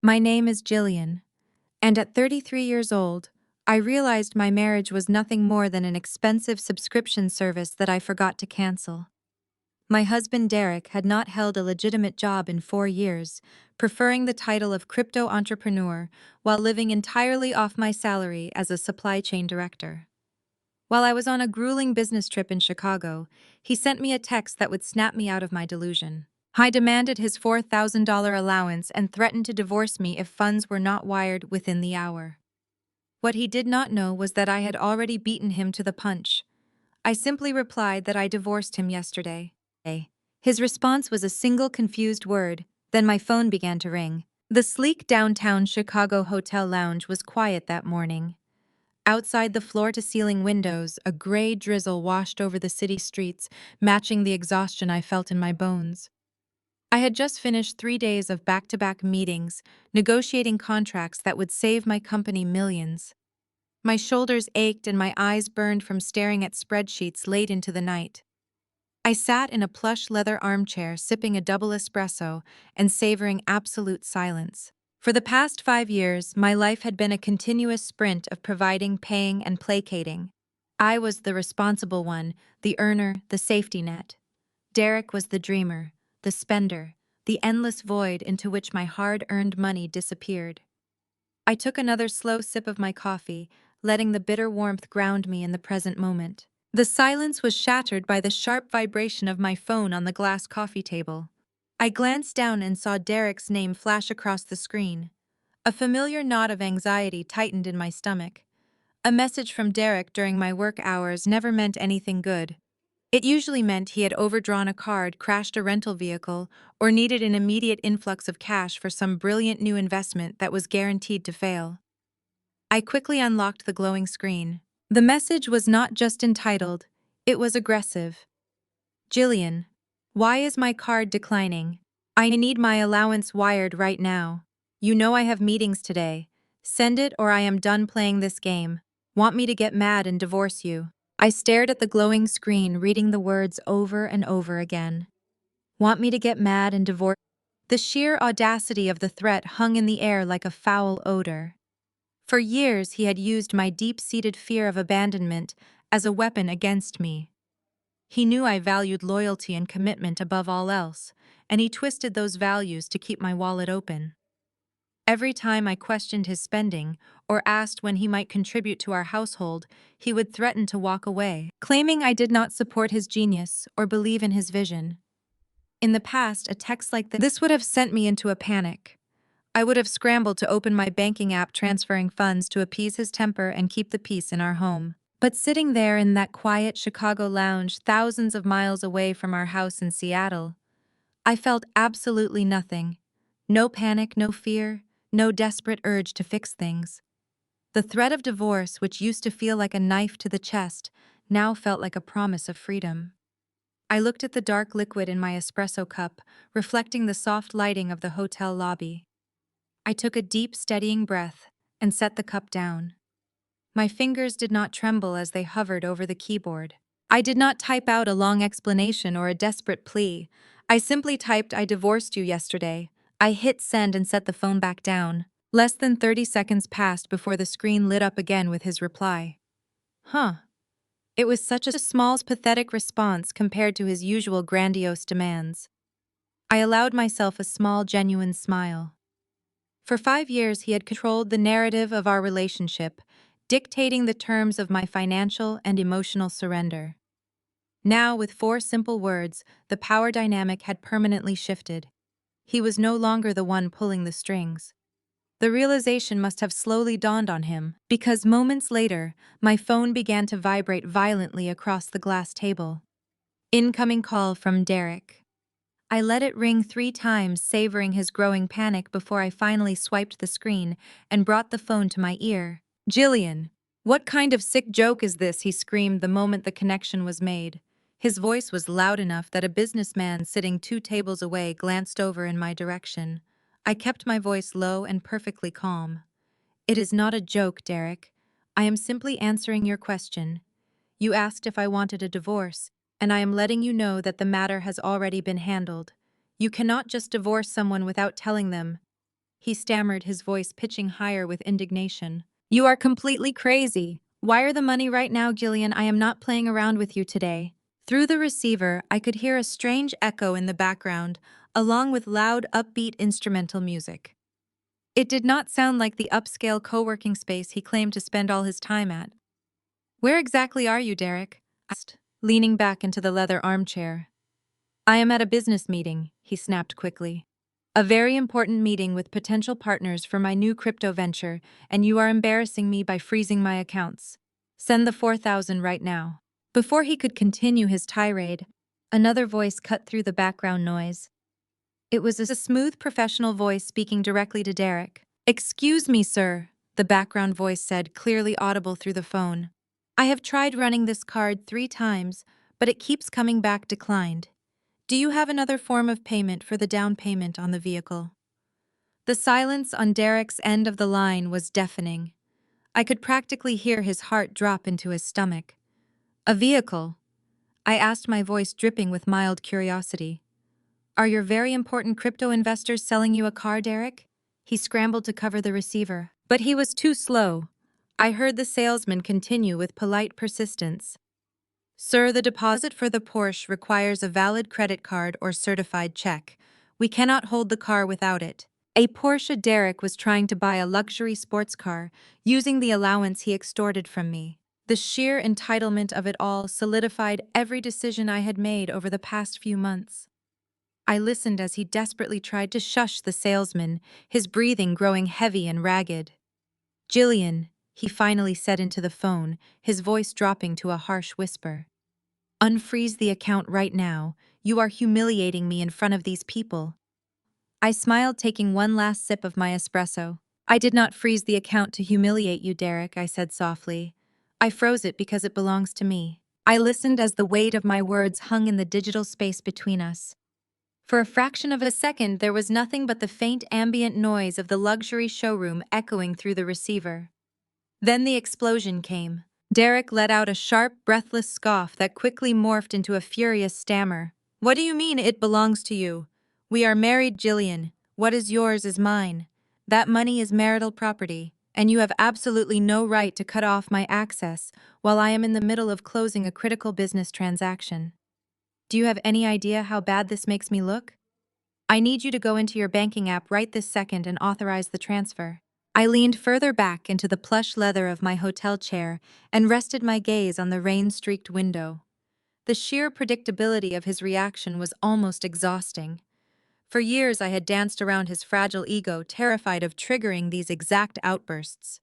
My name is Gillian, and at 33 years old, I realized my marriage was nothing more than an expensive subscription service that I forgot to cancel. My husband Derek had not held a legitimate job in 4 years, preferring the title of crypto entrepreneur while living entirely off my salary as a supply chain director. While I was on a grueling business trip in Chicago, he sent me a text that would snap me out of my delusion. I demanded his $4,000 allowance and threatened to divorce me if funds were not wired within the hour. What he did not know was that I had already beaten him to the punch. I simply replied that I divorced him yesterday. His response was a single confused word, then my phone began to ring. The sleek downtown Chicago hotel lounge was quiet that morning. Outside the floor-to-ceiling windows, a gray drizzle washed over the city streets, matching the exhaustion I felt in my bones. I had just finished 3 days of back-to-back meetings, negotiating contracts that would save my company millions. My shoulders ached and my eyes burned from staring at spreadsheets late into the night. I sat in a plush leather armchair sipping a double espresso and savoring absolute silence. For the past 5 years, my life had been a continuous sprint of providing, paying, and placating. I was the responsible one, the earner, the safety net. Derek was the dreamer, the spender, the endless void into which my hard-earned money disappeared. I took another slow sip of my coffee, letting the bitter warmth ground me in the present moment. The silence was shattered by the sharp vibration of my phone on the glass coffee table. I glanced down and saw Derek's name flash across the screen. A familiar knot of anxiety tightened in my stomach. A message from Derek during my work hours never meant anything good. It usually meant he had overdrawn a card, crashed a rental vehicle, or needed an immediate influx of cash for some brilliant new investment that was guaranteed to fail. I quickly unlocked the glowing screen. The message was not just entitled, it was aggressive. Gillian, why is my card declining? I need my allowance wired right now. You know I have meetings today. Send it or I am done playing this game. Want me to get mad and divorce you? I stared at the glowing screen, reading the words over and over again. Want me to get mad and divorce? The sheer audacity of the threat hung in the air like a foul odor. For years, he had used my deep-seated fear of abandonment as a weapon against me. He knew I valued loyalty and commitment above all else, and he twisted those values to keep my wallet open. Every time I questioned his spending or asked when he might contribute to our household, he would threaten to walk away, claiming I did not support his genius or believe in his vision. In the past, a text like this would have sent me into a panic. I would have scrambled to open my banking app, transferring funds to appease his temper and keep the peace in our home. But sitting there in that quiet Chicago lounge thousands of miles away from our house in Seattle, I felt absolutely nothing. No panic, no fear, no desperate urge to fix things. The threat of divorce, which used to feel like a knife to the chest, now felt like a promise of freedom. I looked at the dark liquid in my espresso cup, reflecting the soft lighting of the hotel lobby. I took a deep, steadying breath and set the cup down. My fingers did not tremble as they hovered over the keyboard. I did not type out a long explanation or a desperate plea. I simply typed, "I divorced you yesterday." I hit send and set the phone back down. Less than 30 seconds passed before the screen lit up again with his reply. Huh. It was such a small, pathetic response compared to his usual grandiose demands. I allowed myself a small, genuine smile. For 5 years, he had controlled the narrative of our relationship, dictating the terms of my financial and emotional surrender. Now, with 4 simple words, the power dynamic had permanently shifted. He was no longer the one pulling the strings. The realization must have slowly dawned on him, because moments later, my phone began to vibrate violently across the glass table. Incoming call from Derek. I let it ring 3 times, savoring his growing panic before I finally swiped the screen and brought the phone to my ear. "Gillian, what kind of sick joke is this?" he screamed the moment the connection was made. His voice was loud enough that a businessman sitting 2 tables away glanced over in my direction. I kept my voice low and perfectly calm. "It is not a joke, Derek. I am simply answering your question. You asked if I wanted a divorce, and I am letting you know that the matter has already been handled. You cannot just divorce someone without telling them." he stammered, his voice pitching higher with indignation. You are completely crazy. Wire the money right now, Gillian. I am not playing around with you today. Through the receiver, I could hear a strange echo in the background, along with loud, upbeat instrumental music. It did not sound like the upscale co-working space he claimed to spend all his time at. Where exactly are you, Derek? I asked, leaning back into the leather armchair. I am at a business meeting, he snapped quickly. A very important meeting with potential partners for my new crypto venture, and you are embarrassing me by freezing my accounts. Send the 4,000 right now. Before he could continue his tirade, another voice cut through the background noise. It was a smooth professional voice speaking directly to Derek. Excuse me, sir, the background voice said, clearly audible through the phone. I have tried running this card 3 times, but it keeps coming back declined. Do you have another form of payment for the down payment on the vehicle? The silence on Derek's end of the line was deafening. I could practically hear his heart drop into his stomach. A vehicle? I asked, my voice dripping with mild curiosity. Are your very important crypto investors selling you a car, Derek? He scrambled to cover the receiver, but he was too slow. I heard the salesman continue with polite persistence. Sir, the deposit for the Porsche requires a valid credit card or certified check. We cannot hold the car without it. A Porsche. Derek was trying to buy a luxury sports car, using the allowance he extorted from me. The sheer entitlement of it all solidified every decision I had made over the past few months. I listened as he desperately tried to shush the salesman, his breathing growing heavy and ragged. Gillian, he finally said into the phone, his voice dropping to a harsh whisper. Unfreeze the account right now. You are humiliating me in front of these people. I smiled, taking one last sip of my espresso. I did not freeze the account to humiliate you, Derek, I said softly. I froze it because it belongs to me. I listened as the weight of my words hung in the digital space between us. For a fraction of a second, there was nothing but the faint ambient noise of the luxury showroom echoing through the receiver. Then the explosion came. Derek let out a sharp, breathless scoff that quickly morphed into a furious stammer. What do you mean it belongs to you? We are married, Gillian. What is yours is mine. That money is marital property, and you have absolutely no right to cut off my access while I am in the middle of closing a critical business transaction. Do you have any idea how bad this makes me look? I need you to go into your banking app right this second and authorize the transfer. I leaned further back into the plush leather of my hotel chair and rested my gaze on the rain-streaked window. The sheer predictability of his reaction was almost exhausting. For years I had danced around his fragile ego, terrified of triggering these exact outbursts.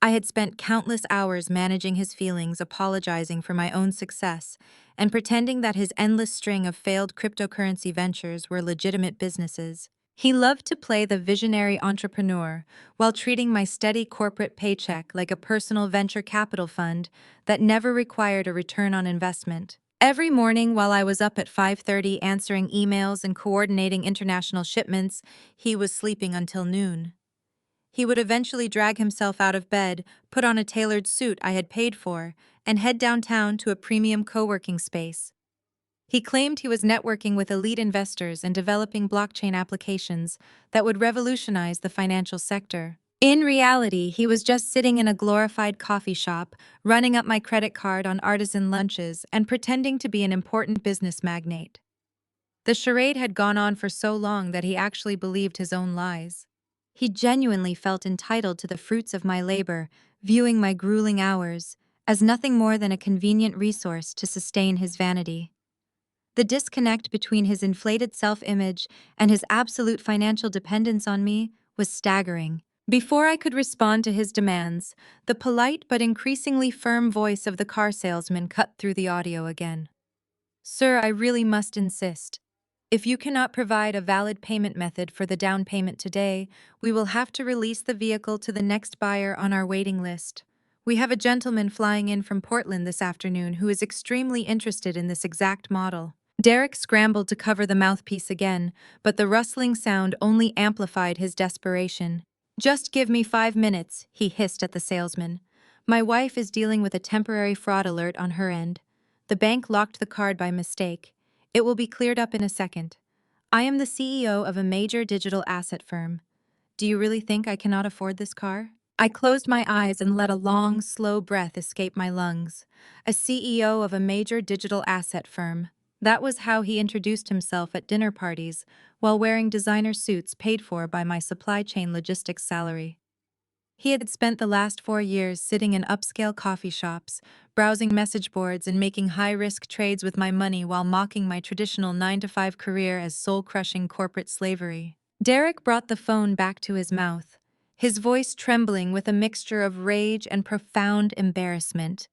I had spent countless hours managing his feelings, apologizing for my own success, and pretending that his endless string of failed cryptocurrency ventures were legitimate businesses. He loved to play the visionary entrepreneur while treating my steady corporate paycheck like a personal venture capital fund that never required a return on investment. Every morning while I was up at 5:30 answering emails and coordinating international shipments, he was sleeping until noon. He would eventually drag himself out of bed, put on a tailored suit I had paid for, and head downtown to a premium co-working space. He claimed he was networking with elite investors and developing blockchain applications that would revolutionize the financial sector. In reality, he was just sitting in a glorified coffee shop, running up my credit card on artisan lunches and pretending to be an important business magnate. The charade had gone on for so long that he actually believed his own lies. He genuinely felt entitled to the fruits of my labor, viewing my grueling hours as nothing more than a convenient resource to sustain his vanity. The disconnect between his inflated self-image and his absolute financial dependence on me was staggering. Before I could respond to his demands, the polite but increasingly firm voice of the car salesman cut through the audio again. Sir, I really must insist. If you cannot provide a valid payment method for the down payment today, we will have to release the vehicle to the next buyer on our waiting list. We have a gentleman flying in from Portland this afternoon who is extremely interested in this exact model. Derek scrambled to cover the mouthpiece again, but the rustling sound only amplified his desperation. Just give me 5 minutes, he hissed at the salesman. My wife is dealing with a temporary fraud alert on her end. The bank locked the card by mistake. It will be cleared up in a second. I am the CEO of a major digital asset firm. Do you really think I cannot afford this car? I closed my eyes and let a long, slow breath escape my lungs. A CEO of a major digital asset firm. That was how he introduced himself at dinner parties, while wearing designer suits paid for by my supply chain logistics salary. He had spent the last 4 years sitting in upscale coffee shops, browsing message boards and making high-risk trades with my money while mocking my traditional 9-to-5 career as soul-crushing corporate slavery. Derek brought the phone back to his mouth, his voice trembling with a mixture of rage and profound embarrassment.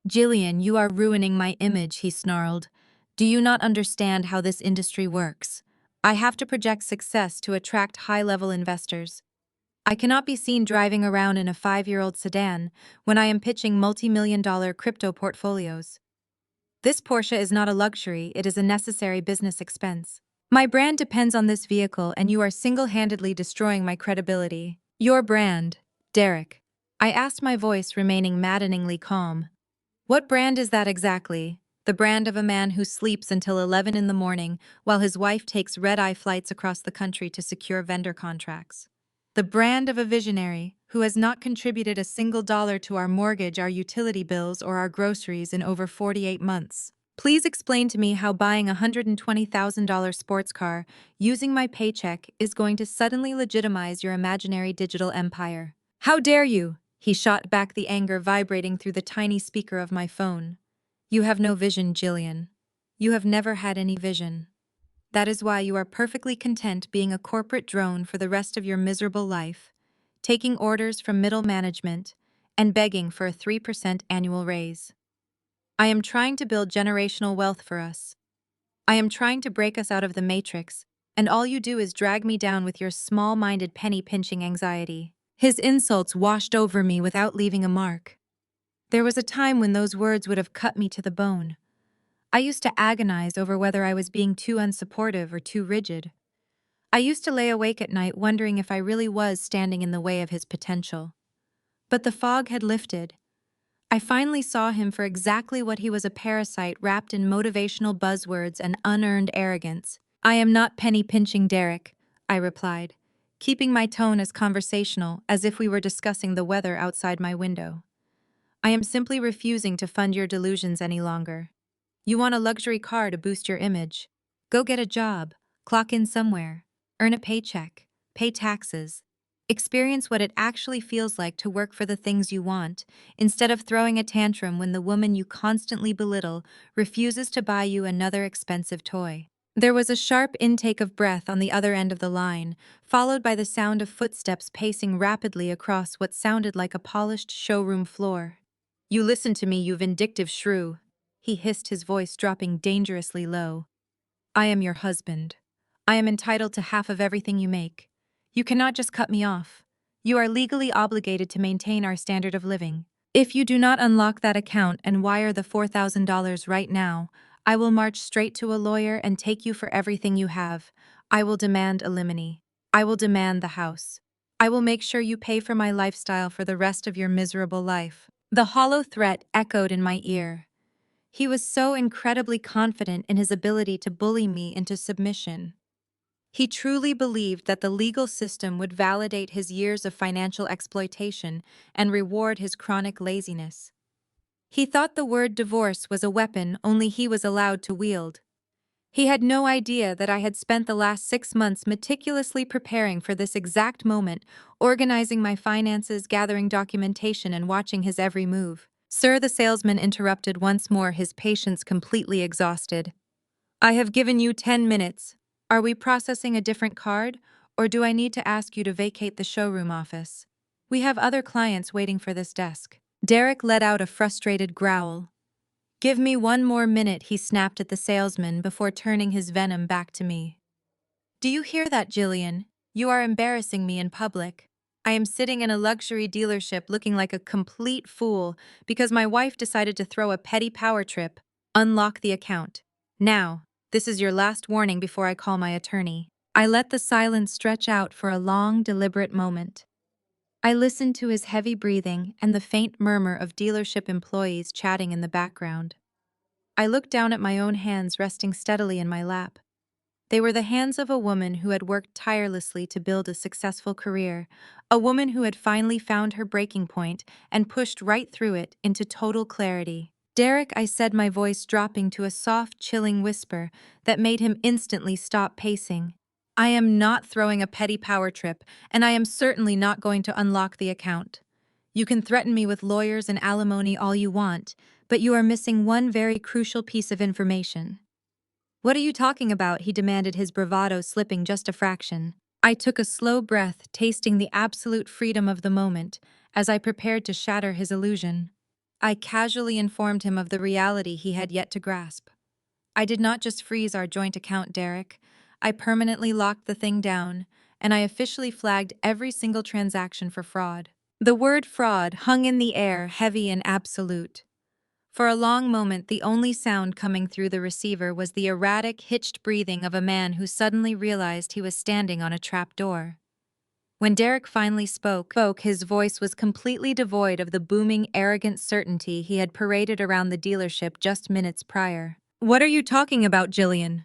"Gillian, you are ruining my image," he snarled. "Do you not understand how this industry works? I have to project success to attract high-level investors. I cannot be seen driving around in a 5-year-old sedan when I am pitching multi-million-dollar crypto portfolios. This Porsche is not a luxury, it is a necessary business expense. My brand depends on this vehicle and you are single-handedly destroying my credibility." "Your brand, Derek." I asked, my voice remaining maddeningly calm. "What brand is that exactly?" "The brand of a man who sleeps until 11 in the morning while his wife takes red-eye flights across the country to secure vendor contracts. The brand of a visionary who has not contributed a single dollar to our mortgage, our utility bills, or our groceries in over 48 months. Please explain to me how buying a $120,000 sports car using my paycheck is going to suddenly legitimize your imaginary digital empire." "How dare you?" He shot back, the anger vibrating through the tiny speaker of my phone. "You have no vision, Gillian. You have never had any vision. That is why you are perfectly content being a corporate drone for the rest of your miserable life, taking orders from middle management and begging for a 3% annual raise. I am trying to build generational wealth for us. I am trying to break us out of the matrix, and all you do is drag me down with your small-minded penny-pinching anxiety." His insults washed over me without leaving a mark. There was a time when those words would have cut me to the bone. I used to agonize over whether I was being too unsupportive or too rigid. I used to lay awake at night wondering if I really was standing in the way of his potential. But the fog had lifted. I finally saw him for exactly what he was, a parasite wrapped in motivational buzzwords and unearned arrogance. "I am not penny-pinching, Derek," I replied, keeping my tone as conversational as if we were discussing the weather outside my window. "I am simply refusing to fund your delusions any longer. You want a luxury car to boost your image. Go get a job, clock in somewhere, earn a paycheck, pay taxes, experience what it actually feels like to work for the things you want, instead of throwing a tantrum when the woman you constantly belittle refuses to buy you another expensive toy." There was a sharp intake of breath on the other end of the line, followed by the sound of footsteps pacing rapidly across what sounded like a polished showroom floor. "You listen to me, you vindictive shrew," he hissed, his voice dropping dangerously low. "I am your husband. I am entitled to half of everything you make. You cannot just cut me off. You are legally obligated to maintain our standard of living. If you do not unlock that account and wire the $4,000 right now, I will march straight to a lawyer and take you for everything you have. I will demand alimony. I will demand the house. I will make sure you pay for my lifestyle for the rest of your miserable life." The hollow threat echoed in my ear. He was so incredibly confident in his ability to bully me into submission. He truly believed that the legal system would validate his years of financial exploitation and reward his chronic laziness. He thought the word divorce was a weapon only he was allowed to wield. He had no idea that I had spent the last 6 months meticulously preparing for this exact moment, organizing my finances, gathering documentation, and watching his every move. "Sir," the salesman interrupted once more, his patience completely exhausted. "I have given you 10 minutes. Are we processing a different card, or do I need to ask you to vacate the showroom office? We have other clients waiting for this desk." Derek let out a frustrated growl. "Give me 1 more minute," he snapped at the salesman before turning his venom back to me. "Do you hear that, Gillian? You are embarrassing me in public. I am sitting in a luxury dealership looking like a complete fool because my wife decided to throw a petty power trip. Unlock the account. Now, this is your last warning before I call my attorney." I let the silence stretch out for a long, deliberate moment. I listened to his heavy breathing and the faint murmur of dealership employees chatting in the background. I looked down at my own hands resting steadily in my lap. They were the hands of a woman who had worked tirelessly to build a successful career, a woman who had finally found her breaking point and pushed right through it into total clarity. "Derek," I said, my voice dropping to a soft, chilling whisper that made him instantly stop pacing. "I am not throwing a petty power trip, and I am certainly not going to unlock the account. You can threaten me with lawyers and alimony all you want, but you are missing one very crucial piece of information." "What are you talking about?" he demanded, his bravado slipping just a fraction. I took a slow breath, tasting the absolute freedom of the moment, as I prepared to shatter his illusion. I casually informed him of the reality he had yet to grasp. "I did not just freeze our joint account, Derek. I permanently locked the thing down, and I officially flagged every single transaction for fraud." The word fraud hung in the air, heavy and absolute. For a long moment, the only sound coming through the receiver was the erratic, hitched breathing of a man who suddenly realized he was standing on a trap door. When Derek finally spoke, his voice was completely devoid of the booming, arrogant certainty he had paraded around the dealership just minutes prior. "What are you talking about, Gillian?"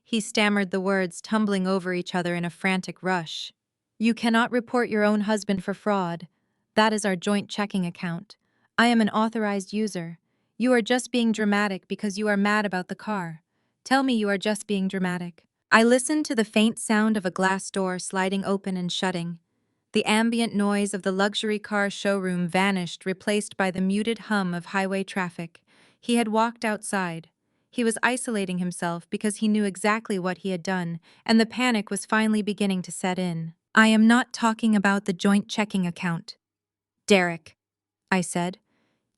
He stammered the words, tumbling over each other in a frantic rush. "You cannot report your own husband for fraud. That is our joint checking account. I am an authorized user. You are just being dramatic because you are mad about the car. Tell me you are just being dramatic." I listened to the faint sound of a glass door sliding open and shutting. The ambient noise of the luxury car showroom vanished, replaced by the muted hum of highway traffic. He had walked outside. He was isolating himself because he knew exactly what he had done, and the panic was finally beginning to set in. "I am not talking about the joint checking account, Derek," I said,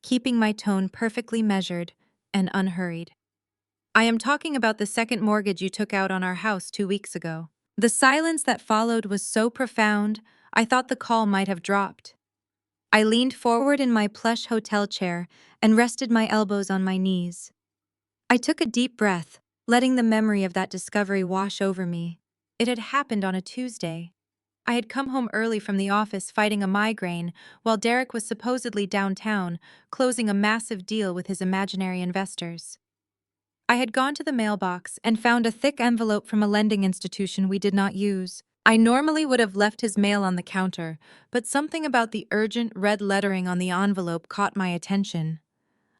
keeping my tone perfectly measured and unhurried. "I am talking about the second mortgage you took out on our house 2 weeks ago." The silence that followed was so profound, I thought the call might have dropped. I leaned forward in my plush hotel chair and rested my elbows on my knees. I took a deep breath, letting the memory of that discovery wash over me. It had happened on a Tuesday. I had come home early from the office fighting a migraine, while Derek was supposedly downtown, closing a massive deal with his imaginary investors. I had gone to the mailbox and found a thick envelope from a lending institution we did not use. I normally would have left his mail on the counter, but something about the urgent red lettering on the envelope caught my attention.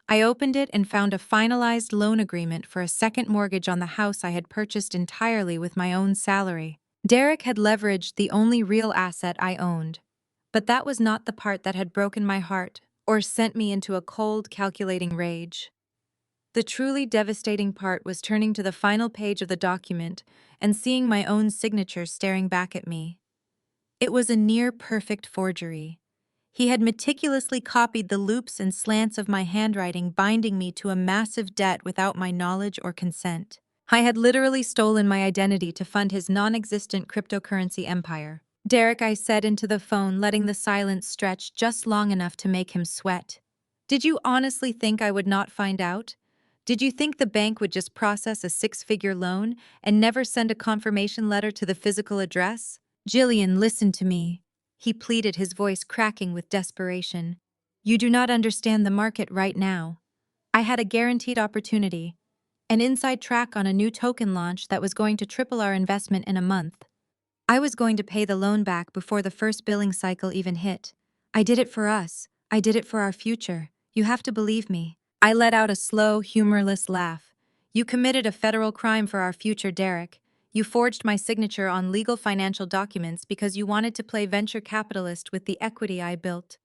I opened it and found a finalized loan agreement for a second mortgage on the house I had purchased entirely with my own salary. Derek had leveraged the only real asset I owned. But that was not the part that had broken my heart or sent me into a cold, calculating rage. The truly devastating part was turning to the final page of the document and seeing my own signature staring back at me. It was a near-perfect forgery. He had meticulously copied the loops and slants of my handwriting, binding me to a massive debt without my knowledge or consent. I had literally stolen my identity to fund his non-existent cryptocurrency empire. "Derek," I said into the phone, letting the silence stretch just long enough to make him sweat. "Did you honestly think I would not find out? Did you think the bank would just process a six-figure loan and never send a confirmation letter to the physical address?" "Gillian, listen to me," he pleaded, his voice cracking with desperation. "You do not understand the market right now. I had a guaranteed opportunity, an inside track on a new token launch that was going to triple our investment in a month. I was going to pay the loan back before the first billing cycle even hit. I did it for us. I did it for our future. You have to believe me." I let out a slow, humorless laugh. "You committed a federal crime for our future, Derek. You forged my signature on legal financial documents because you wanted to play venture capitalist with the equity I built.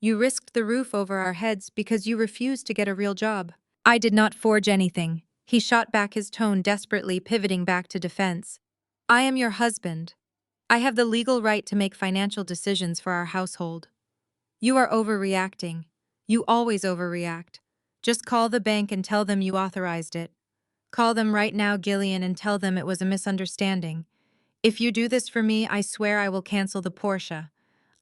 You risked the roof over our heads because you refused to get a real job." "I did not forge anything," he shot back, his tone desperately pivoting back to defense. "I am your husband. I have the legal right to make financial decisions for our household. You are overreacting. You always overreact. Just call the bank and tell them you authorized it. Call them right now, Gillian, and tell them it was a misunderstanding. If you do this for me, I swear I will cancel the Porsche.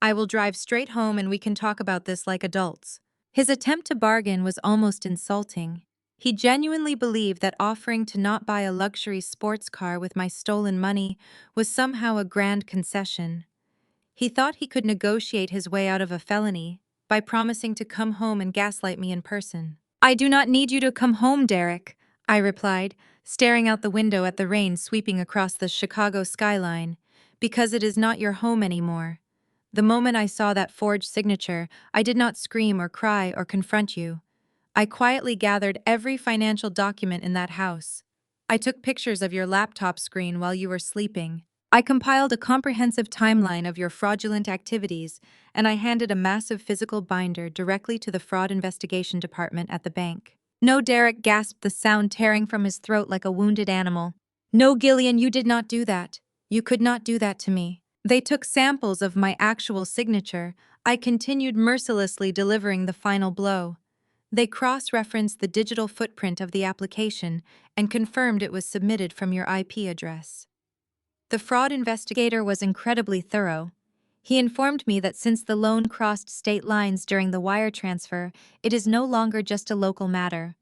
I will drive straight home and we can talk about this like adults." His attempt to bargain was almost insulting. He genuinely believed that offering to not buy a luxury sports car with my stolen money was somehow a grand concession. He thought he could negotiate his way out of a felony by promising to come home and gaslight me in person. "I do not need you to come home, Derek," I replied, staring out the window at the rain sweeping across the Chicago skyline, because it is not your home anymore. The moment I saw that forged signature, I did not scream or cry or confront you. I quietly gathered every financial document in that house. I took pictures of your laptop screen while you were sleeping. I compiled a comprehensive timeline of your fraudulent activities, and I handed a massive physical binder directly to the fraud investigation department at the bank. No, Derek gasped, the sound tearing from his throat like a wounded animal. No, Gillian, you did not do that. You could not do that to me. They took samples of my actual signature. I continued mercilessly delivering the final blow. They cross-referenced the digital footprint of the application and confirmed it was submitted from your IP address. The fraud investigator was incredibly thorough. He informed me that since the loan crossed state lines during the wire transfer, it is no longer just a local matter.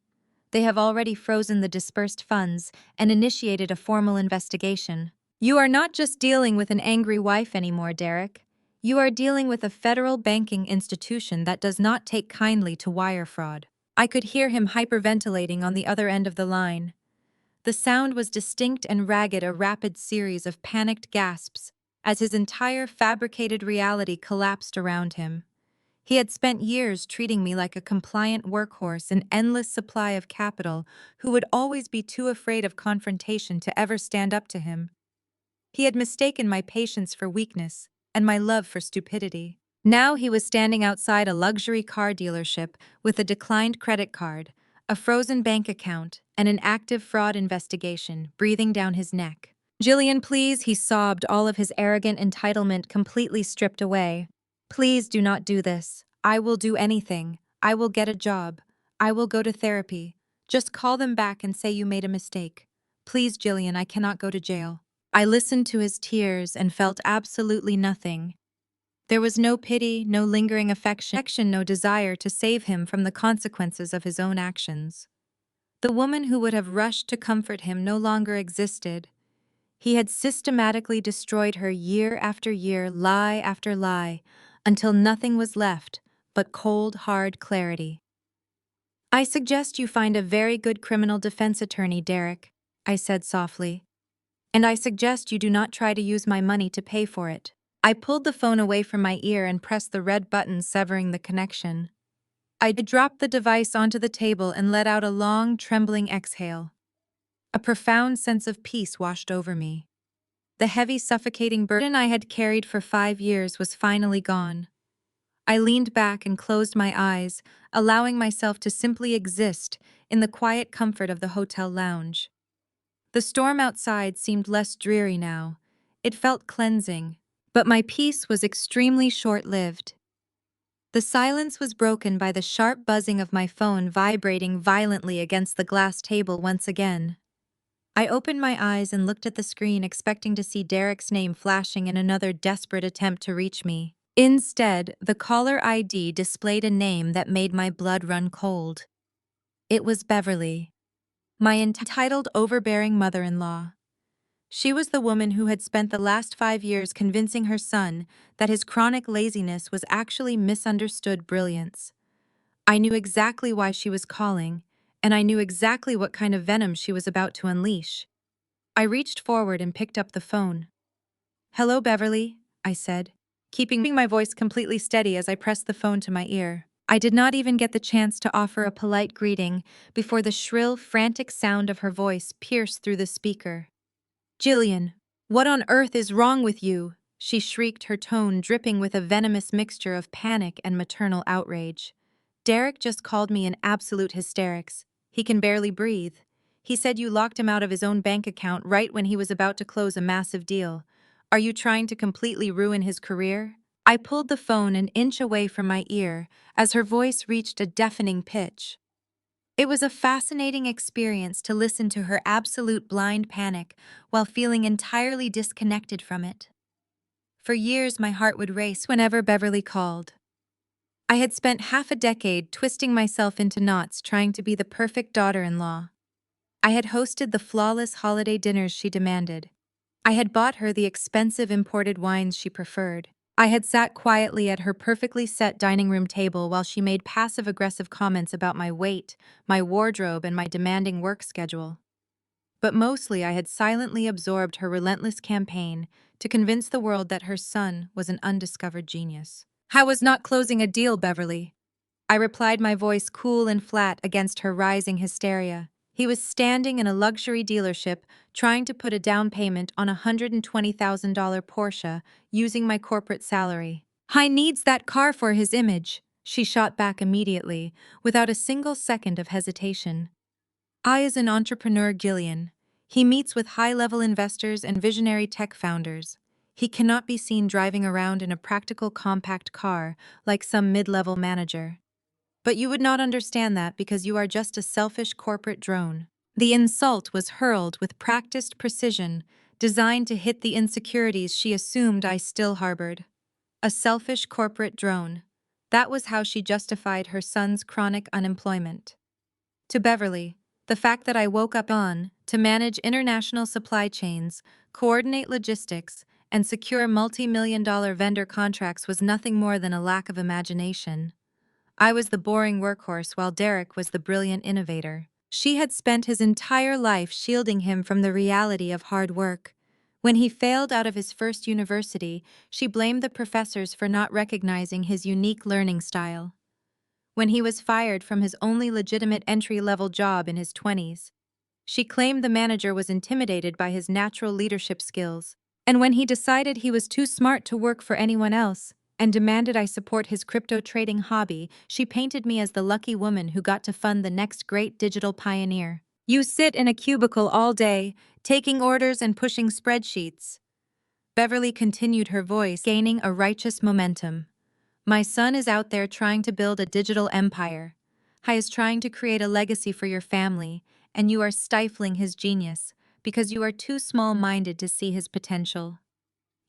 They have already frozen the dispersed funds and initiated a formal investigation. You are not just dealing with an angry wife anymore, Derek. You are dealing with a federal banking institution that does not take kindly to wire fraud. I could hear him hyperventilating on the other end of the line. The sound was distinct and ragged, a rapid series of panicked gasps, as his entire fabricated reality collapsed around him. He had spent years treating me like a compliant workhorse, an endless supply of capital, who would always be too afraid of confrontation to ever stand up to him. He had mistaken my patience for weakness and my love for stupidity. Now he was standing outside a luxury car dealership with a declined credit card, a frozen bank account, and an active fraud investigation breathing down his neck. Gillian, please, he sobbed, all of his arrogant entitlement completely stripped away. Please do not do this. I will do anything. I will get a job. I will go to therapy. Just call them back and say you made a mistake. Please, Gillian, I cannot go to jail. I listened to his tears and felt absolutely nothing. There was no pity, no lingering affection, no desire to save him from the consequences of his own actions. The woman who would have rushed to comfort him no longer existed. He had systematically destroyed her year after year, lie after lie, until nothing was left but cold, hard clarity. I suggest you find a very good criminal defense attorney, Derek, I said softly. And I suggest you do not try to use my money to pay for it. I pulled the phone away from my ear and pressed the red button, severing the connection. I dropped the device onto the table and let out a long, trembling exhale. A profound sense of peace washed over me. The heavy, suffocating burden I had carried for 5 years was finally gone. I leaned back and closed my eyes, allowing myself to simply exist in the quiet comfort of the hotel lounge. The storm outside seemed less dreary now. It felt cleansing, but my peace was extremely short-lived. The silence was broken by the sharp buzzing of my phone vibrating violently against the glass table once again. I opened my eyes and looked at the screen, expecting to see Derek's name flashing in another desperate attempt to reach me. Instead, the caller ID displayed a name that made my blood run cold. It was Beverly, my entitled, overbearing mother-in-law. She was the woman who had spent the last 5 years convincing her son that his chronic laziness was actually misunderstood brilliance. I knew exactly why she was calling, and I knew exactly what kind of venom she was about to unleash. I reached forward and picked up the phone. "Hello, Beverly," I said, keeping my voice completely steady as I pressed the phone to my ear. I did not even get the chance to offer a polite greeting before the shrill, frantic sound of her voice pierced through the speaker. "Gillian, what on earth is wrong with you?" she shrieked, her tone dripping with a venomous mixture of panic and maternal outrage. "Derek just called me in absolute hysterics. He can barely breathe. He said you locked him out of his own bank account right when he was about to close a massive deal. Are you trying to completely ruin his career?" I pulled the phone an inch away from my ear as her voice reached a deafening pitch. It was a fascinating experience to listen to her absolute blind panic while feeling entirely disconnected from it. For years, my heart would race whenever Beverly called. I had spent half a decade twisting myself into knots trying to be the perfect daughter-in-law. I had hosted the flawless holiday dinners she demanded. I had bought her the expensive imported wines she preferred. I had sat quietly at her perfectly set dining room table while she made passive-aggressive comments about my weight, my wardrobe, and my demanding work schedule. But mostly I had silently absorbed her relentless campaign to convince the world that her son was an undiscovered genius. "I was not closing a deal, Beverly," I replied, my voice cool and flat against her rising hysteria. He was standing in a luxury dealership trying to put a down payment on a $120,000 Porsche using my corporate salary. "I needs that car for his image," she shot back immediately, without a single second of hesitation. "I is an entrepreneur, Gillian. He meets with high-level investors and visionary tech founders. He cannot be seen driving around in a practical compact car like some mid-level manager. But you would not understand that because you are just a selfish corporate drone." The insult was hurled with practiced precision, designed to hit the insecurities she assumed I still harbored. A selfish corporate drone. That was how she justified her son's chronic unemployment. To Beverly, the fact that I woke up on to manage international supply chains, coordinate logistics, and secure multi-million-dollar vendor contracts was nothing more than a lack of imagination. I was the boring workhorse while Derek was the brilliant innovator. She had spent his entire life shielding him from the reality of hard work. When he failed out of his first university, she blamed the professors for not recognizing his unique learning style. When he was fired from his only legitimate entry-level job in his 20s, she claimed the manager was intimidated by his natural leadership skills. And when he decided he was too smart to work for anyone else and demanded I support his crypto trading hobby, she painted me as the lucky woman who got to fund the next great digital pioneer. "You sit in a cubicle all day, taking orders and pushing spreadsheets." Beverly continued, her voice gaining a righteous momentum. "My son is out there trying to build a digital empire. He is trying to create a legacy for your family, and you are stifling his genius because you are too small-minded to see his potential.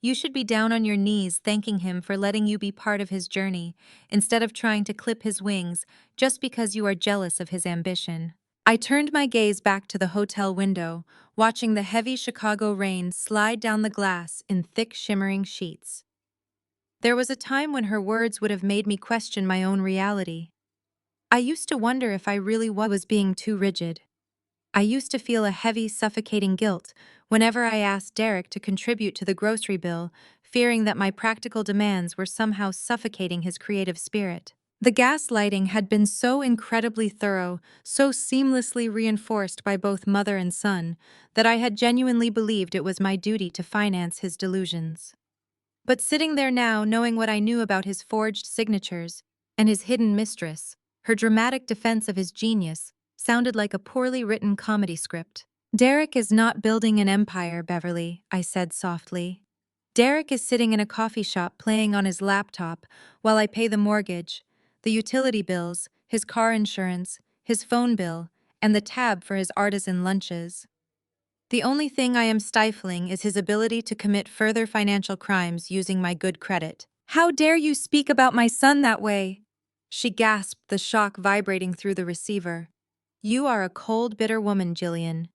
You should be down on your knees thanking him for letting you be part of his journey, instead of trying to clip his wings just because you are jealous of his ambition." I turned my gaze back to the hotel window, watching the heavy Chicago rain slide down the glass in thick, shimmering sheets. There was a time when her words would have made me question my own reality. I used to wonder if I really was being too rigid. I used to feel a heavy, suffocating guilt whenever I asked Derek to contribute to the grocery bill, fearing that my practical demands were somehow suffocating his creative spirit. The gaslighting had been so incredibly thorough, so seamlessly reinforced by both mother and son, that I had genuinely believed it was my duty to finance his delusions. But sitting there now, knowing what I knew about his forged signatures and his hidden mistress, her dramatic defense of his genius sounded like a poorly written comedy script. "Derek is not building an empire, Beverly," I said softly. "Derek is sitting in a coffee shop playing on his laptop while I pay the mortgage, the utility bills, his car insurance, his phone bill, and the tab for his artisan lunches. The only thing I am stifling is his ability to commit further financial crimes using my good credit." "How dare you speak about my son that way?" she gasped, the shock vibrating through the receiver. "You are a cold, bitter woman, Gillian.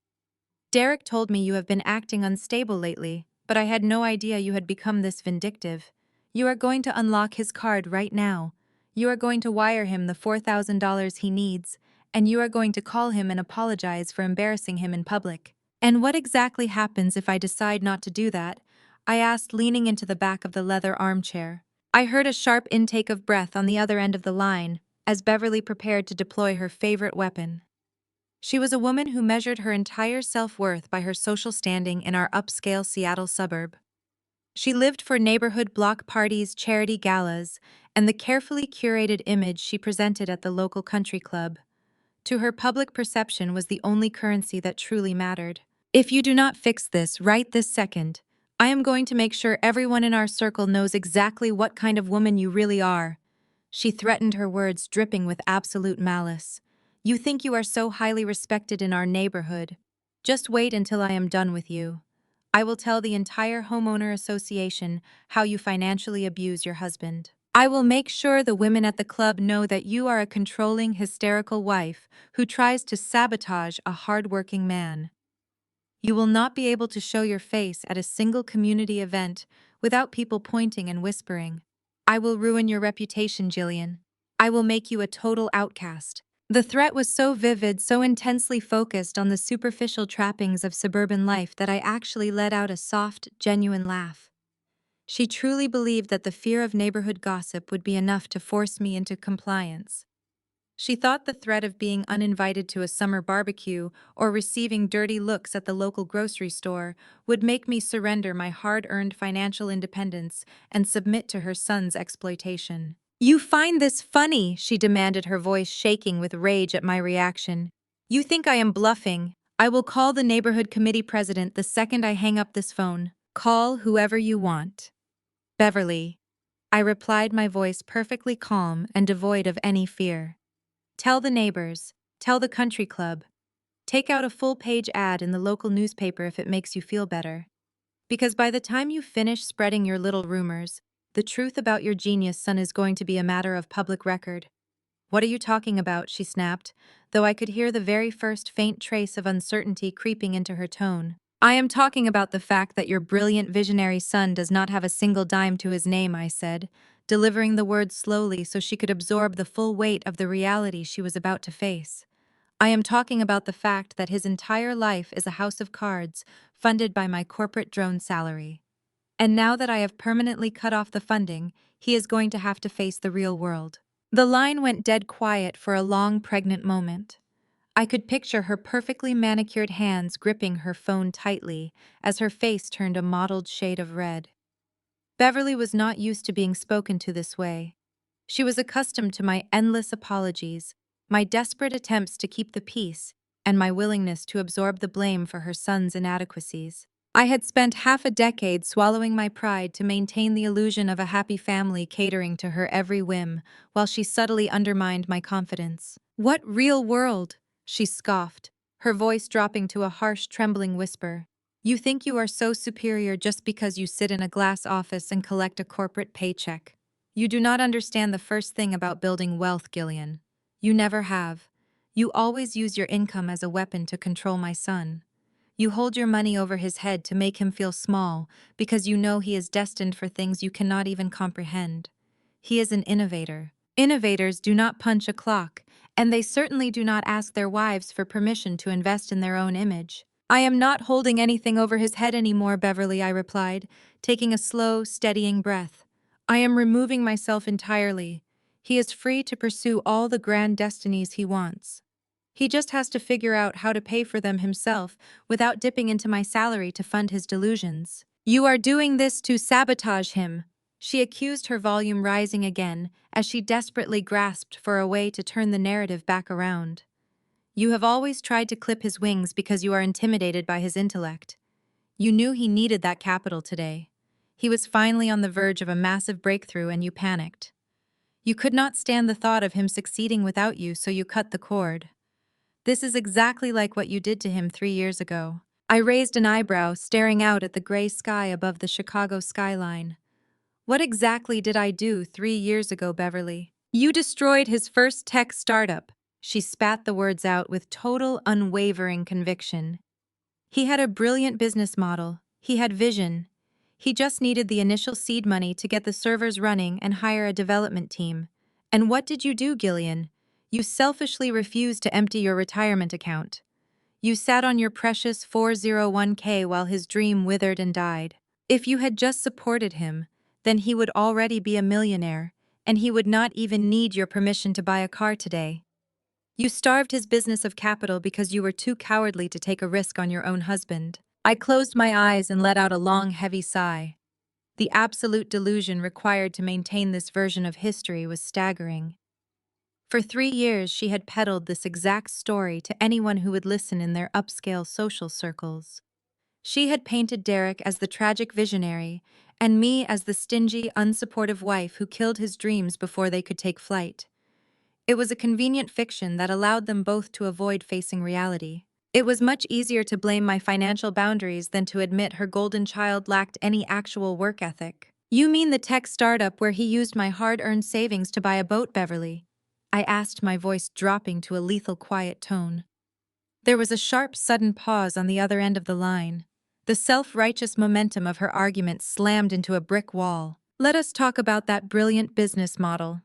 Derek told me you have been acting unstable lately, but I had no idea you had become this vindictive. You are going to unlock his card right now. You are going to wire him the $4,000 he needs, and you are going to call him and apologize for embarrassing him in public." "And what exactly happens if I decide not to do that?" I asked, leaning into the back of the leather armchair. I heard a sharp intake of breath on the other end of the line as Beverly prepared to deploy her favorite weapon. She was a woman who measured her entire self-worth by her social standing in our upscale Seattle suburb. She lived for neighborhood block parties, charity galas, and the carefully curated image she presented at the local country club. To her, public perception was the only currency that truly mattered. "If you do not fix this right this second, I am going to make sure everyone in our circle knows exactly what kind of woman you really are," she threatened, her words dripping with absolute malice. "You think you are so highly respected in our neighborhood. Just wait until I am done with you. I will tell the entire homeowner association how you financially abuse your husband. I will make sure the women at the club know that you are a controlling, hysterical wife who tries to sabotage a hard-working man. You will not be able to show your face at a single community event without people pointing and whispering. I will ruin your reputation, Gillian. I will make you a total outcast." The threat was so vivid, so intensely focused on the superficial trappings of suburban life that I actually let out a soft, genuine laugh. She truly believed that the fear of neighborhood gossip would be enough to force me into compliance. She thought the threat of being uninvited to a summer barbecue or receiving dirty looks at the local grocery store would make me surrender my hard-earned financial independence and submit to her son's exploitation. "You find this funny?" she demanded, her voice shaking with rage at my reaction. "You think I am bluffing? I will call the neighborhood committee president the second I hang up this phone. Call whoever you want." "Beverly," I replied, my voice perfectly calm and devoid of any fear. "Tell the neighbors, tell the country club. Take out a full-page ad in the local newspaper if it makes you feel better. Because by the time you finish spreading your little rumors, the truth about your genius son is going to be a matter of public record." "What are you talking about?" she snapped, though I could hear the very first faint trace of uncertainty creeping into her tone. "I am talking about the fact that your brilliant visionary son does not have a single dime to his name," I said, delivering the words slowly so she could absorb the full weight of the reality she was about to face. "I am talking about the fact that his entire life is a house of cards, funded by my corporate drone salary. And now that I have permanently cut off the funding, he is going to have to face the real world." The line went dead quiet for a long, pregnant moment. I could picture her perfectly manicured hands gripping her phone tightly as her face turned a mottled shade of red. Beverly was not used to being spoken to this way. She was accustomed to my endless apologies, my desperate attempts to keep the peace, and my willingness to absorb the blame for her son's inadequacies. I had spent half a decade swallowing my pride to maintain the illusion of a happy family catering to her every whim, while she subtly undermined my confidence. "What real world?" she scoffed, her voice dropping to a harsh, trembling whisper. "You think you are so superior just because you sit in a glass office and collect a corporate paycheck. You do not understand the first thing about building wealth, Gillian. You never have. You always use your income as a weapon to control my son. You hold your money over his head to make him feel small because you know he is destined for things you cannot even comprehend. He is an innovator. Innovators do not punch a clock, and they certainly do not ask their wives for permission to invest in their own image." "I am not holding anything over his head anymore, Beverly," I replied, taking a slow, steadying breath. "I am removing myself entirely. He is free to pursue all the grand destinies he wants. He just has to figure out how to pay for them himself without dipping into my salary to fund his delusions." "You are doing this to sabotage him," she accused, her volume rising again as she desperately grasped for a way to turn the narrative back around. "You have always tried to clip his wings because you are intimidated by his intellect. You knew he needed that capital today. He was finally on the verge of a massive breakthrough and you panicked. You could not stand the thought of him succeeding without you, so you cut the cord. This is exactly like what you did to him 3 years ago." I raised an eyebrow, staring out at the gray sky above the Chicago skyline. "What exactly did I do 3 years ago, Beverly?" "You destroyed his first tech startup." She spat the words out with total, unwavering conviction. "He had a brilliant business model. He had vision. He just needed the initial seed money to get the servers running and hire a development team. And what did you do, Gillian? You selfishly refused to empty your retirement account. You sat on your precious 401k while his dream withered and died. If you had just supported him, then he would already be a millionaire, and he would not even need your permission to buy a car today. You starved his business of capital because you were too cowardly to take a risk on your own husband." I closed my eyes and let out a long, heavy sigh. The absolute delusion required to maintain this version of history was staggering. For 3 years, she had peddled this exact story to anyone who would listen in their upscale social circles. She had painted Derek as the tragic visionary, and me as the stingy, unsupportive wife who killed his dreams before they could take flight. It was a convenient fiction that allowed them both to avoid facing reality. It was much easier to blame my financial boundaries than to admit her golden child lacked any actual work ethic. "You mean the tech startup where he used my hard-earned savings to buy a boat, Beverly?" I asked, my voice dropping to a lethal quiet tone. There was a sharp, sudden pause on the other end of the line. The self-righteous momentum of her argument slammed into a brick wall. "Let us talk about that brilliant business model."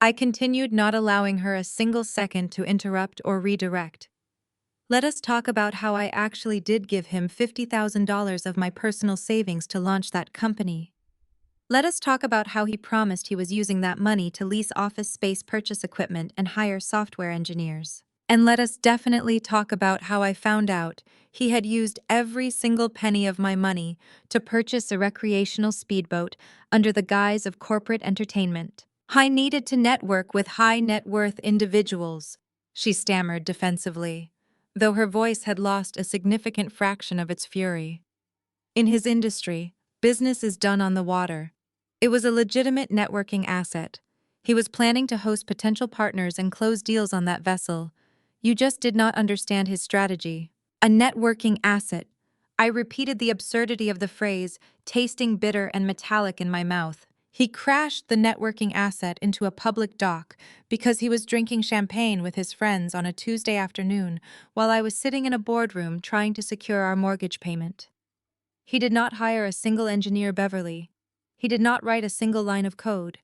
I continued, not allowing her a single second to interrupt or redirect. Let us talk about how I actually did give him $50,000 of my personal savings to launch that company. Let us talk about how he promised he was using that money to lease office space, purchase equipment, and hire software engineers. And let us definitely talk about how I found out he had used every single penny of my money to purchase a recreational speedboat under the guise of corporate entertainment. I needed to network with high net worth individuals, she stammered defensively, though her voice had lost a significant fraction of its fury. In his industry, business is done on the water. It was a legitimate networking asset. He was planning to host potential partners and close deals on that vessel. You just did not understand his strategy. A networking asset. I repeated the absurdity of the phrase, tasting bitter and metallic in my mouth. He crashed the networking asset into a public dock because he was drinking champagne with his friends on a Tuesday afternoon while I was sitting in a boardroom trying to secure our mortgage payment. He did not hire a single engineer, Beverly. He did not write a single line of code.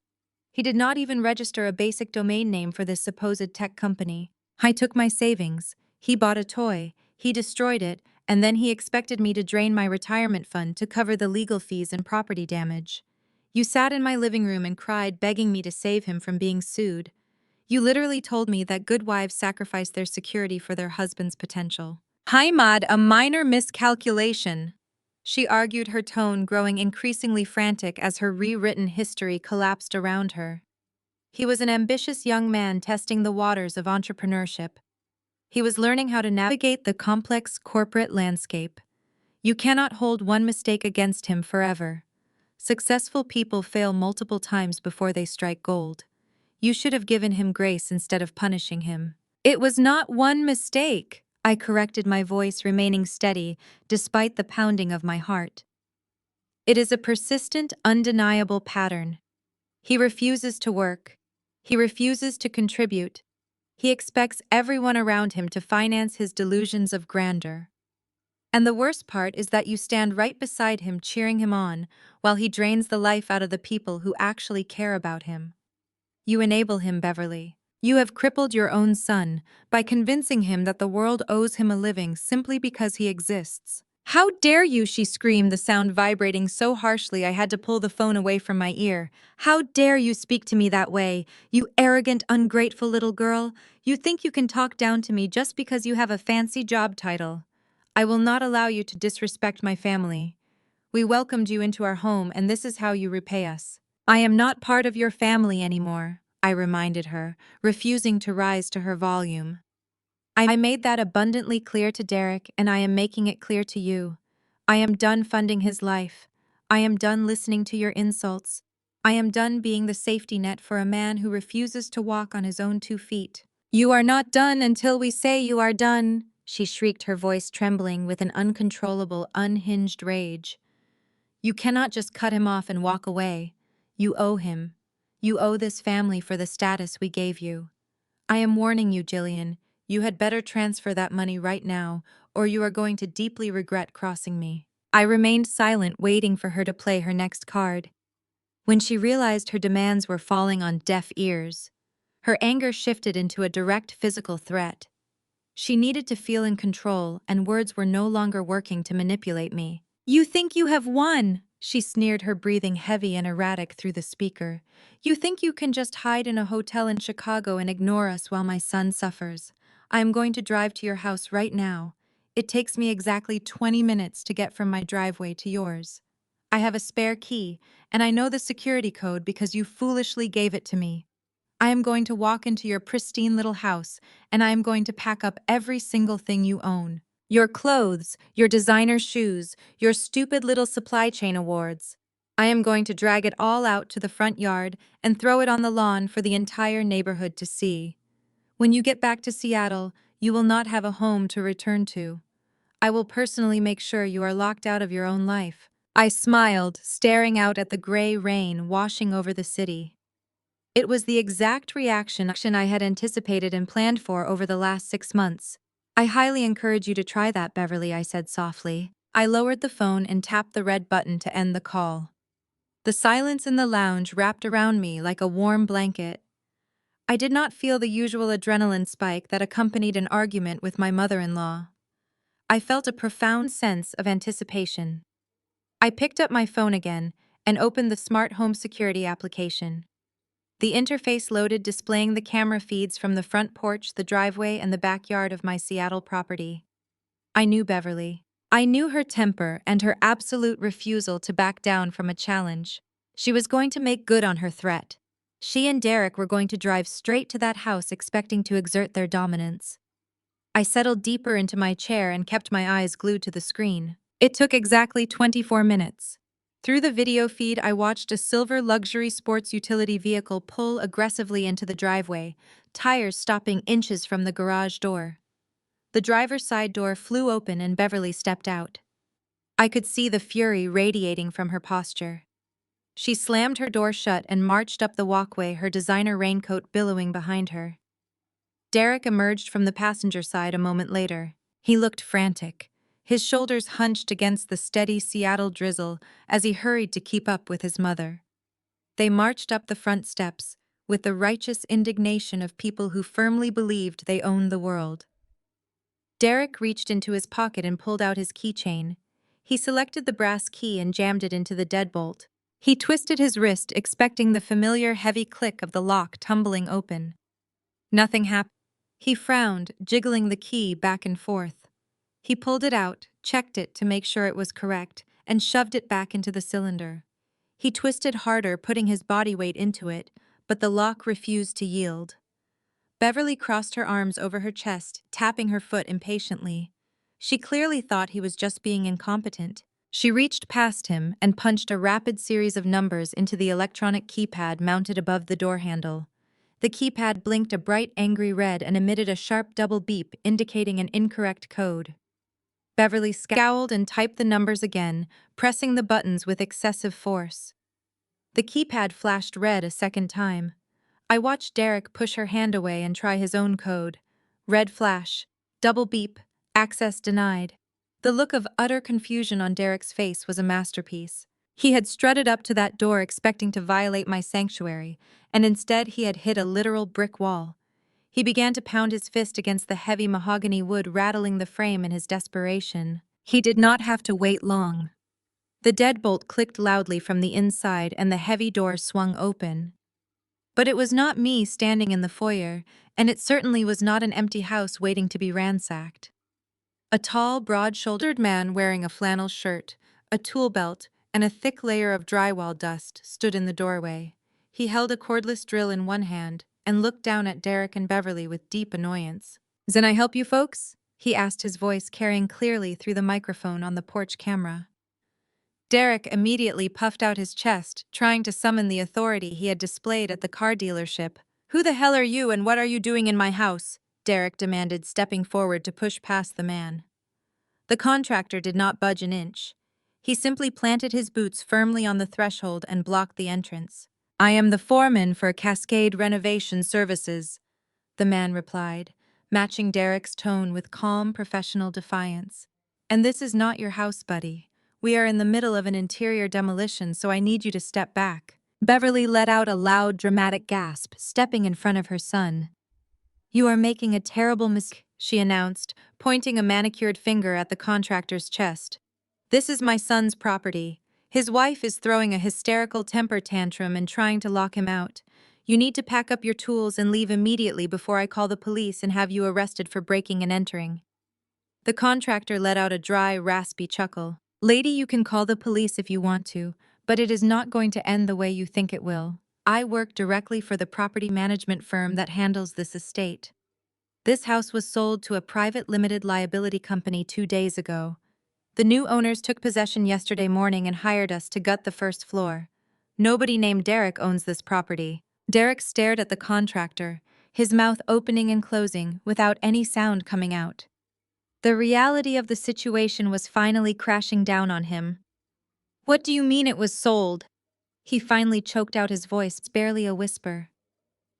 He did not even register a basic domain name for this supposed tech company. I took my savings. He bought a toy. He destroyed it, and then he expected me to drain my retirement fund to cover the legal fees and property damage. You sat in my living room and cried, begging me to save him from being sued. You literally told me that good wives sacrifice their security for their husband's potential. Haimad, a minor miscalculation. She argued, her tone growing increasingly frantic as her rewritten history collapsed around her. He was an ambitious young man testing the waters of entrepreneurship. He was learning how to navigate the complex corporate landscape. You cannot hold one mistake against him forever. Successful people fail multiple times before they strike gold. You should have given him grace instead of punishing him. It was not one mistake, I corrected, my voice remaining steady despite the pounding of my heart. It is a persistent, undeniable pattern. He refuses to work. He refuses to contribute. He expects everyone around him to finance his delusions of grandeur. And the worst part is that you stand right beside him, cheering him on, while he drains the life out of the people who actually care about him. You enable him, Beverly. You have crippled your own son by convincing him that the world owes him a living simply because he exists. How dare you, she screamed, the sound vibrating so harshly I had to pull the phone away from my ear. How dare you speak to me that way, you arrogant, ungrateful little girl? You think you can talk down to me just because you have a fancy job title. I will not allow you to disrespect my family. We welcomed you into our home, and this is how you repay us. I am not part of your family anymore, I reminded her, refusing to rise to her volume. I made that abundantly clear to Derek, and I am making it clear to you. I am done funding his life. I am done listening to your insults. I am done being the safety net for a man who refuses to walk on his own 2 feet. You are not done until we say you are done, she shrieked, her voice trembling with an uncontrollable, unhinged rage. You cannot just cut him off and walk away. You owe him. You owe this family for the status we gave you. I am warning you, Gillian. You had better transfer that money right now, or you are going to deeply regret crossing me. I remained silent, waiting for her to play her next card. When she realized her demands were falling on deaf ears, her anger shifted into a direct physical threat. She needed to feel in control, and words were no longer working to manipulate me. You think you have won, she sneered, her breathing heavy and erratic through the speaker. You think you can just hide in a hotel in Chicago and ignore us while my son suffers. I am going to drive to your house right now. It takes me exactly 20 minutes to get from my driveway to yours. I have a spare key, and I know the security code because you foolishly gave it to me. I am going to walk into your pristine little house, and I am going to pack up every single thing you own. Your clothes, your designer shoes, your stupid little supply chain awards. I am going to drag it all out to the front yard and throw it on the lawn for the entire neighborhood to see. When you get back to Seattle, you will not have a home to return to. I will personally make sure you are locked out of your own life. I smiled, staring out at the gray rain washing over the city. It was the exact reaction I had anticipated and planned for over the last 6 months. I highly encourage you to try that, Beverly, I said softly. I lowered the phone and tapped the red button to end the call. The silence in the lounge wrapped around me like a warm blanket. I did not feel the usual adrenaline spike that accompanied an argument with my mother-in-law. I felt a profound sense of anticipation. I picked up my phone again and opened the smart home security application. The interface loaded, displaying the camera feeds from the front porch, the driveway, and the backyard of my Seattle property. I knew Beverly. I knew her temper and her absolute refusal to back down from a challenge. She was going to make good on her threat. She and Derek were going to drive straight to that house expecting to exert their dominance. I settled deeper into my chair and kept my eyes glued to the screen. It took exactly 24 minutes. Through the video feed, I watched a silver luxury sports utility vehicle pull aggressively into the driveway, tires stopping inches from the garage door. The driver's side door flew open and Beverly stepped out. I could see the fury radiating from her posture. She slammed her door shut and marched up the walkway, her designer raincoat billowing behind her. Derek emerged from the passenger side a moment later. He looked frantic, his shoulders hunched against the steady Seattle drizzle as he hurried to keep up with his mother. They marched up the front steps, with the righteous indignation of people who firmly believed they owned the world. Derek reached into his pocket and pulled out his keychain. He selected the brass key and jammed it into the deadbolt. He twisted his wrist, expecting the familiar heavy click of the lock tumbling open. Nothing happened. He frowned, jiggling the key back and forth. He pulled it out, checked it to make sure it was correct, and shoved it back into the cylinder. He twisted harder, putting his body weight into it, but the lock refused to yield. Beverly crossed her arms over her chest, tapping her foot impatiently. She clearly thought he was just being incompetent. She reached past him and punched a rapid series of numbers into the electronic keypad mounted above the door handle. The keypad blinked a bright, angry red and emitted a sharp double beep indicating an incorrect code. Beverly scowled and typed the numbers again, pressing the buttons with excessive force. The keypad flashed red a second time. I watched Derek push her hand away and try his own code. Red flash, double beep, access denied. The look of utter confusion on Derek's face was a masterpiece. He had strutted up to that door expecting to violate my sanctuary, and instead he had hit a literal brick wall. He began to pound his fist against the heavy mahogany wood, rattling the frame in his desperation. He did not have to wait long. The deadbolt clicked loudly from the inside and the heavy door swung open. But it was not me standing in the foyer, and it certainly was not an empty house waiting to be ransacked. A tall, broad-shouldered man wearing a flannel shirt, a tool belt, and a thick layer of drywall dust stood in the doorway. He held a cordless drill in one hand and looked down at Derek and Beverly with deep annoyance. "Can I help you folks?" he asked, his voice carrying clearly through the microphone on the porch camera. Derek immediately puffed out his chest, trying to summon the authority he had displayed at the car dealership. "Who the hell are you and what are you doing in my house?" Derek demanded, stepping forward to push past the man. The contractor did not budge an inch. He simply planted his boots firmly on the threshold and blocked the entrance. "I am the foreman for Cascade Renovation Services," the man replied, matching Derek's tone with calm, professional defiance. "And this is not your house, buddy. We are in the middle of an interior demolition, so I need you to step back." Beverly let out a loud, dramatic gasp, stepping in front of her son. "You are making a terrible mistake," she announced, pointing a manicured finger at the contractor's chest. "This is my son's property. His wife is throwing a hysterical temper tantrum and trying to lock him out. You need to pack up your tools and leave immediately before I call the police and have you arrested for breaking and entering." The contractor let out a dry, raspy chuckle. "Lady, you can call the police if you want to, but it is not going to end the way you think it will. I work directly for the property management firm that handles this estate. This house was sold to a private limited liability company 2 days ago. The new owners took possession yesterday morning and hired us to gut the first floor. Nobody named Derek owns this property." Derek stared at the contractor, his mouth opening and closing without any sound coming out. The reality of the situation was finally crashing down on him. "What do you mean it was sold?" He finally choked out, his voice barely a whisper.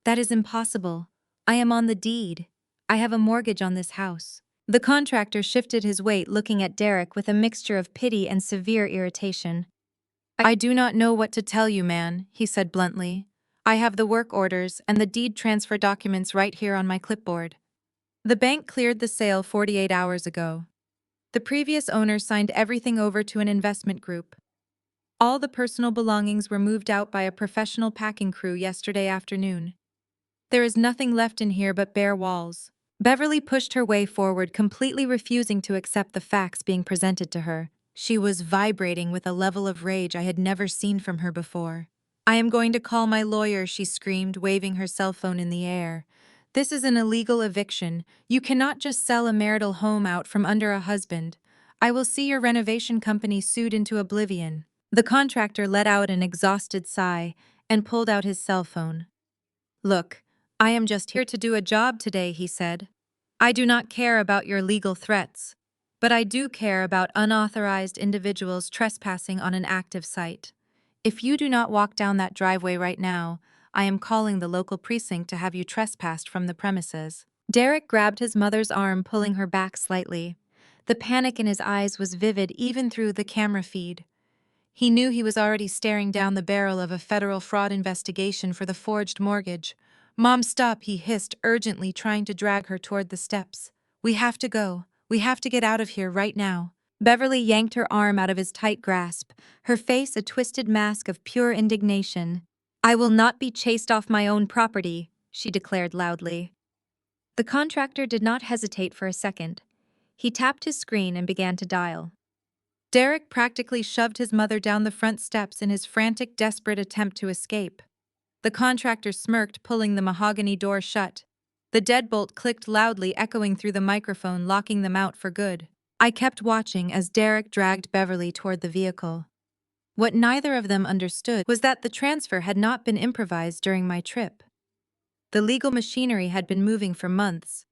"That is impossible. I am on the deed. I have a mortgage on this house." The contractor shifted his weight, looking at Derek with a mixture of pity and severe irritation. "I do not know what to tell you, man," he said bluntly. I have the work orders and the deed transfer documents right here on my clipboard. The bank cleared the sale 48 hours ago. The previous owner signed everything over to an investment group. All the personal belongings were moved out by a professional packing crew yesterday afternoon. There is nothing left in here but bare walls. Beverly pushed her way forward, completely refusing to accept the facts being presented to her. She was vibrating with a level of rage I had never seen from her before. I am going to call my lawyer, she screamed, waving her cell phone in the air. This is an illegal eviction. You cannot just sell a marital home out from under a husband. I will see your renovation company sued into oblivion. The contractor let out an exhausted sigh and pulled out his cell phone. Look, I am just here to do a job today, he said. I do not care about your legal threats, but I do care about unauthorized individuals trespassing on an active site. If you do not walk down that driveway right now, I am calling the local precinct to have you trespassed from the premises. Derek grabbed his mother's arm, pulling her back slightly. The panic in his eyes was vivid even through the camera feed. He knew he was already staring down the barrel of a federal fraud investigation for the forged mortgage. Mom, stop, he hissed urgently, trying to drag her toward the steps. We have to go. We have to get out of here right now. Beverly yanked her arm out of his tight grasp, her face a twisted mask of pure indignation. I will not be chased off my own property, she declared loudly. The contractor did not hesitate for a second. He tapped his screen and began to dial. Derek practically shoved his mother down the front steps in his frantic, desperate attempt to escape. The contractor smirked, pulling the mahogany door shut. The deadbolt clicked loudly, echoing through the microphone, locking them out for good. I kept watching as Derek dragged Beverly toward the vehicle. What neither of them understood was that the transfer had not been improvised during my trip. The legal machinery had been moving for months.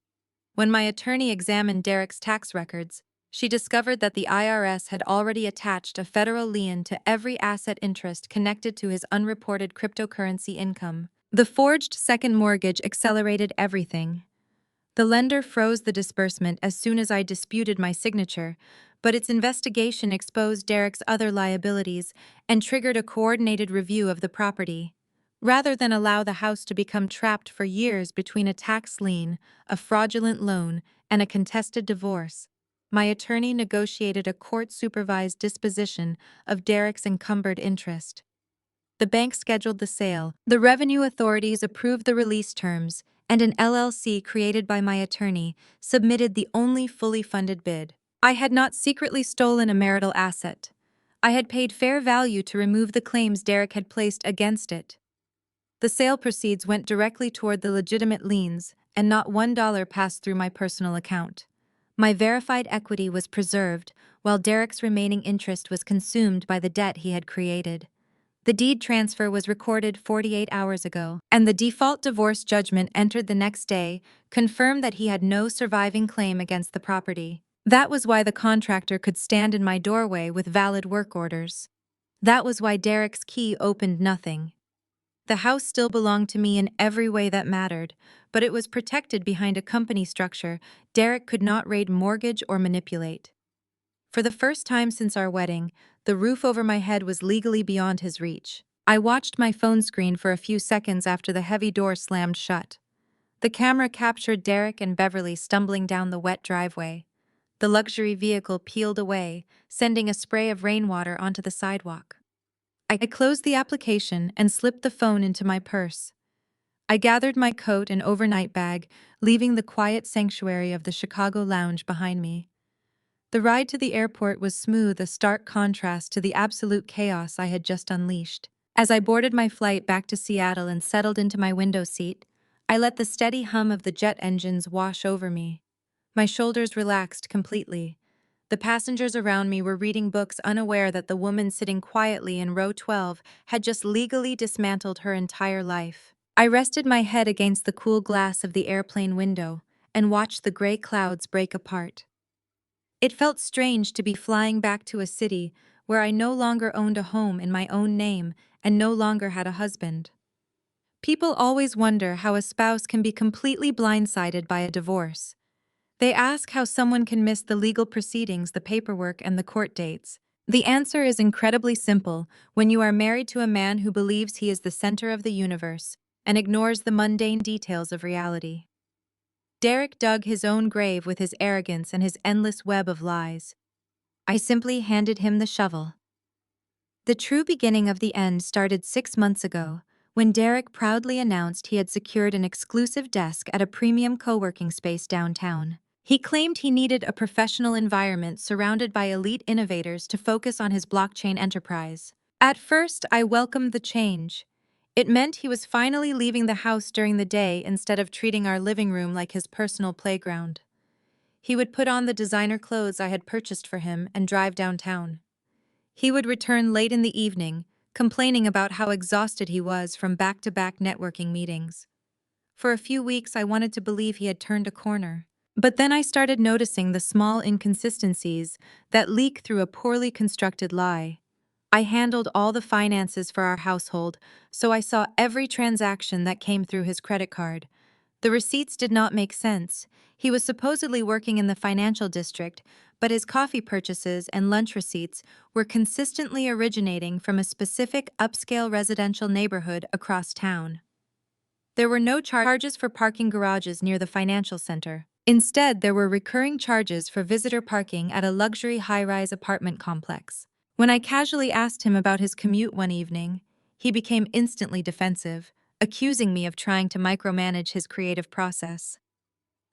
When my attorney examined Derek's tax records, she discovered that the IRS had already attached a federal lien to every asset interest connected to his unreported cryptocurrency income. The forged second mortgage accelerated everything. The lender froze the disbursement as soon as I disputed my signature, but its investigation exposed Derek's other liabilities and triggered a coordinated review of the property. Rather than allow the house to become trapped for years between a tax lien, a fraudulent loan, and a contested divorce, my attorney negotiated a court-supervised disposition of Derek's encumbered interest. The bank scheduled the sale, the revenue authorities approved the release terms, and an LLC created by my attorney submitted the only fully funded bid. I had not secretly stolen a marital asset. I had paid fair value to remove the claims Derek had placed against it. The sale proceeds went directly toward the legitimate liens, and not $1 passed through my personal account. My verified equity was preserved, while Derek's remaining interest was consumed by the debt he had created. The deed transfer was recorded 48 hours ago, and the default divorce judgment entered the next day confirmed that he had no surviving claim against the property. That was why the contractor could stand in my doorway with valid work orders. That was why Derek's key opened nothing. The house still belonged to me in every way that mattered, but it was protected behind a company structure Derek could not raid, mortgage, or manipulate. For the first time since our wedding, the roof over my head was legally beyond his reach. I watched my phone screen for a few seconds after the heavy door slammed shut. The camera captured Derek and Beverly stumbling down the wet driveway. The luxury vehicle peeled away, sending a spray of rainwater onto the sidewalk. I closed the application and slipped the phone into my purse. I gathered my coat and overnight bag, leaving the quiet sanctuary of the Chicago lounge behind me. The ride to the airport was smooth, a stark contrast to the absolute chaos I had just unleashed. As I boarded my flight back to Seattle and settled into my window seat, I let the steady hum of the jet engines wash over me. My shoulders relaxed completely. The passengers around me were reading books, unaware that the woman sitting quietly in row 12 had just legally dismantled her entire life. I rested my head against the cool glass of the airplane window and watched the gray clouds break apart. It felt strange to be flying back to a city where I no longer owned a home in my own name and no longer had a husband. People always wonder how a spouse can be completely blindsided by a divorce. They ask how someone can miss the legal proceedings, the paperwork, and the court dates, The answer is incredibly simple when you are married to a man who believes he is the center of the universe and ignores the mundane details of reality. Derek dug his own grave with his arrogance and his endless web of lies. I simply handed him the shovel. The true beginning of the end started 6 months ago, when Derek proudly announced he had secured an exclusive desk at a premium co-working space downtown. He claimed he needed a professional environment surrounded by elite innovators to focus on his blockchain enterprise. At first, I welcomed the change. It meant he was finally leaving the house during the day instead of treating our living room like his personal playground. He would put on the designer clothes I had purchased for him and drive downtown. He would return late in the evening, complaining about how exhausted he was from back-to-back networking meetings. For a few weeks, I wanted to believe he had turned a corner. But then I started noticing the small inconsistencies that leak through a poorly constructed lie. I handled all the finances for our household, so I saw every transaction that came through his credit card. The receipts did not make sense. He was supposedly working in the financial district, but his coffee purchases and lunch receipts were consistently originating from a specific upscale residential neighborhood across town. There were no charges for parking garages near the financial center. Instead, there were recurring charges for visitor parking at a luxury high-rise apartment complex. When I casually asked him about his commute one evening, he became instantly defensive, accusing me of trying to micromanage his creative process.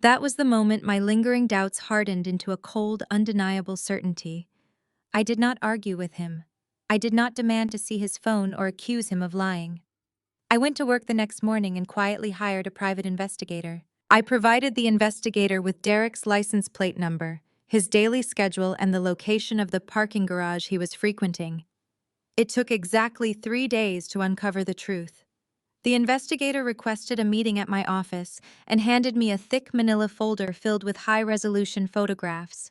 That was the moment my lingering doubts hardened into a cold, undeniable certainty. I did not argue with him. I did not demand to see his phone or accuse him of lying. I went to work the next morning and quietly hired a private investigator. I provided the investigator with Derek's license plate number, his daily schedule, and the location of the parking garage he was frequenting. It took exactly 3 days to uncover the truth. The investigator requested a meeting at my office and handed me a thick manila folder filled with high-resolution photographs.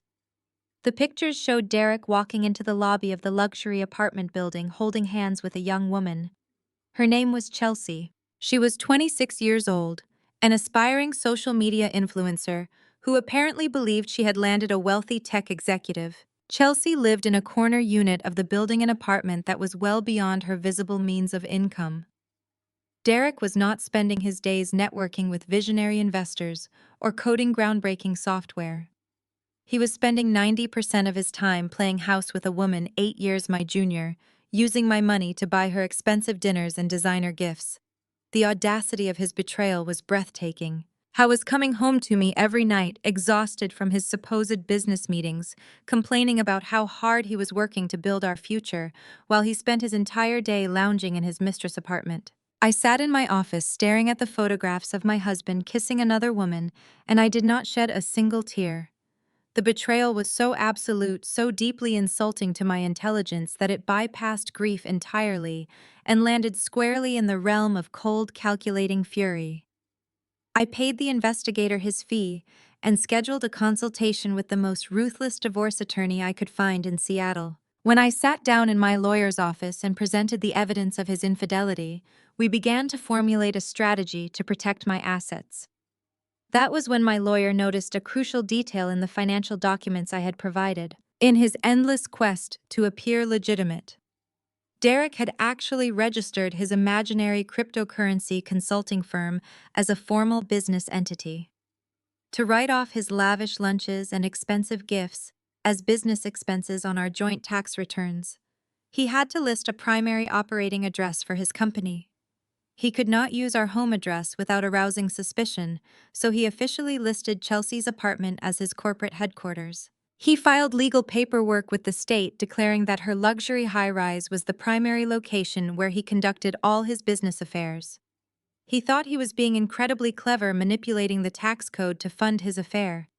The pictures showed Derek walking into the lobby of the luxury apartment building holding hands with a young woman. Her name was Chelsea. She was 26 years old, an aspiring social media influencer who apparently believed she had landed a wealthy tech executive. Chelsea lived in a corner unit of the building, an apartment that was well beyond her visible means of income. Derek was not spending his days networking with visionary investors or coding groundbreaking software. He was spending 90% of his time playing house with a woman 8 years my junior, using my money to buy her expensive dinners and designer gifts. The audacity of his betrayal was breathtaking. How was coming home to me every night, exhausted from his supposed business meetings, complaining about how hard he was working to build our future, while he spent his entire day lounging in his mistress' apartment. I sat in my office staring at the photographs of my husband kissing another woman, and I did not shed a single tear. The betrayal was so absolute, so deeply insulting to my intelligence that it bypassed grief entirely and landed squarely in the realm of cold, calculating fury. I paid the investigator his fee and scheduled a consultation with the most ruthless divorce attorney I could find in Seattle. When I sat down in my lawyer's office and presented the evidence of his infidelity, we began to formulate a strategy to protect my assets. That was when my lawyer noticed a crucial detail in the financial documents I had provided. In his endless quest to appear legitimate, Derek had actually registered his imaginary cryptocurrency consulting firm as a formal business entity. To write off his lavish lunches and expensive gifts as business expenses on our joint tax returns, he had to list a primary operating address for his company. He could not use our home address without arousing suspicion, so he officially listed Chelsea's apartment as his corporate headquarters. He filed legal paperwork with the state declaring that her luxury high-rise was the primary location where he conducted all his business affairs. He thought he was being incredibly clever, manipulating the tax code to fund his affair.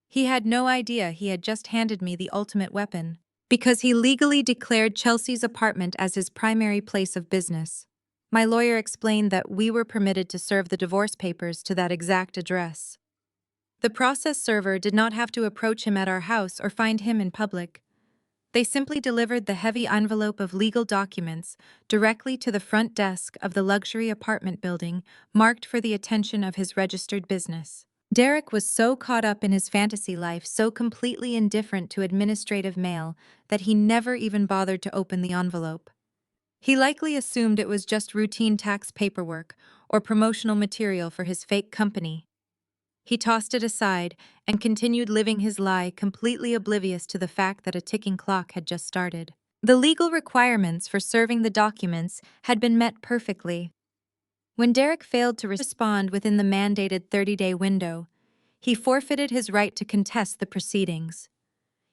He had no idea he had just handed me the ultimate weapon, because he legally declared Chelsea's apartment as his primary place of business. My lawyer explained that we were permitted to serve the divorce papers to that exact address. The process server did not have to approach him at our house or find him in public. They simply delivered the heavy envelope of legal documents directly to the front desk of the luxury apartment building, marked for the attention of his registered business. Derek was so caught up in his fantasy life, so completely indifferent to administrative mail, that he never even bothered to open the envelope. He likely assumed it was just routine tax paperwork or promotional material for his fake company. He tossed it aside and continued living his lie, completely oblivious to the fact that a ticking clock had just started. The legal requirements for serving the documents had been met perfectly. When Derek failed to respond within the mandated 30-day window, he forfeited his right to contest the proceedings.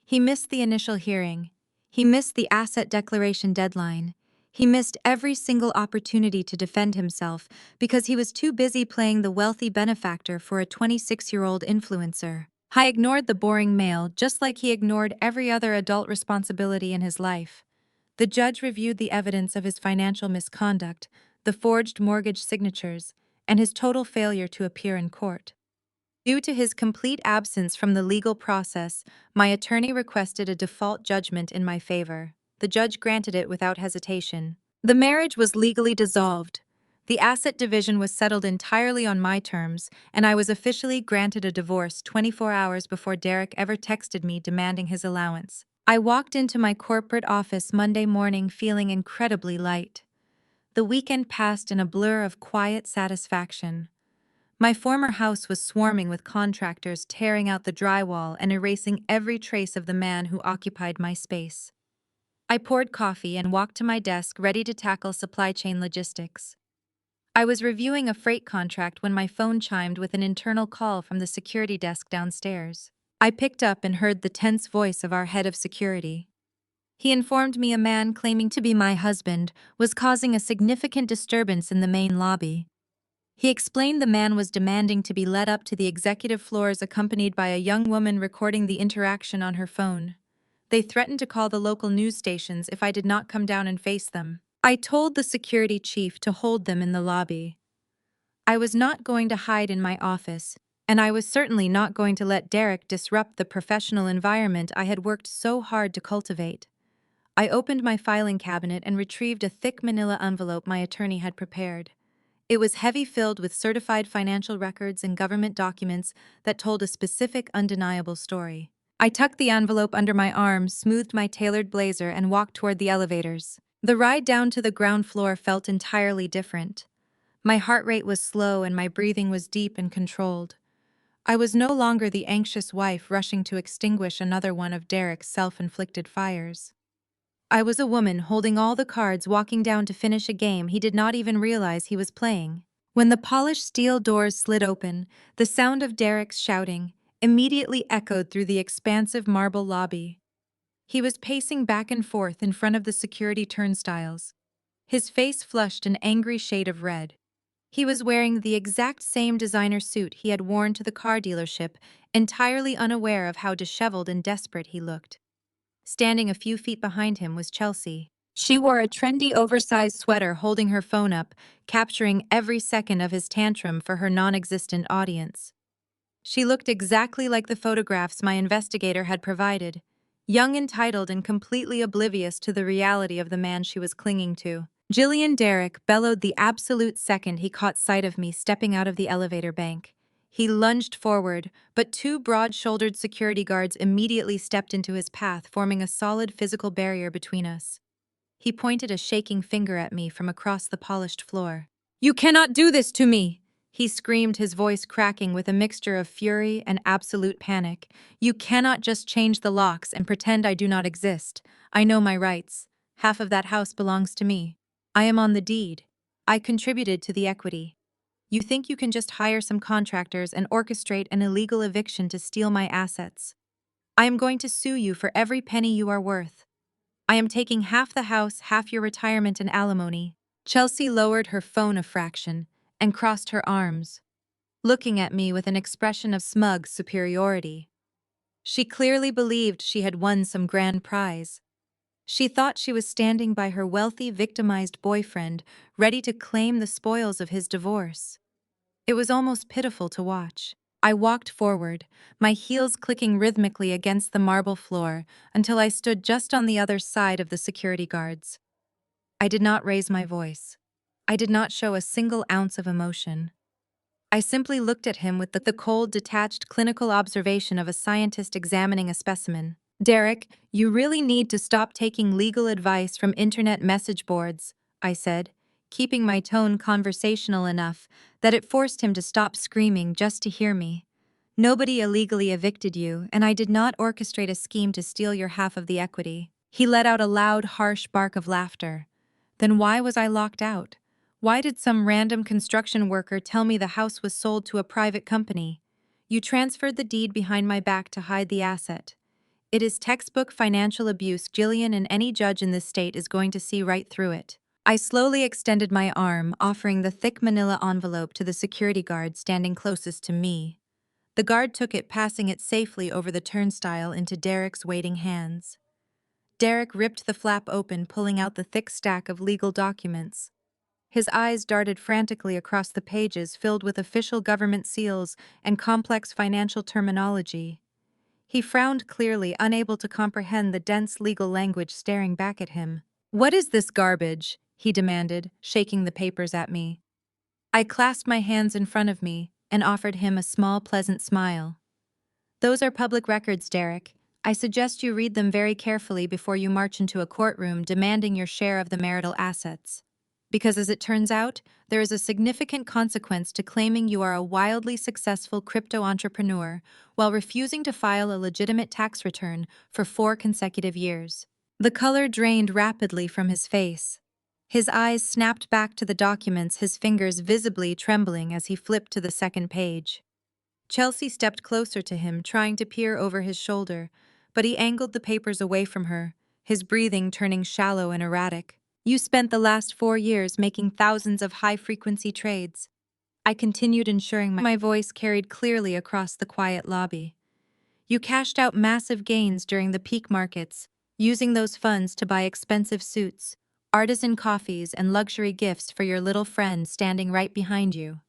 He missed the initial hearing. He missed the asset declaration deadline. He missed every single opportunity to defend himself because he was too busy playing the wealthy benefactor for a 26-year-old influencer. I ignored the boring mail just like he ignored every other adult responsibility in his life. The judge reviewed the evidence of his financial misconduct, the forged mortgage signatures, and his total failure to appear in court. Due to his complete absence from the legal process, my attorney requested a default judgment in my favor. The judge granted it without hesitation. The marriage was legally dissolved. The asset division was settled entirely on my terms, and I was officially granted a divorce 24 hours before Derek ever texted me demanding his allowance. I walked into my corporate office Monday morning feeling incredibly light. The weekend passed in a blur of quiet satisfaction. My former house was swarming with contractors tearing out the drywall and erasing every trace of the man who occupied my space. I poured coffee and walked to my desk ready to tackle supply chain logistics. I was reviewing a freight contract when my phone chimed with an internal call from the security desk downstairs. I picked up and heard the tense voice of our head of security. He informed me a man claiming to be my husband was causing a significant disturbance in the main lobby. He explained the man was demanding to be led up to the executive floors accompanied by a young woman recording the interaction on her phone. They threatened to call the local news stations if I did not come down and face them. I told the security chief to hold them in the lobby. I was not going to hide in my office, and I was certainly not going to let Derek disrupt the professional environment I had worked so hard to cultivate. I opened my filing cabinet and retrieved a thick manila envelope my attorney had prepared. It was heavy, filled with certified financial records and government documents that told a specific, undeniable story. I tucked the envelope under my arm, smoothed my tailored blazer, and walked toward the elevators. The ride down to the ground floor felt entirely different. My heart rate was slow and my breathing was deep and controlled. I was no longer the anxious wife rushing to extinguish another one of Derek's self-inflicted fires. I was a woman holding all the cards, walking down to finish a game he did not even realize he was playing. When the polished steel doors slid open, the sound of Derek's shouting immediately echoed through the expansive marble lobby. He was pacing back and forth in front of the security turnstiles, his face flushed an angry shade of red. He was wearing the exact same designer suit he had worn to the car dealership, entirely unaware of how disheveled and desperate he looked. Standing a few feet behind him was Chelsea. She wore a trendy oversized sweater, holding her phone up, capturing every second of his tantrum for her non-existent audience. She looked exactly like the photographs my investigator had provided, young, entitled, and completely oblivious to the reality of the man she was clinging to. Gillian Derek bellowed the absolute second he caught sight of me stepping out of the elevator bank. He lunged forward, but two broad-shouldered security guards immediately stepped into his path, forming a solid physical barrier between us. He pointed a shaking finger at me from across the polished floor. "You cannot do this to me!" He screamed, his voice cracking with a mixture of fury and absolute panic. "You cannot just change the locks and pretend I do not exist. I know my rights. Half of that house belongs to me. I am on the deed. I contributed to the equity. You think you can just hire some contractors and orchestrate an illegal eviction to steal my assets? I am going to sue you for every penny you are worth. I am taking half the house, half your retirement and alimony." Chelsea lowered her phone a fraction and crossed her arms, looking at me with an expression of smug superiority. She clearly believed she had won some grand prize. She thought she was standing by her wealthy, victimized boyfriend, ready to claim the spoils of his divorce. It was almost pitiful to watch. I walked forward, my heels clicking rhythmically against the marble floor, until I stood just on the other side of the security guards. I did not raise my voice. I did not show a single ounce of emotion. I simply looked at him with the cold, detached clinical observation of a scientist examining a specimen. Derek, you really need to stop taking legal advice from internet message boards, I said, keeping my tone conversational enough that it forced him to stop screaming just to hear me. Nobody illegally evicted you, and I did not orchestrate a scheme to steal your half of the equity. He let out a loud, harsh bark of laughter. Then why was I locked out? Why did some random construction worker tell me the house was sold to a private company? You transferred the deed behind my back to hide the asset. It is textbook financial abuse, Gillian, and any judge in this state is going to see right through it. I slowly extended my arm, offering the thick manila envelope to the security guard standing closest to me. The guard took it, passing it safely over the turnstile into Derek's waiting hands. Derek ripped the flap open, pulling out the thick stack of legal documents. His eyes darted frantically across the pages filled with official government seals and complex financial terminology. He frowned clearly, unable to comprehend the dense legal language staring back at him. "What is this garbage?" he demanded, shaking the papers at me. I clasped my hands in front of me and offered him a small, pleasant smile. "Those are public records, Derek. I suggest you read them very carefully before you march into a courtroom demanding your share of the marital assets. Because as it turns out, there is a significant consequence to claiming you are a wildly successful crypto entrepreneur while refusing to file a legitimate tax return for 4 consecutive years." The color drained rapidly from his face. His eyes snapped back to the documents, his fingers visibly trembling as he flipped to the second page. Chelsea stepped closer to him, trying to peer over his shoulder, but he angled the papers away from her, his breathing turning shallow and erratic. "You spent the last 4 years making thousands of high-frequency trades." I continued, ensuring my voice carried clearly across the quiet lobby. "You cashed out massive gains during the peak markets, using those funds to buy expensive suits, artisan coffees, and luxury gifts for your little friend standing right behind you.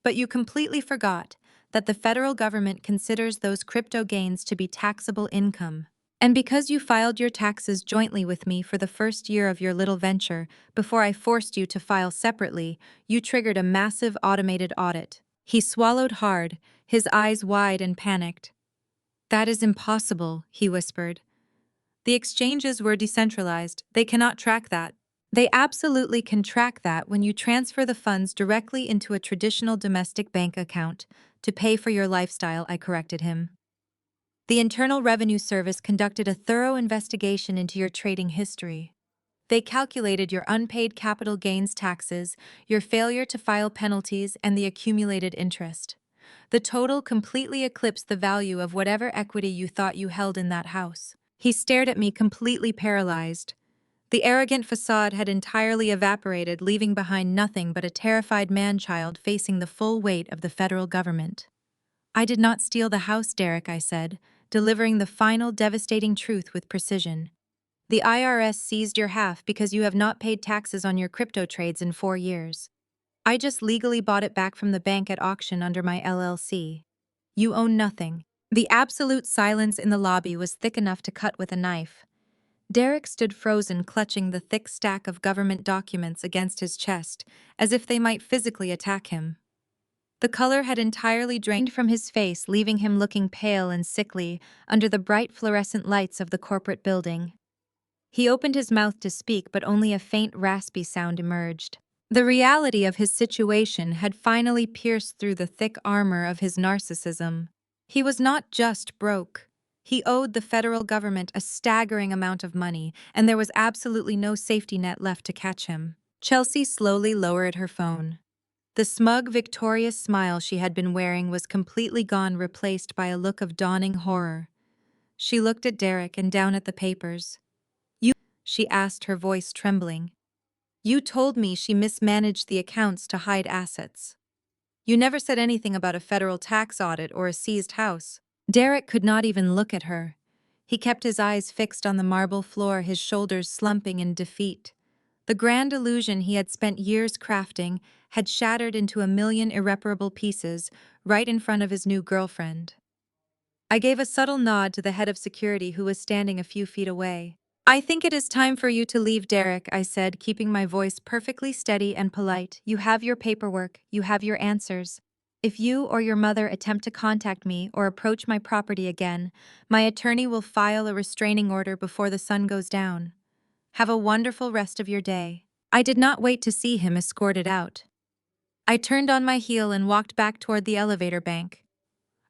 But you completely forgot that the federal government considers those crypto gains to be taxable income. And because you filed your taxes jointly with me for the first year of your little venture, before I forced you to file separately, you triggered a massive automated audit." He swallowed hard, his eyes wide and panicked. "That is impossible," he whispered. "The exchanges were decentralized. They cannot track that." "They absolutely can track that when you transfer the funds directly into a traditional domestic bank account to pay for your lifestyle," I corrected him. "The Internal Revenue Service conducted a thorough investigation into your trading history. They calculated your unpaid capital gains taxes, your failure to file penalties, and the accumulated interest. The total completely eclipsed the value of whatever equity you thought you held in that house." He stared at me, completely paralyzed. The arrogant facade had entirely evaporated, leaving behind nothing but a terrified man-child facing the full weight of the federal government. "I did not steal the house, Derek," I said, delivering the final devastating truth with precision. "The IRS seized your half because you have not paid taxes on your crypto trades in 4 years. I just legally bought it back from the bank at auction under my LLC. You own nothing." The absolute silence in the lobby was thick enough to cut with a knife. Derek stood frozen, clutching the thick stack of government documents against his chest, as if they might physically attack him. The color had entirely drained from his face, leaving him looking pale and sickly under the bright fluorescent lights of the corporate building. He opened his mouth to speak, but only a faint, raspy sound emerged. The reality of his situation had finally pierced through the thick armor of his narcissism. He was not just broke. He owed the federal government a staggering amount of money, and there was absolutely no safety net left to catch him. Chelsea slowly lowered her phone. The smug, victorious smile she had been wearing was completely gone, replaced by a look of dawning horror. She looked at Derek and down at the papers. "You," she asked, her voice trembling. "You told me she mismanaged the accounts to hide assets. You never said anything about a federal tax audit or a seized house." Derek could not even look at her. He kept his eyes fixed on the marble floor, his shoulders slumping in defeat. The grand illusion he had spent years crafting had shattered into a million irreparable pieces right in front of his new girlfriend. I gave a subtle nod to the head of security, who was standing a few feet away. "I think it is time for you to leave, Derek," I said, keeping my voice perfectly steady and polite. "You have your paperwork, you have your answers. If you or your mother attempt to contact me or approach my property again, my attorney will file a restraining order before the sun goes down. Have a wonderful rest of your day." I did not wait to see him escorted out. I turned on my heel and walked back toward the elevator bank.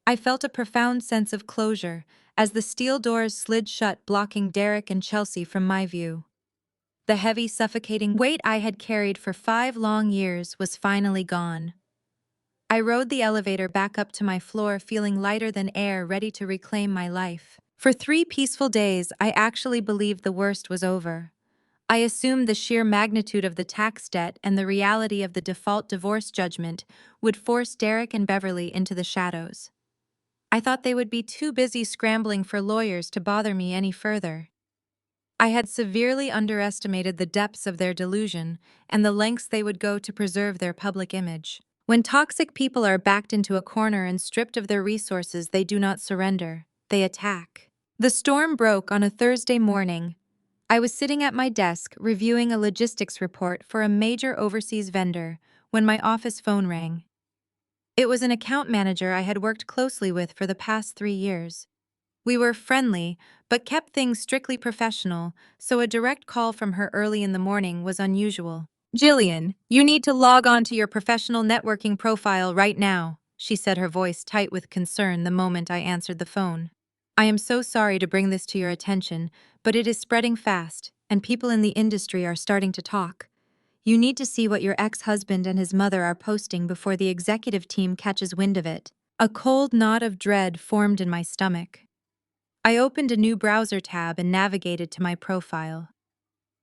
I felt a profound sense of closure as the steel doors slid shut, blocking Derek and Chelsea from my view. The heavy, suffocating weight I had carried for 5 long years was finally gone. I rode the elevator back up to my floor, feeling lighter than air, ready to reclaim my life. For 3 peaceful days, I actually believed the worst was over. I assumed the sheer magnitude of the tax debt and the reality of the default divorce judgment would force Derek and Beverly into the shadows. I thought they would be too busy scrambling for lawyers to bother me any further. I had severely underestimated the depths of their delusion and the lengths they would go to preserve their public image. When toxic people are backed into a corner and stripped of their resources, they do not surrender, they attack. The storm broke on a Thursday morning. I was sitting at my desk reviewing a logistics report for a major overseas vendor when my office phone rang. It was an account manager I had worked closely with for the past 3 years. We were friendly, but kept things strictly professional, so a direct call from her early in the morning was unusual. "Gillian, you need to log on to your professional networking profile right now," she said, her voice tight with concern the moment I answered the phone. "I am so sorry to bring this to your attention, but it is spreading fast, and people in the industry are starting to talk. You need to see what your ex-husband and his mother are posting before the executive team catches wind of it." A cold knot of dread formed in my stomach. I opened a new browser tab and navigated to my profile.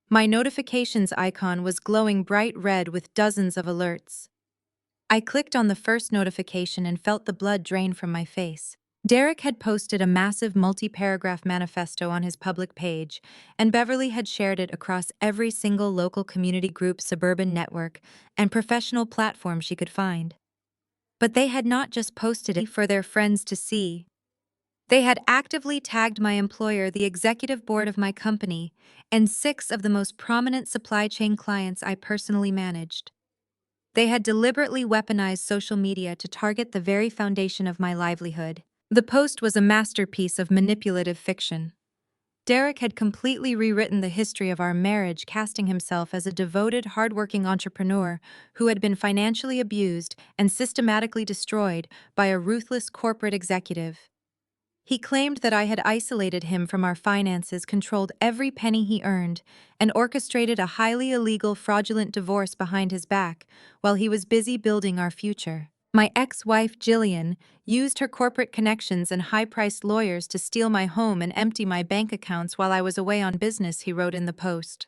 My notifications icon was glowing bright red with dozens of alerts. I clicked on the first notification and felt the blood drain from my face. Derek had posted a massive multi-paragraph manifesto on his public page, and Beverly had shared it across every single local community group, suburban network, and professional platform she could find. But they had not just posted it for their friends to see. They had actively tagged my employer, the executive board of my company, and 6 of the most prominent supply chain clients I personally managed. They had deliberately weaponized social media to target the very foundation of my livelihood. The post was a masterpiece of manipulative fiction. Derek had completely rewritten the history of our marriage, casting himself as a devoted, hardworking entrepreneur who had been financially abused and systematically destroyed by a ruthless corporate executive. He claimed that I had isolated him from our finances, controlled every penny he earned, and orchestrated a highly illegal, fraudulent divorce behind his back while he was busy building our future. My ex-wife, Gillian, used her corporate connections and high-priced lawyers to steal my home and empty my bank accounts while I was away on business, he wrote in the post.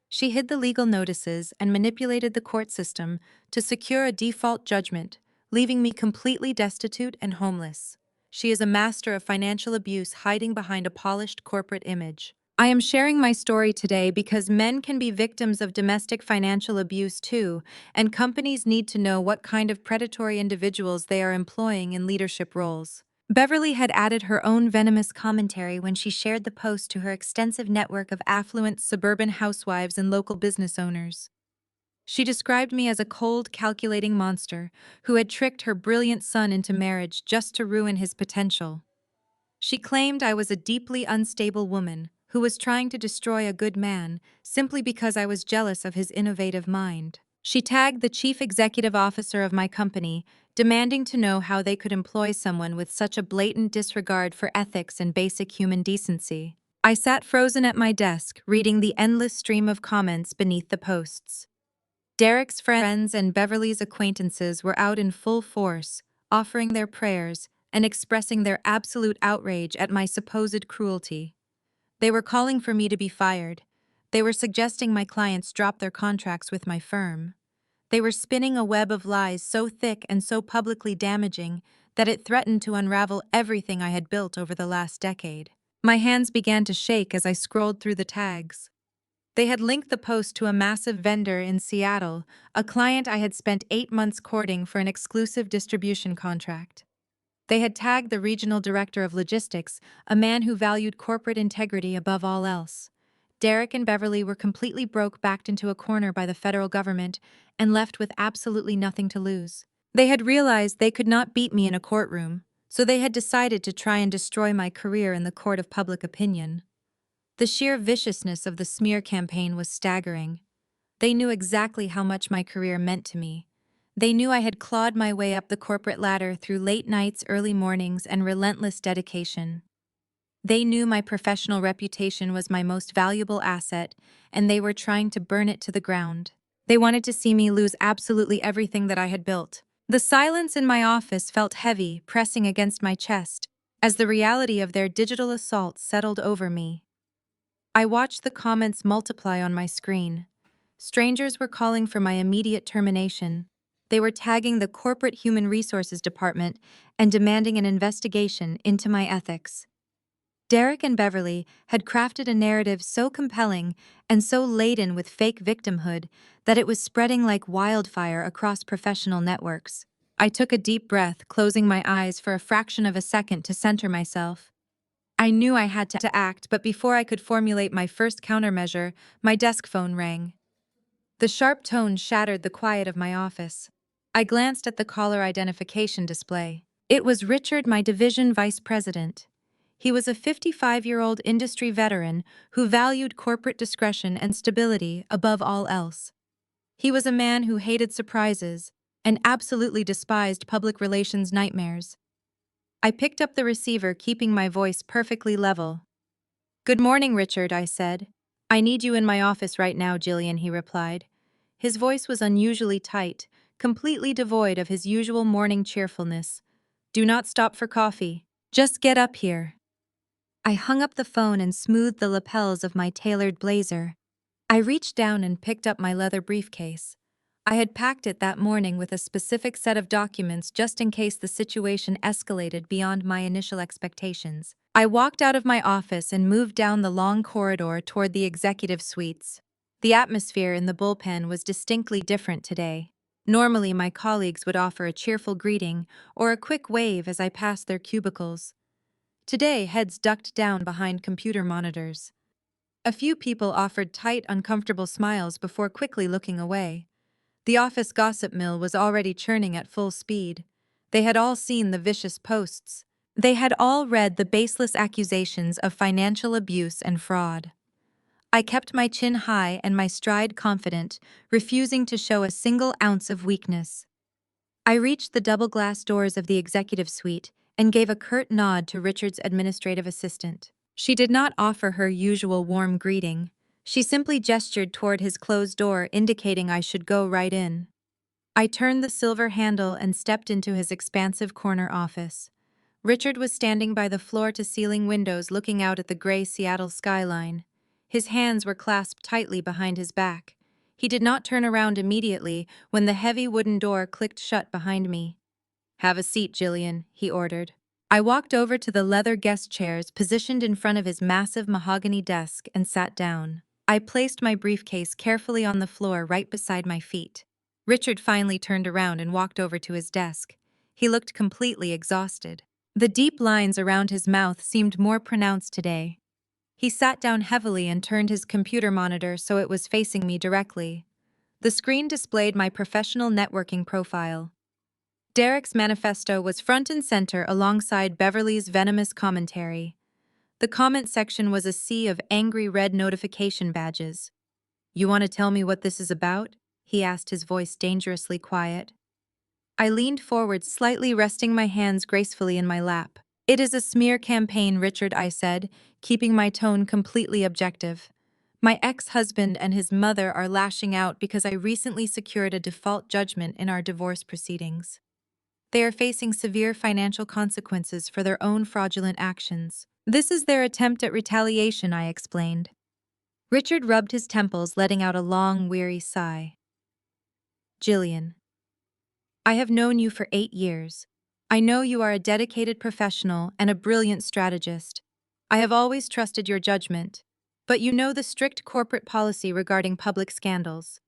She hid the legal notices and manipulated the court system to secure a default judgment, leaving me completely destitute and homeless. She is a master of financial abuse, hiding behind a polished corporate image. I am sharing my story today because men can be victims of domestic financial abuse too, and companies need to know what kind of predatory individuals they are employing in leadership roles. Beverly had added her own venomous commentary when she shared the post to her extensive network of affluent suburban housewives and local business owners. She described me as a cold, calculating monster who had tricked her brilliant son into marriage just to ruin his potential. She claimed I was a deeply unstable woman who was trying to destroy a good man simply because I was jealous of his innovative mind. She tagged the chief executive officer of my company, demanding to know how they could employ someone with such a blatant disregard for ethics and basic human decency. I sat frozen at my desk, reading the endless stream of comments beneath the posts. Derek's friends and Beverly's acquaintances were out in full force, offering their prayers and expressing their absolute outrage at my supposed cruelty. They were calling for me to be fired. They were suggesting my clients drop their contracts with my firm. They were spinning a web of lies so thick and so publicly damaging that it threatened to unravel everything I had built over the last decade. My hands began to shake as I scrolled through the tags. They had linked the post to a massive vendor in Seattle, a client I had spent 8 months courting for an exclusive distribution contract. They had tagged the regional director of logistics, a man who valued corporate integrity above all else. Derek and Beverly were completely broke, backed into a corner by the federal government, and left with absolutely nothing to lose. They had realized they could not beat me in a courtroom, so they had decided to try and destroy my career in the court of public opinion. The sheer viciousness of the smear campaign was staggering. They knew exactly how much my career meant to me. They knew I had clawed my way up the corporate ladder through late nights, early mornings, and relentless dedication. They knew my professional reputation was my most valuable asset, and they were trying to burn it to the ground. They wanted to see me lose absolutely everything that I had built. The silence in my office felt heavy, pressing against my chest, as the reality of their digital assault settled over me. I watched the comments multiply on my screen. Strangers were calling for my immediate termination. They were tagging the corporate human resources department and demanding an investigation into my ethics. Derek and Beverly had crafted a narrative so compelling and so laden with fake victimhood that it was spreading like wildfire across professional networks. I took a deep breath, closing my eyes for a fraction of a second to center myself. I knew I had to act, but before I could formulate my first countermeasure, my desk phone rang. The sharp tone shattered the quiet of my office. I glanced at the caller identification display. It was Richard, my division vice president. He was a 55-year-old industry veteran who valued corporate discretion and stability above all else. He was a man who hated surprises and absolutely despised public relations nightmares. I picked up the receiver, keeping my voice perfectly level. "Good morning, Richard," I said. "I need you in my office right now, Gillian," he replied. His voice was unusually tight, completely devoid of his usual morning cheerfulness. "Do not stop for coffee. Just get up here." I hung up the phone and smoothed the lapels of my tailored blazer. I reached down and picked up my leather briefcase. I had packed it that morning with a specific set of documents just in case the situation escalated beyond my initial expectations. I walked out of my office and moved down the long corridor toward the executive suites. The atmosphere in the bullpen was distinctly different today. Normally, my colleagues would offer a cheerful greeting or a quick wave as I passed their cubicles. Today, heads ducked down behind computer monitors. A few people offered tight, uncomfortable smiles before quickly looking away. The office gossip mill was already churning at full speed. They had all seen the vicious posts. They had all read the baseless accusations of financial abuse and fraud. I kept my chin high and my stride confident, refusing to show a single ounce of weakness. I reached the double-glass doors of the executive suite and gave a curt nod to Richard's administrative assistant. She did not offer her usual warm greeting. She simply gestured toward his closed door, indicating I should go right in. I turned the silver handle and stepped into his expansive corner office. Richard was standing by the floor-to-ceiling windows looking out at the gray Seattle skyline. His hands were clasped tightly behind his back. He did not turn around immediately when the heavy wooden door clicked shut behind me. "Have a seat, Gillian," he ordered. I walked over to the leather guest chairs positioned in front of his massive mahogany desk and sat down. I placed my briefcase carefully on the floor right beside my feet. Richard finally turned around and walked over to his desk. He looked completely exhausted. The deep lines around his mouth seemed more pronounced today. He sat down heavily and turned his computer monitor so it was facing me directly. The screen displayed my professional networking profile. Derek's manifesto was front and center alongside Beverly's venomous commentary. The comment section was a sea of angry red notification badges. "You want to tell me what this is about?" he asked, his voice dangerously quiet. I leaned forward, slightly resting my hands gracefully in my lap. "It is a smear campaign, Richard," I said, keeping my tone completely objective. "My ex-husband and his mother are lashing out because I recently secured a default judgment in our divorce proceedings. They are facing severe financial consequences for their own fraudulent actions. This is their attempt at retaliation," I explained. Richard rubbed his temples, letting out a long, weary sigh. "Gillian, I have known you for 8 years. I know you are a dedicated professional and a brilliant strategist. I have always trusted your judgment, but you know the strict corporate policy regarding public scandals.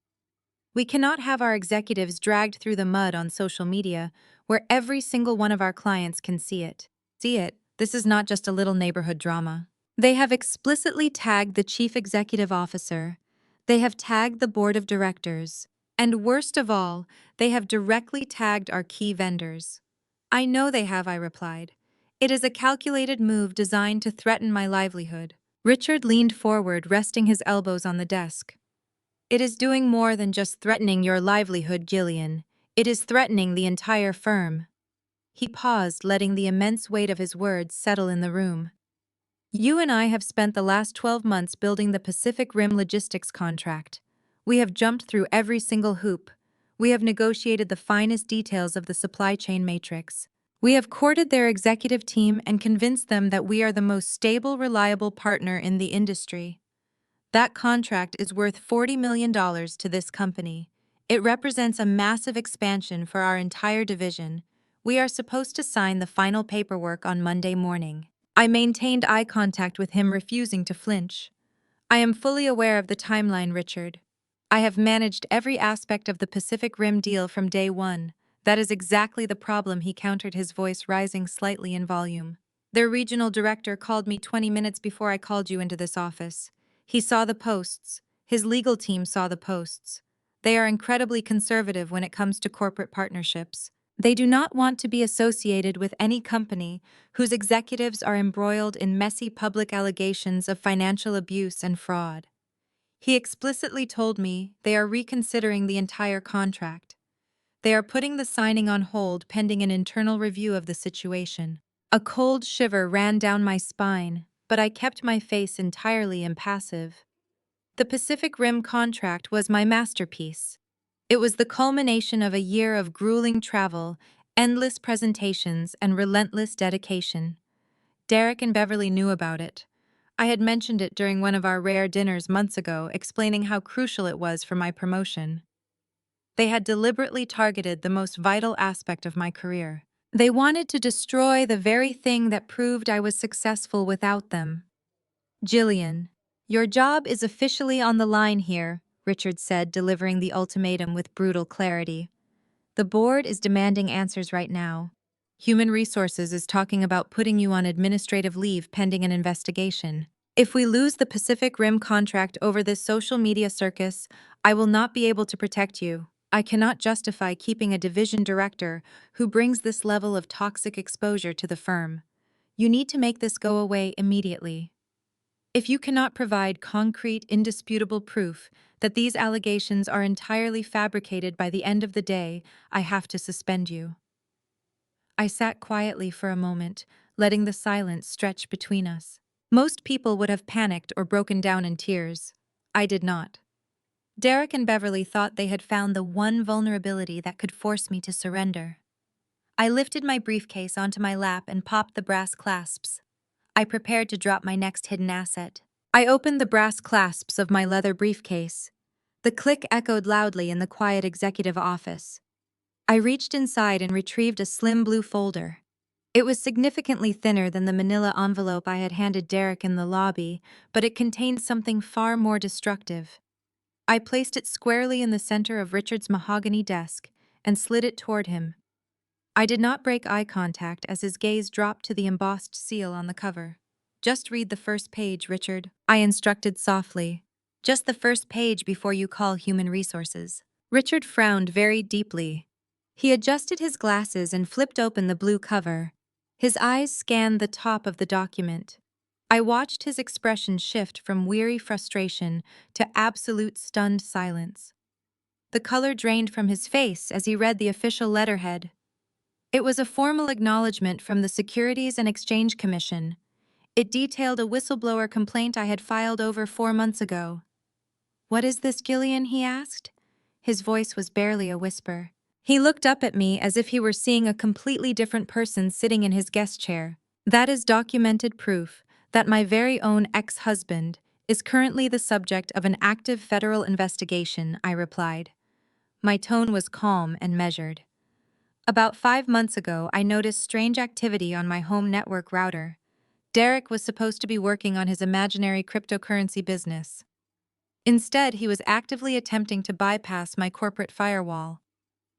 We cannot have our executives dragged through the mud on social media, where every single one of our clients can see it. This is not just a little neighborhood drama. They have explicitly tagged the chief executive officer. They have tagged the board of directors. And worst of all, they have directly tagged our key vendors. I know they have, I replied. It is a calculated move designed to threaten my livelihood. Richard leaned forward, resting his elbows on the desk. It is doing more than just threatening your livelihood, Gillian. It is threatening the entire firm. He paused, letting the immense weight of his words settle in the room. You and I have spent the last 12 months building the Pacific Rim logistics contract. We have jumped through every single hoop. We have negotiated the finest details of the supply chain matrix. We have courted their executive team and convinced them that we are the most stable, reliable partner in the industry. That contract is worth $40 million to this company. It represents a massive expansion for our entire division. We are supposed to sign the final paperwork on Monday morning. I maintained eye contact with him, refusing to flinch. I am fully aware of the timeline, Richard. I have managed every aspect of the Pacific Rim deal from day one. That is exactly the problem, he countered, his voice rising slightly in volume. Their regional director called me 20 minutes before I called you into this office. He saw the posts. His legal team saw the posts. They are incredibly conservative when it comes to corporate partnerships. They do not want to be associated with any company whose executives are embroiled in messy public allegations of financial abuse and fraud. He explicitly told me they are reconsidering the entire contract. They are putting the signing on hold pending an internal review of the situation. A cold shiver ran down my spine, but I kept my face entirely impassive. The Pacific Rim contract was my masterpiece. It was the culmination of a year of grueling travel, endless presentations, and relentless dedication. Derek and Beverly knew about it. I had mentioned it during one of our rare dinners months ago, explaining how crucial it was for my promotion. They had deliberately targeted the most vital aspect of my career. They wanted to destroy the very thing that proved I was successful without them. Gillian, your job is officially on the line here, Richard said, delivering the ultimatum with brutal clarity. The board is demanding answers right now. Human Resources is talking about putting you on administrative leave pending an investigation. If we lose the Pacific Rim contract over this social media circus, I will not be able to protect you. I cannot justify keeping a division director who brings this level of toxic exposure to the firm. You need to make this go away immediately. If you cannot provide concrete, indisputable proof that these allegations are entirely fabricated by the end of the day, I have to suspend you. I sat quietly for a moment, letting the silence stretch between us. Most people would have panicked or broken down in tears. I did not. Derek and Beverly thought they had found the one vulnerability that could force me to surrender. I lifted my briefcase onto my lap and popped the brass clasps. I prepared to drop my next hidden asset. I opened the brass clasps of my leather briefcase. The click echoed loudly in the quiet executive office. I reached inside and retrieved a slim blue folder. It was significantly thinner than the manila envelope I had handed Derek in the lobby, but it contained something far more destructive. I placed it squarely in the center of Richard's mahogany desk and slid it toward him. I did not break eye contact as his gaze dropped to the embossed seal on the cover. Just read the first page, Richard, I instructed softly. Just the first page before you call Human Resources. Richard frowned very deeply. He adjusted his glasses and flipped open the blue cover. His eyes scanned the top of the document. I watched his expression shift from weary frustration to absolute stunned silence. The color drained from his face as he read the official letterhead. It was a formal acknowledgement from the Securities and Exchange Commission. It detailed a whistleblower complaint I had filed over 4 months ago. "What is this, Gillian?" he asked. His voice was barely a whisper. He looked up at me as if he were seeing a completely different person sitting in his guest chair. "That is documented proof that my very own ex-husband is currently the subject of an active federal investigation," I replied. My tone was calm and measured. About 5 months ago, I noticed strange activity on my home network router. Derek was supposed to be working on his imaginary cryptocurrency business. Instead, he was actively attempting to bypass my corporate firewall.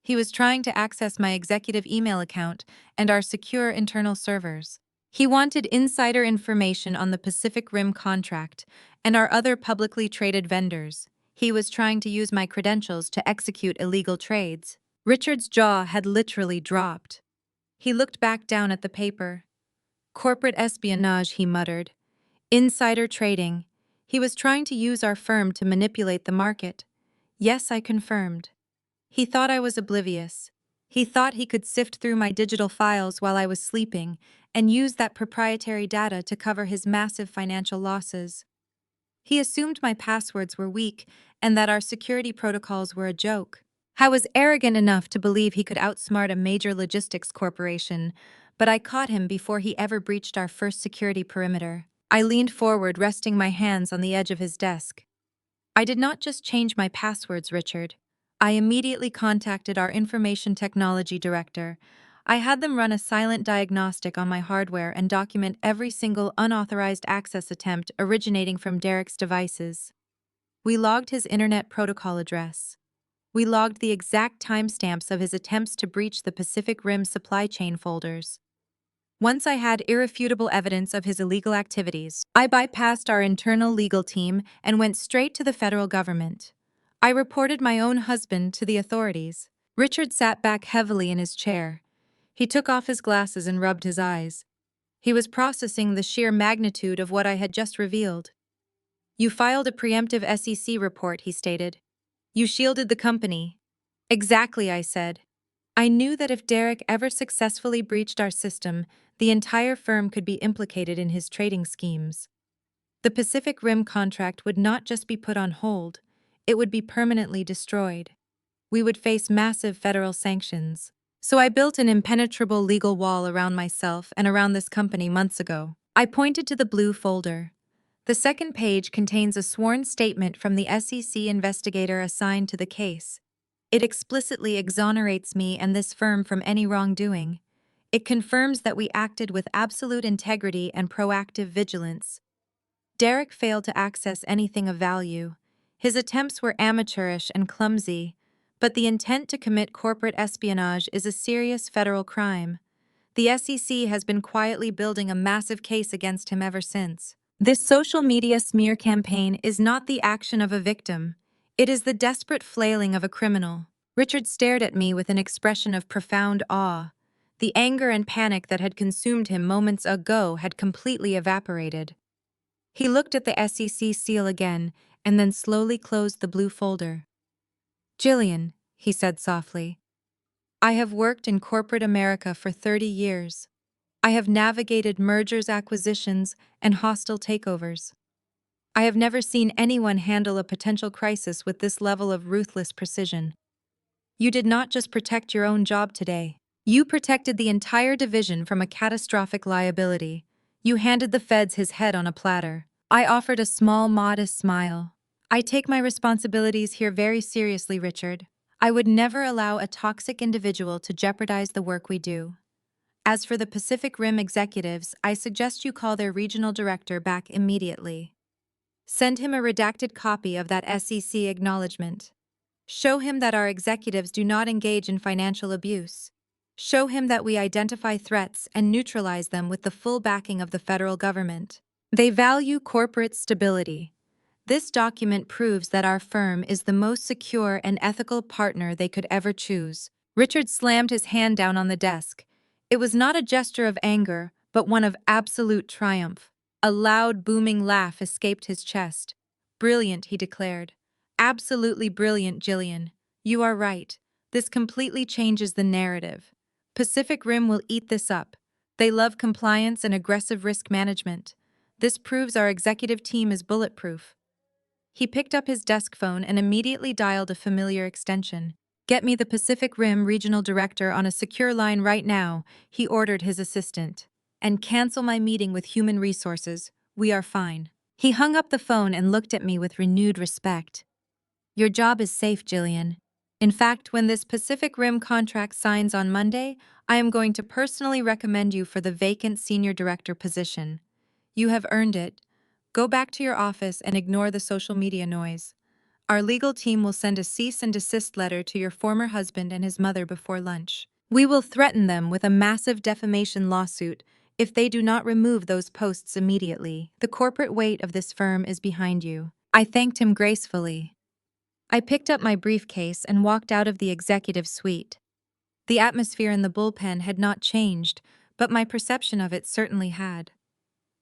He was trying to access my executive email account and our secure internal servers. He wanted insider information on the Pacific Rim contract and our other publicly traded vendors. He was trying to use my credentials to execute illegal trades. Richard's jaw had literally dropped. He looked back down at the paper. Corporate espionage, he muttered. Insider trading. He was trying to use our firm to manipulate the market. Yes, I confirmed. He thought I was oblivious. He thought he could sift through my digital files while I was sleeping and use that proprietary data to cover his massive financial losses. He assumed my passwords were weak and that our security protocols were a joke. I was arrogant enough to believe he could outsmart a major logistics corporation, but I caught him before he ever breached our first security perimeter. I leaned forward, resting my hands on the edge of his desk. I did not just change my passwords, Richard. I immediately contacted our information technology director. I had them run a silent diagnostic on my hardware and document every single unauthorized access attempt originating from Derek's devices. We logged his internet protocol address. We logged the exact timestamps of his attempts to breach the Pacific Rim supply chain folders. Once I had irrefutable evidence of his illegal activities, I bypassed our internal legal team and went straight to the federal government. I reported my own husband to the authorities. Richard sat back heavily in his chair. He took off his glasses and rubbed his eyes. He was processing the sheer magnitude of what I had just revealed. You filed a preemptive SEC report, he stated. You shielded the company. Exactly, I said. I knew that if Derek ever successfully breached our system, the entire firm could be implicated in his trading schemes. The Pacific Rim contract would not just be put on hold, it would be permanently destroyed. We would face massive federal sanctions. So I built an impenetrable legal wall around myself and around this company months ago. I pointed to the blue folder. The second page contains a sworn statement from the SEC investigator assigned to the case. It explicitly exonerates me and this firm from any wrongdoing. It confirms that we acted with absolute integrity and proactive vigilance. Derek failed to access anything of value. His attempts were amateurish and clumsy, but the intent to commit corporate espionage is a serious federal crime. The SEC has been quietly building a massive case against him ever since. This social media smear campaign is not the action of a victim. It is the desperate flailing of a criminal. Richard stared at me with an expression of profound awe. The anger and panic that had consumed him moments ago had completely evaporated. He looked at the SEC seal again and then slowly closed the blue folder. Gillian, he said softly, I have worked in corporate America for 30 years. I have navigated mergers, acquisitions, and hostile takeovers. I have never seen anyone handle a potential crisis with this level of ruthless precision. You did not just protect your own job today. You protected the entire division from a catastrophic liability. You handed the feds his head on a platter. I offered a small, modest smile. I take my responsibilities here very seriously, Richard. I would never allow a toxic individual to jeopardize the work we do. As for the Pacific Rim executives, I suggest you call their regional director back immediately. Send him a redacted copy of that SEC acknowledgement. Show him that our executives do not engage in financial abuse. Show him that we identify threats and neutralize them with the full backing of the federal government. They value corporate stability. This document proves that our firm is the most secure and ethical partner they could ever choose. Richard slammed his hand down on the desk. It was not a gesture of anger, but one of absolute triumph. A loud, booming laugh escaped his chest. Brilliant, he declared. Absolutely brilliant, Gillian. You are right. This completely changes the narrative. Pacific Rim will eat this up. They love compliance and aggressive risk management. This proves our executive team is bulletproof. He picked up his desk phone and immediately dialed a familiar extension. Get me the Pacific Rim regional director on a secure line right now, he ordered his assistant. And cancel my meeting with human resources. We are fine. He hung up the phone and looked at me with renewed respect. Your job is safe, Gillian. In fact, when this Pacific Rim contract signs on Monday, I am going to personally recommend you for the vacant senior director position. You have earned it. Go back to your office and ignore the social media noise. Our legal team will send a cease and desist letter to your former husband and his mother before lunch. We will threaten them with a massive defamation lawsuit if they do not remove those posts immediately. The corporate weight of this firm is behind you. I thanked him gracefully. I picked up my briefcase and walked out of the executive suite. The atmosphere in the bullpen had not changed, but my perception of it certainly had.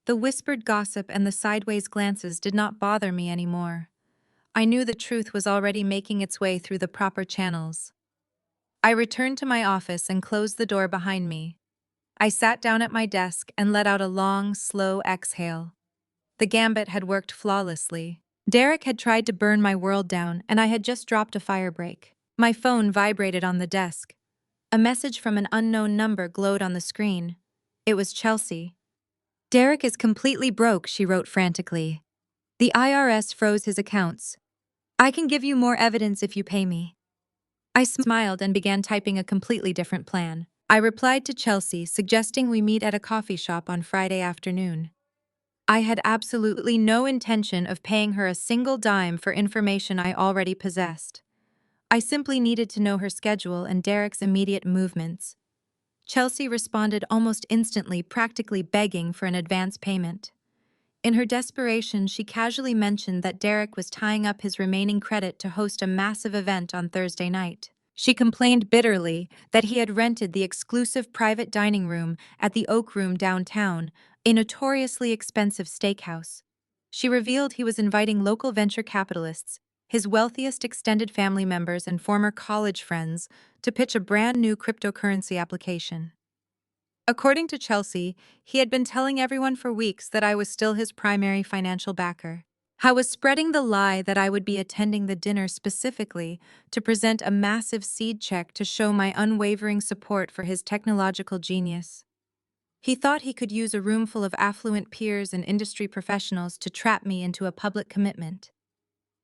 The whispered gossip and the sideways glances did not bother me anymore. I knew the truth was already making its way through the proper channels. I returned to my office and closed the door behind me. I sat down at my desk and let out a long, slow exhale. The gambit had worked flawlessly. Derek had tried to burn my world down, and I had just dropped a firebreak. My phone vibrated on the desk. A message from an unknown number glowed on the screen. It was Chelsea. "Derek is completely broke," she wrote frantically. "The IRS froze his accounts. I can give you more evidence if you pay me." I smiled and began typing a completely different plan. I replied to Chelsea, suggesting we meet at a coffee shop on Friday afternoon. I had absolutely no intention of paying her a single dime for information I already possessed. I simply needed to know her schedule and Derek's immediate movements. Chelsea responded almost instantly, practically begging for an advance payment. In her desperation, she casually mentioned that Derek was tying up his remaining credit to host a massive event on Thursday night. She complained bitterly that he had rented the exclusive private dining room at the Oak Room downtown, a notoriously expensive steakhouse. She revealed he was inviting local venture capitalists, his wealthiest extended family members and former college friends, to pitch a brand new cryptocurrency application. According to Chelsea, he had been telling everyone for weeks that I was still his primary financial backer. I was spreading the lie that I would be attending the dinner specifically to present a massive seed check to show my unwavering support for his technological genius. He thought he could use a room full of affluent peers and industry professionals to trap me into a public commitment.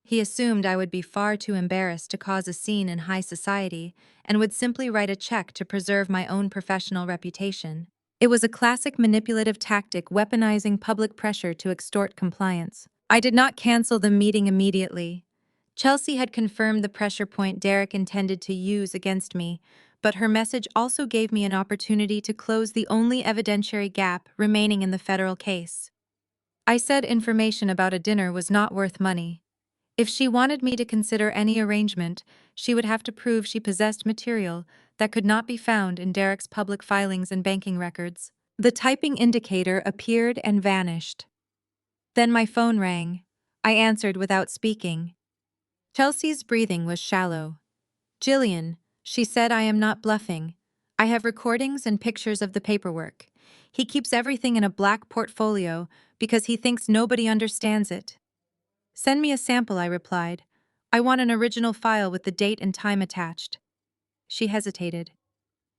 He assumed I would be far too embarrassed to cause a scene in high society and would simply write a check to preserve my own professional reputation. It was a classic manipulative tactic weaponizing public pressure to extort compliance. I did not cancel the meeting immediately. Chelsea had confirmed the pressure point Derek intended to use against me, but her message also gave me an opportunity to close the only evidentiary gap remaining in the federal case. I said information about a dinner was not worth money. If she wanted me to consider any arrangement, she would have to prove she possessed material that could not be found in Derek's public filings and banking records. The typing indicator appeared and vanished. Then my phone rang. I answered without speaking. Chelsea's breathing was shallow. "Gillian," she said, "I am not bluffing. I have recordings and pictures of the paperwork. He keeps everything in a black portfolio because he thinks nobody understands it." "Send me a sample," I replied. "I want an original file with the date and time attached." She hesitated.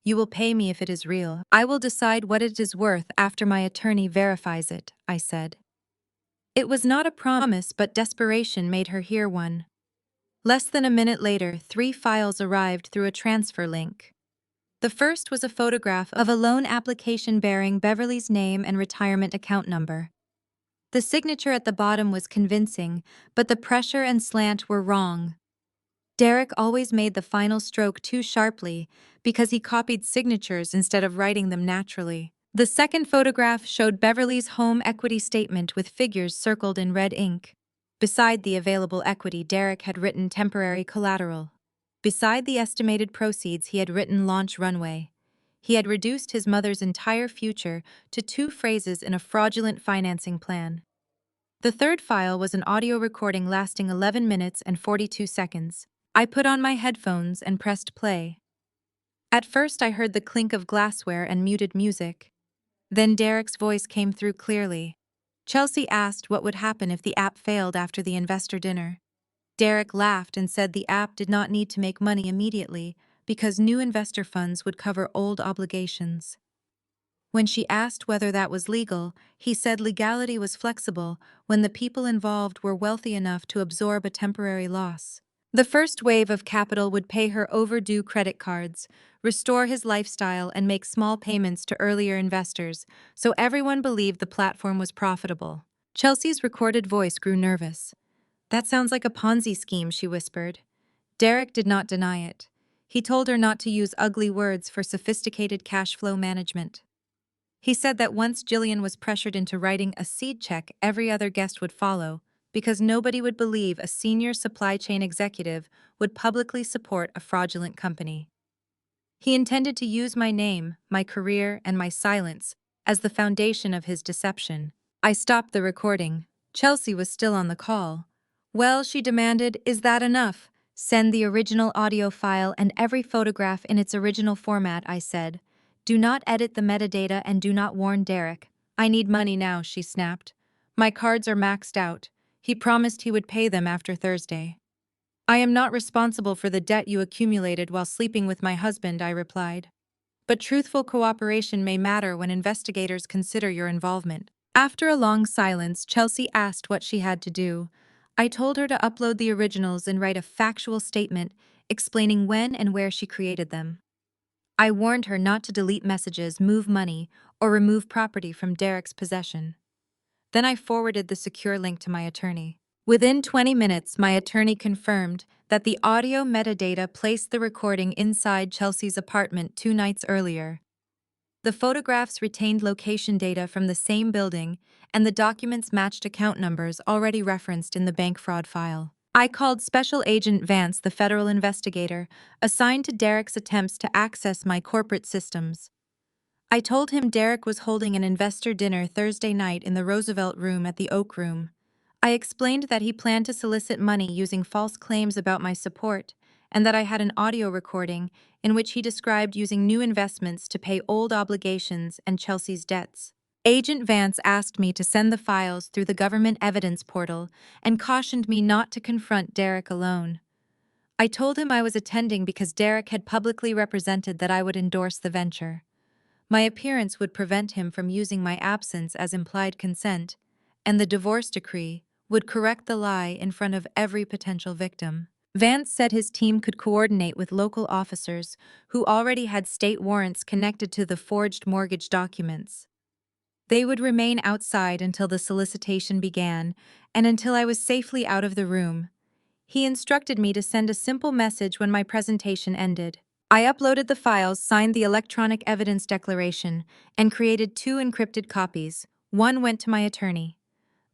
"You will pay me if it is real. I will decide what it is worth after my attorney verifies it," I said. It was not a promise, but desperation made her hear one. Less than a minute later, 3 files arrived through a transfer link. The first was a photograph of a loan application bearing Beverly's name and retirement account number. The signature at the bottom was convincing, but the pressure and slant were wrong. Derek always made the final stroke too sharply because he copied signatures instead of writing them naturally. The second photograph showed Beverly's home equity statement with figures circled in red ink. Beside the available equity, Derek had written temporary collateral. Beside the estimated proceeds, he had written launch runway. He had reduced his mother's entire future to 2 phrases in a fraudulent financing plan. The third file was an audio recording lasting 11 minutes and 42 seconds. I put on my headphones and pressed play. At first, I heard the clink of glassware and muted music. Then Derek's voice came through clearly. Chelsea asked what would happen if the app failed after the investor dinner. Derek laughed and said the app did not need to make money immediately because new investor funds would cover old obligations. When she asked whether that was legal, he said legality was flexible when the people involved were wealthy enough to absorb a temporary loss. The first wave of capital would pay her overdue credit cards, restore his lifestyle, and make small payments to earlier investors, so everyone believed the platform was profitable. Chelsea's recorded voice grew nervous. "That sounds like a Ponzi scheme," she whispered. Derek did not deny it. He told her not to use ugly words for sophisticated cash flow management. He said that once Gillian was pressured into writing a seed check, every other guest would follow, because nobody would believe a senior supply chain executive would publicly support a fraudulent company. He intended to use my name, my career, and my silence as the foundation of his deception. I stopped the recording. Chelsea was still on the call. Well, she demanded, is that enough? Send the original audio file and every photograph in its original format, I said. Do not edit the metadata and do not warn Derek. I need money now, she snapped. My cards are maxed out. He promised he would pay them after Thursday. I am not responsible for the debt you accumulated while sleeping with my husband, I replied. But truthful cooperation may matter when investigators consider your involvement. After a long silence, Chelsea asked what she had to do. I told her to upload the originals and write a factual statement explaining when and where she created them. I warned her not to delete messages, move money, or remove property from Derek's possession. Then I forwarded the secure link to my attorney. Within 20 minutes, my attorney confirmed that the audio metadata placed the recording inside Chelsea's apartment 2 nights earlier. The photographs retained location data from the same building, and the documents matched account numbers already referenced in the bank fraud file. I called Special Agent Vance, the federal investigator, assigned to Derek's attempts to access my corporate systems. I told him Derek was holding an investor dinner Thursday night in the Roosevelt Room at the Oak Room. I explained that he planned to solicit money using false claims about my support, and that I had an audio recording in which he described using new investments to pay old obligations and Chelsea's debts. Agent Vance asked me to send the files through the government evidence portal and cautioned me not to confront Derek alone. I told him I was attending because Derek had publicly represented that I would endorse the venture. My appearance would prevent him from using my absence as implied consent, and the divorce decree would correct the lie in front of every potential victim. Vance said his team could coordinate with local officers who already had state warrants connected to the forged mortgage documents. They would remain outside until the solicitation began and until I was safely out of the room. He instructed me to send a simple message when my presentation ended. I uploaded the files, signed the electronic evidence declaration, and created 2 encrypted copies. One went to my attorney.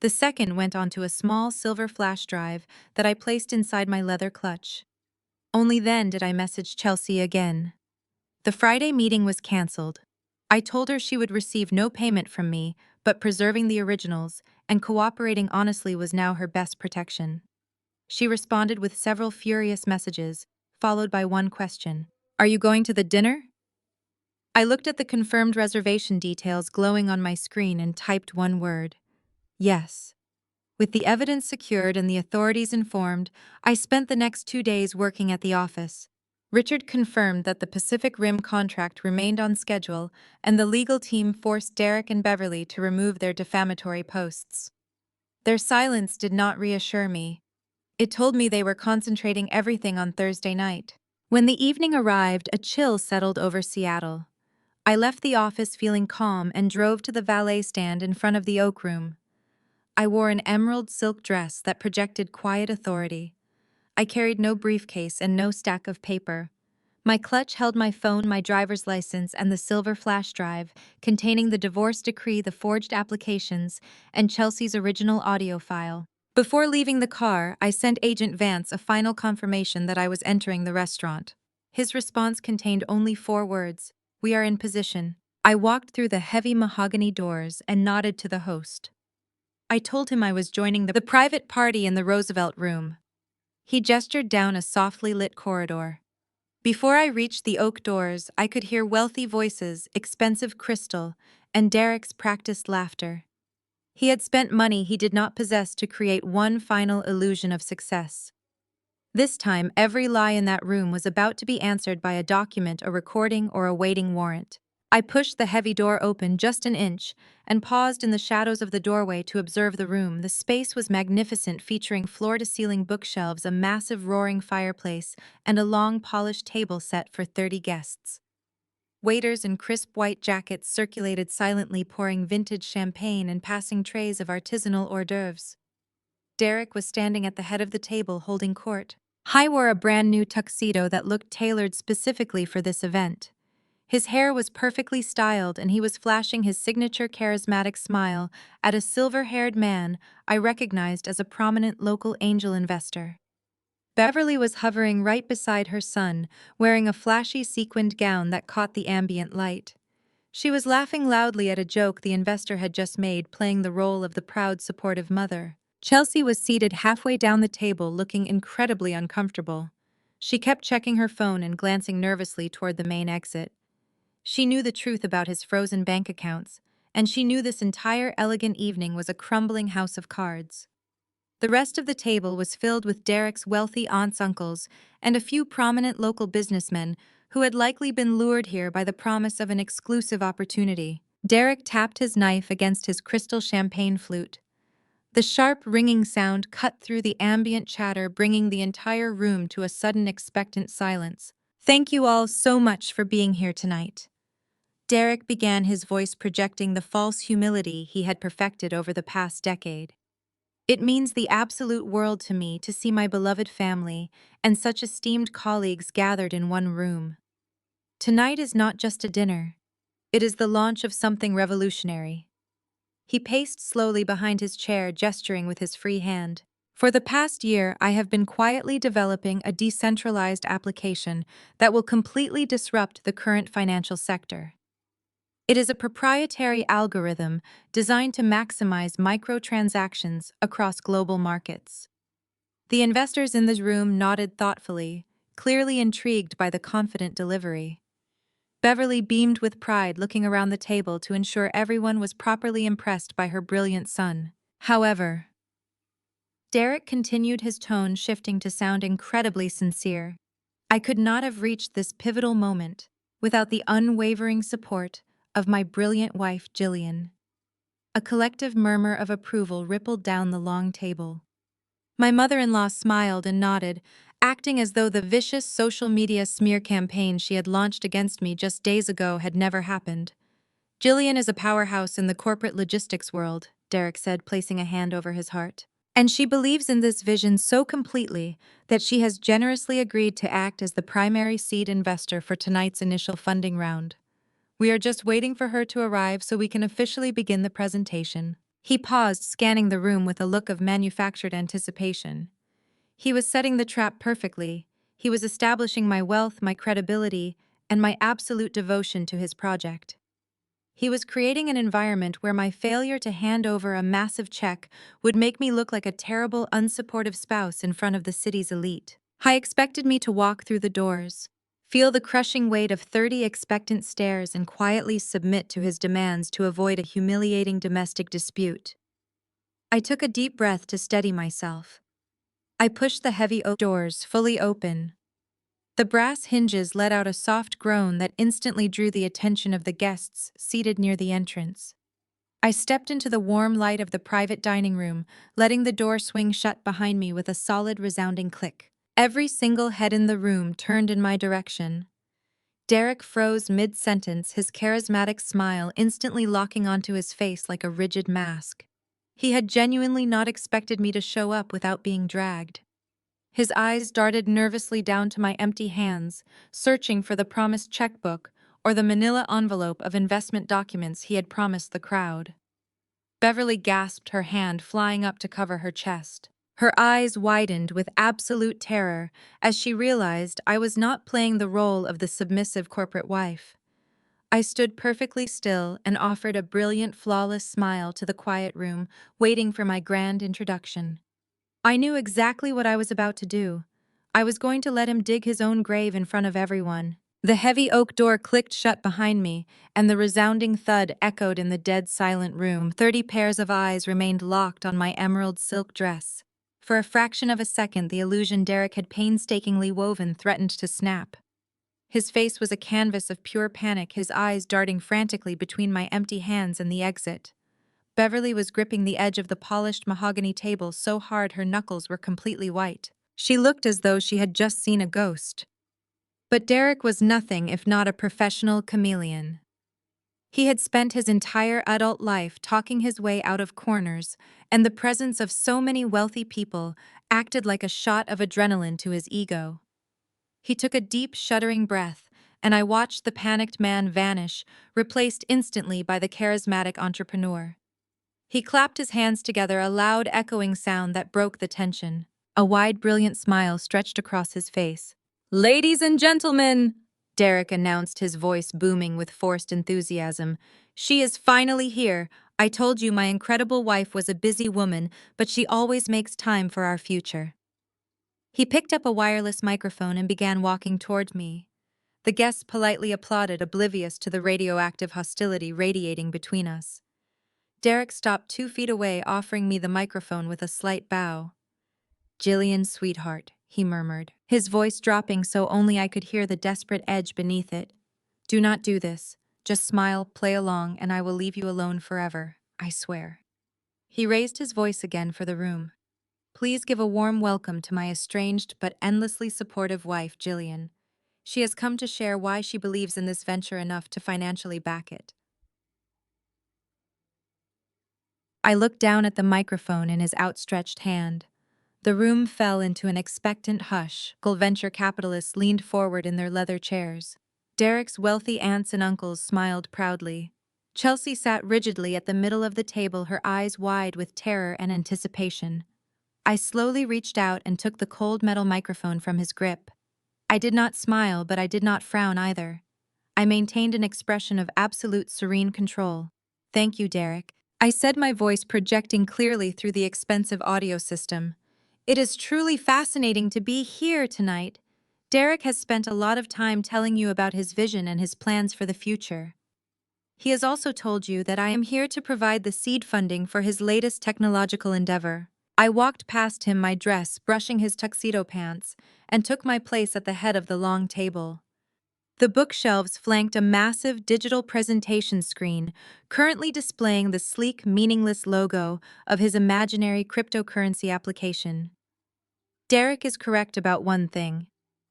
The second went onto a small silver flash drive that I placed inside my leather clutch. Only then did I message Chelsea again. The Friday meeting was canceled. I told her she would receive no payment from me, but preserving the originals and cooperating honestly was now her best protection. She responded with several furious messages, followed by one question. Are you going to the dinner? I looked at the confirmed reservation details glowing on my screen and typed one word. Yes. With the evidence secured and the authorities informed, I spent the next 2 days working at the office. Richard confirmed that the Pacific Rim contract remained on schedule, and the legal team forced Derek and Beverly to remove their defamatory posts. Their silence did not reassure me. It told me they were concentrating everything on Thursday night. When the evening arrived, a chill settled over Seattle. I left the office feeling calm and drove to the valet stand in front of the Oak Room. I wore an emerald silk dress that projected quiet authority. I carried no briefcase and no stack of paper. My clutch held my phone, my driver's license, and the silver flash drive containing the divorce decree, the forged applications, and Chelsea's original audio file. Before leaving the car, I sent Agent Vance a final confirmation that I was entering the restaurant. His response contained only 4 words: "We are in position." I walked through the heavy mahogany doors and nodded to the host. I told him I was joining the private party in the Roosevelt Room. He gestured down a softly lit corridor. Before I reached the oak doors, I could hear wealthy voices, expensive crystal, and Derek's practiced laughter. He had spent money he did not possess to create one final illusion of success. This time, every lie in that room was about to be answered by a document, a recording, or a waiting warrant. I pushed the heavy door open just an inch and paused in the shadows of the doorway to observe the room. The space was magnificent, featuring floor-to-ceiling bookshelves, a massive roaring fireplace, and a long polished table set for 30 guests. Waiters in crisp white jackets circulated silently, pouring vintage champagne and passing trays of artisanal hors d'oeuvres. Derek was standing at the head of the table holding court. He wore a brand new tuxedo that looked tailored specifically for this event. His hair was perfectly styled and he was flashing his signature charismatic smile at a silver-haired man I recognized as a prominent local angel investor. Beverly was hovering right beside her son, wearing a flashy sequined gown that caught the ambient light. She was laughing loudly at a joke the investor had just made, playing the role of the proud, supportive mother. Chelsea was seated halfway down the table, looking incredibly uncomfortable. She kept checking her phone and glancing nervously toward the main exit. She knew the truth about his frozen bank accounts, and she knew this entire elegant evening was a crumbling house of cards. The rest of the table was filled with Derek's wealthy aunts, uncles, and a few prominent local businessmen who had likely been lured here by the promise of an exclusive opportunity. Derek tapped his knife against his crystal champagne flute. The sharp, ringing sound cut through the ambient chatter, bringing the entire room to a sudden, expectant silence. "Thank you all so much for being here tonight." Derek began, his voice projecting the false humility he had perfected over the past decade. "It means the absolute world to me to see my beloved family and such esteemed colleagues gathered in one room. Tonight is not just a dinner. It is the launch of something revolutionary." He paced slowly behind his chair, gesturing with his free hand. "For the past year, I have been quietly developing a decentralized application that will completely disrupt the current financial sector. It is a proprietary algorithm designed to maximize microtransactions across global markets." The investors in the room nodded thoughtfully, clearly intrigued by the confident delivery. Beverly beamed with pride, looking around the table to ensure everyone was properly impressed by her brilliant son. However, Derek continued, his tone shifting to sound incredibly sincere. "I could not have reached this pivotal moment without the unwavering support of my brilliant wife, Gillian." A collective murmur of approval rippled down the long table. My mother-in-law smiled and nodded, acting as though the vicious social media smear campaign she had launched against me just days ago had never happened. "Gillian is a powerhouse in the corporate logistics world," Derek said, placing a hand over his heart. "And she believes in this vision so completely that she has generously agreed to act as the primary seed investor for tonight's initial funding round. We are just waiting for her to arrive so we can officially begin the presentation." He paused, scanning the room with a look of manufactured anticipation. He was setting the trap perfectly. He was establishing my wealth, my credibility, and my absolute devotion to his project. He was creating an environment where my failure to hand over a massive check would make me look like a terrible, unsupportive spouse in front of the city's elite. He expected me to walk through the doors, feel the crushing weight of 30 expectant stares, and quietly submit to his demands to avoid a humiliating domestic dispute. I took a deep breath to steady myself. I pushed the heavy oak doors fully open. The brass hinges let out a soft groan that instantly drew the attention of the guests seated near the entrance. I stepped into the warm light of the private dining room, letting the door swing shut behind me with a solid, resounding click. Every single head in the room turned in my direction. Derek froze mid-sentence, his charismatic smile instantly locking onto his face like a rigid mask. He had genuinely not expected me to show up without being dragged. His eyes darted nervously down to my empty hands, searching for the promised checkbook or the manila envelope of investment documents he had promised the crowd. Beverly gasped, her hand flying up to cover her chest. Her eyes widened with absolute terror as she realized I was not playing the role of the submissive corporate wife. I stood perfectly still and offered a brilliant, flawless smile to the quiet room, waiting for my grand introduction. I knew exactly what I was about to do. I was going to let him dig his own grave in front of everyone. The heavy oak door clicked shut behind me, and the resounding thud echoed in the dead silent room. 30 pairs of eyes remained locked on my emerald silk dress. For a fraction of a second, the illusion Derek had painstakingly woven threatened to snap. His face was a canvas of pure panic, his eyes darting frantically between my empty hands and the exit. Beverly was gripping the edge of the polished mahogany table so hard her knuckles were completely white. She looked as though she had just seen a ghost. But Derek was nothing if not a professional chameleon. He had spent his entire adult life talking his way out of corners, and the presence of so many wealthy people acted like a shot of adrenaline to his ego. He took a deep, shuddering breath, and I watched the panicked man vanish, replaced instantly by the charismatic entrepreneur. He clapped his hands together, a loud, echoing sound that broke the tension. A wide, brilliant smile stretched across his face. "Ladies and gentlemen," Derek announced, his voice booming with forced enthusiasm, "she is finally here. I told you my incredible wife was a busy woman, but she always makes time for our future." He picked up a wireless microphone and began walking toward me. The guests politely applauded, oblivious to the radioactive hostility radiating between us. Derek stopped 2 feet away, offering me the microphone with a slight bow. "Gillian, sweetheart," he murmured, his voice dropping so only I could hear the desperate edge beneath it. "Do not do this. Just smile, play along, and I will leave you alone forever, I swear." He raised his voice again for the room. "Please give a warm welcome to my estranged but endlessly supportive wife, Gillian. She has come to share why she believes in this venture enough to financially back it." I looked down at the microphone in his outstretched hand. The room fell into an expectant hush. Venture capitalists leaned forward in their leather chairs. Derek's wealthy aunts and uncles smiled proudly. Chelsea sat rigidly at the middle of the table, her eyes wide with terror and anticipation. I slowly reached out and took the cold metal microphone from his grip. I did not smile, but I did not frown either. I maintained an expression of absolute serene control. "Thank you, Derek," I said, my voice projecting clearly through the expensive audio system. "It is truly fascinating to be here tonight. Derek has spent a lot of time telling you about his vision and his plans for the future. He has also told you that I am here to provide the seed funding for his latest technological endeavor." I walked past him, my dress brushing his tuxedo pants, and took my place at the head of the long table. The bookshelves flanked a massive digital presentation screen, currently displaying the sleek, meaningless logo of his imaginary cryptocurrency application. "Derek is correct about one thing,"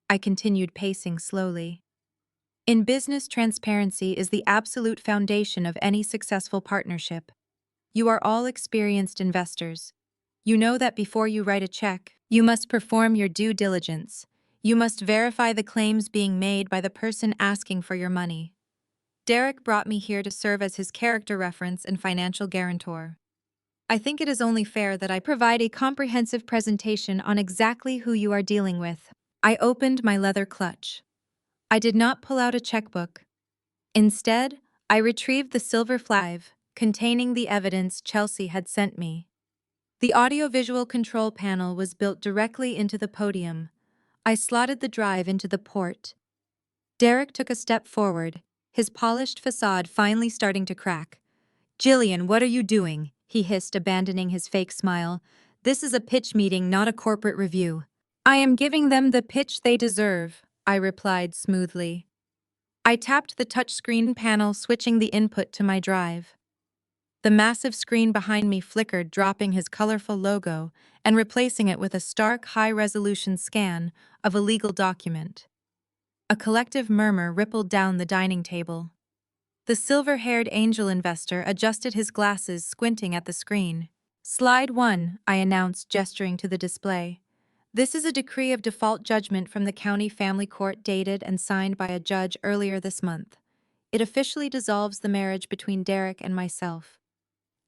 I continued, pacing slowly. "In business, transparency is the absolute foundation of any successful partnership. You are all experienced investors. You know that before you write a check, you must perform your due diligence. You must verify the claims being made by the person asking for your money. Derek brought me here to serve as his character reference and financial guarantor. I think it is only fair that I provide a comprehensive presentation on exactly who you are dealing with." I opened my leather clutch. I did not pull out a checkbook. Instead, I retrieved the silver flask containing the evidence Chelsea had sent me. The audiovisual control panel was built directly into the podium. I slotted the drive into the port. Derek took a step forward, his polished facade finally starting to crack. "Gillian, what are you doing?" he hissed, abandoning his fake smile. "This is a pitch meeting, not a corporate review." "I am giving them the pitch they deserve," I replied smoothly. I tapped the touchscreen panel, switching the input to my drive. The massive screen behind me flickered, dropping his colorful logo and replacing it with a stark, high-resolution scan of a legal document. A collective murmur rippled down the dining table. The silver-haired angel investor adjusted his glasses, squinting at the screen. "Slide 1, I announced, gesturing to the display. "This is a decree of default judgment from the county family court dated and signed by a judge earlier this month. It officially dissolves the marriage between Derek and myself."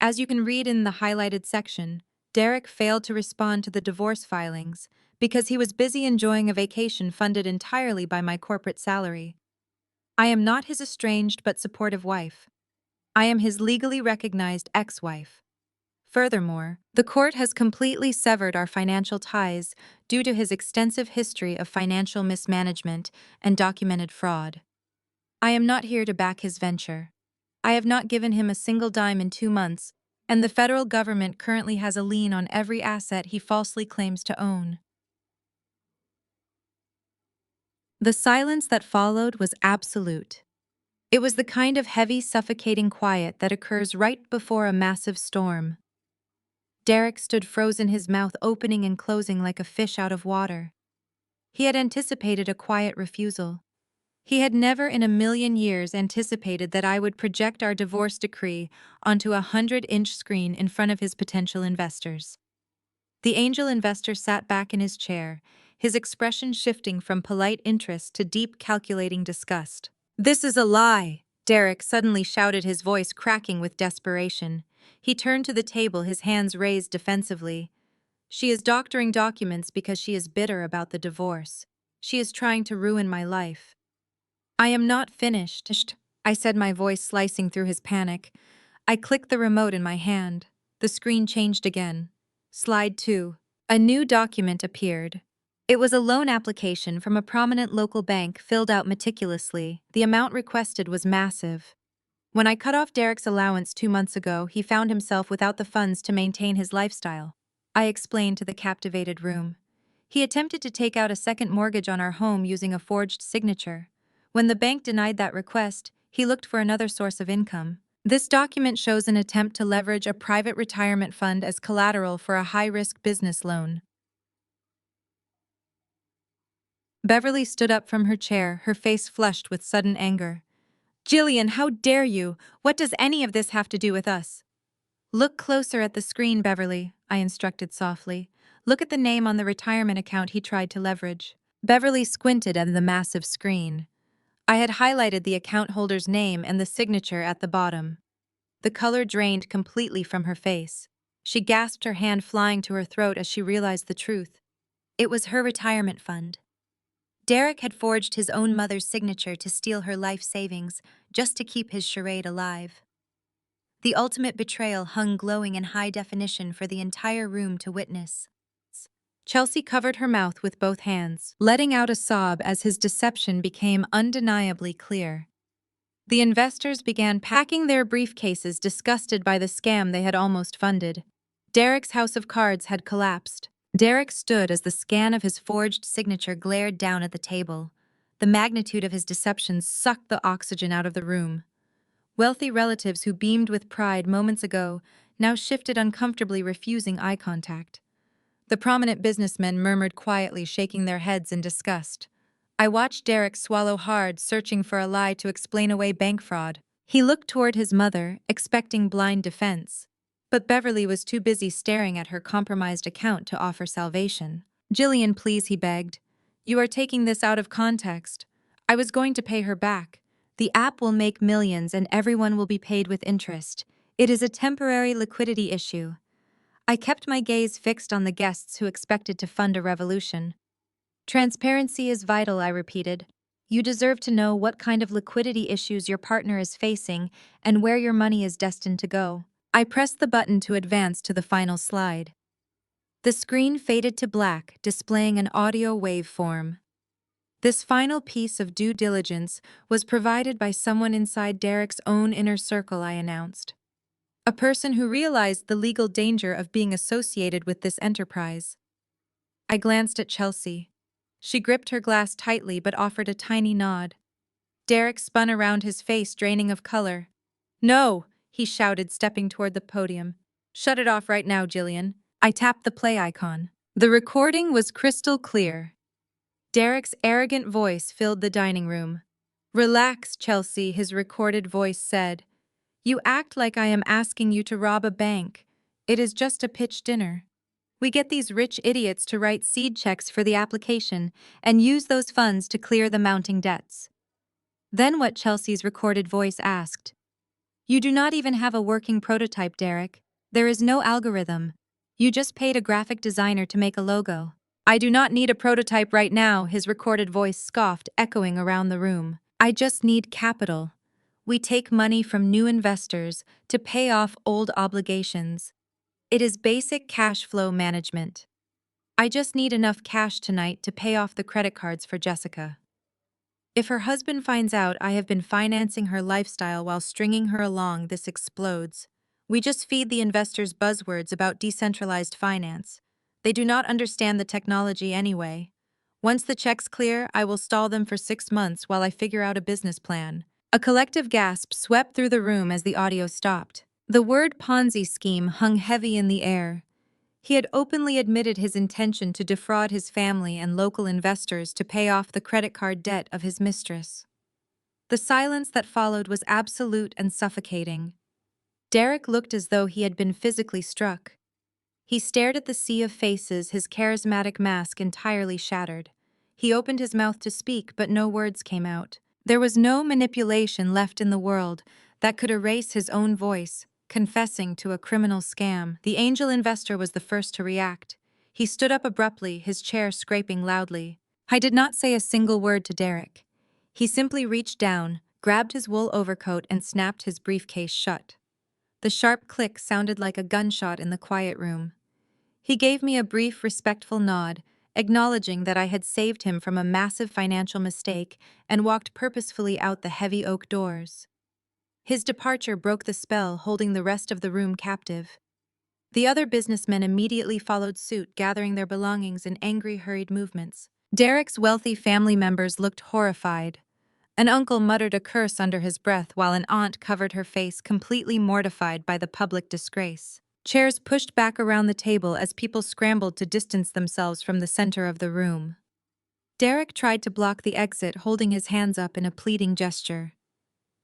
As you can read in the highlighted section, Derek failed to respond to the divorce filings because he was busy enjoying a vacation funded entirely by my corporate salary. I am not his estranged but supportive wife. I am his legally recognized ex-wife. Furthermore, the court has completely severed our financial ties due to his extensive history of financial mismanagement and documented fraud. I am not here to back his venture. I have not given him a single dime in 2 months, and the federal government currently has a lien on every asset he falsely claims to own. The silence that followed was absolute. It was the kind of heavy, suffocating quiet that occurs right before a massive storm. Derek stood frozen, his mouth opening and closing like a fish out of water. He had anticipated a quiet refusal. He had never in a million years anticipated that I would project our divorce decree onto a 100-inch screen in front of his potential investors. The angel investor sat back in his chair, his expression shifting from polite interest to deep calculating disgust. "This is a lie!" Derek suddenly shouted, his voice cracking with desperation. He turned to the table, his hands raised defensively. "She is doctoring documents because she is bitter about the divorce. She is trying to ruin my life." "I am not finished," I said, my voice slicing through his panic. I clicked the remote in my hand. The screen changed again. Slide 2. A new document appeared. It was a loan application from a prominent local bank filled out meticulously. The amount requested was massive. When I cut off Derek's allowance 2 months ago, he found himself without the funds to maintain his lifestyle. I explained to the captivated room. He attempted to take out a second mortgage on our home using a forged signature. When the bank denied that request, he looked for another source of income. This document shows an attempt to leverage a private retirement fund as collateral for a high-risk business loan. Beverly stood up from her chair, her face flushed with sudden anger. "Gillian, how dare you? What does any of this have to do with us?" "Look closer at the screen, Beverly," I instructed softly. "Look at the name on the retirement account he tried to leverage." Beverly squinted at the massive screen. I had highlighted the account holder's name and the signature at the bottom. The color drained completely from her face. She gasped, her hand flying to her throat as she realized the truth. It was her retirement fund. Derek had forged his own mother's signature to steal her life savings, just to keep his charade alive. The ultimate betrayal hung glowing in high definition for the entire room to witness. Chelsea covered her mouth with both hands, letting out a sob as his deception became undeniably clear. The investors began packing their briefcases, disgusted by the scam they had almost funded. Derek's house of cards had collapsed. Derek stood as the scan of his forged signature glared down at the table. The magnitude of his deception sucked the oxygen out of the room. Wealthy relatives who beamed with pride moments ago now shifted uncomfortably, refusing eye contact. The prominent businessmen murmured quietly, shaking their heads in disgust. I watched Derek swallow hard, searching for a lie to explain away bank fraud. He looked toward his mother, expecting blind defense. But Beverly was too busy staring at her compromised account to offer salvation. "Gillian, please," he begged. "You are taking this out of context. I was going to pay her back. The app will make millions and everyone will be paid with interest. It is a temporary liquidity issue." I kept my gaze fixed on the guests who expected to fund a revolution. "Transparency is vital," I repeated. "You deserve to know what kind of liquidity issues your partner is facing and where your money is destined to go." I pressed the button to advance to the final slide. The screen faded to black, displaying an audio waveform. This final piece of due diligence was provided by someone inside Derek's own inner circle, I announced. A person who realized the legal danger of being associated with this enterprise. I glanced at Chelsea. She gripped her glass tightly but offered a tiny nod. Derek spun around, his face draining of color. "No!" he shouted, stepping toward the podium. "Shut it off right now, Gillian." I tapped the play icon. The recording was crystal clear. Derek's arrogant voice filled the dining room. "Relax, Chelsea," his recorded voice said. "You act like I am asking you to rob a bank. It is just a pitch dinner. We get these rich idiots to write seed checks for the application and use those funds to clear the mounting debts." Then what? Chelsea's recorded voice asked. "You do not even have a working prototype, Derek. There is no algorithm. You just paid a graphic designer to make a logo." "I do not need a prototype right now," his recorded voice scoffed, echoing around the room. "I just need capital. We take money from new investors to pay off old obligations. It is basic cash flow management. I just need enough cash tonight to pay off the credit cards for Jessica. If her husband finds out I have been financing her lifestyle while stringing her along, this explodes. We just feed the investors buzzwords about decentralized finance. They do not understand the technology anyway. Once the checks clear, I will stall them for 6 months while I figure out a business plan." A collective gasp swept through the room as the audio stopped. The word Ponzi scheme hung heavy in the air. He had openly admitted his intention to defraud his family and local investors to pay off the credit card debt of his mistress. The silence that followed was absolute and suffocating. Derek looked as though he had been physically struck. He stared at the sea of faces, his charismatic mask entirely shattered. He opened his mouth to speak, but no words came out. There was no manipulation left in the world that could erase his own voice, confessing to a criminal scam. The angel investor was the first to react. He stood up abruptly, his chair scraping loudly. I did not say a single word to Derek. He simply reached down, grabbed his wool overcoat, and snapped his briefcase shut. The sharp click sounded like a gunshot in the quiet room. He gave me a brief, respectful nod, acknowledging that I had saved him from a massive financial mistake, and walked purposefully out the heavy oak doors. His departure broke the spell, holding the rest of the room captive. The other businessmen immediately followed suit, gathering their belongings in angry, hurried movements. Derek's wealthy family members looked horrified. An uncle muttered a curse under his breath while an aunt covered her face, completely mortified by the public disgrace. Chairs pushed back around the table as people scrambled to distance themselves from the center of the room. Derek tried to block the exit, holding his hands up in a pleading gesture.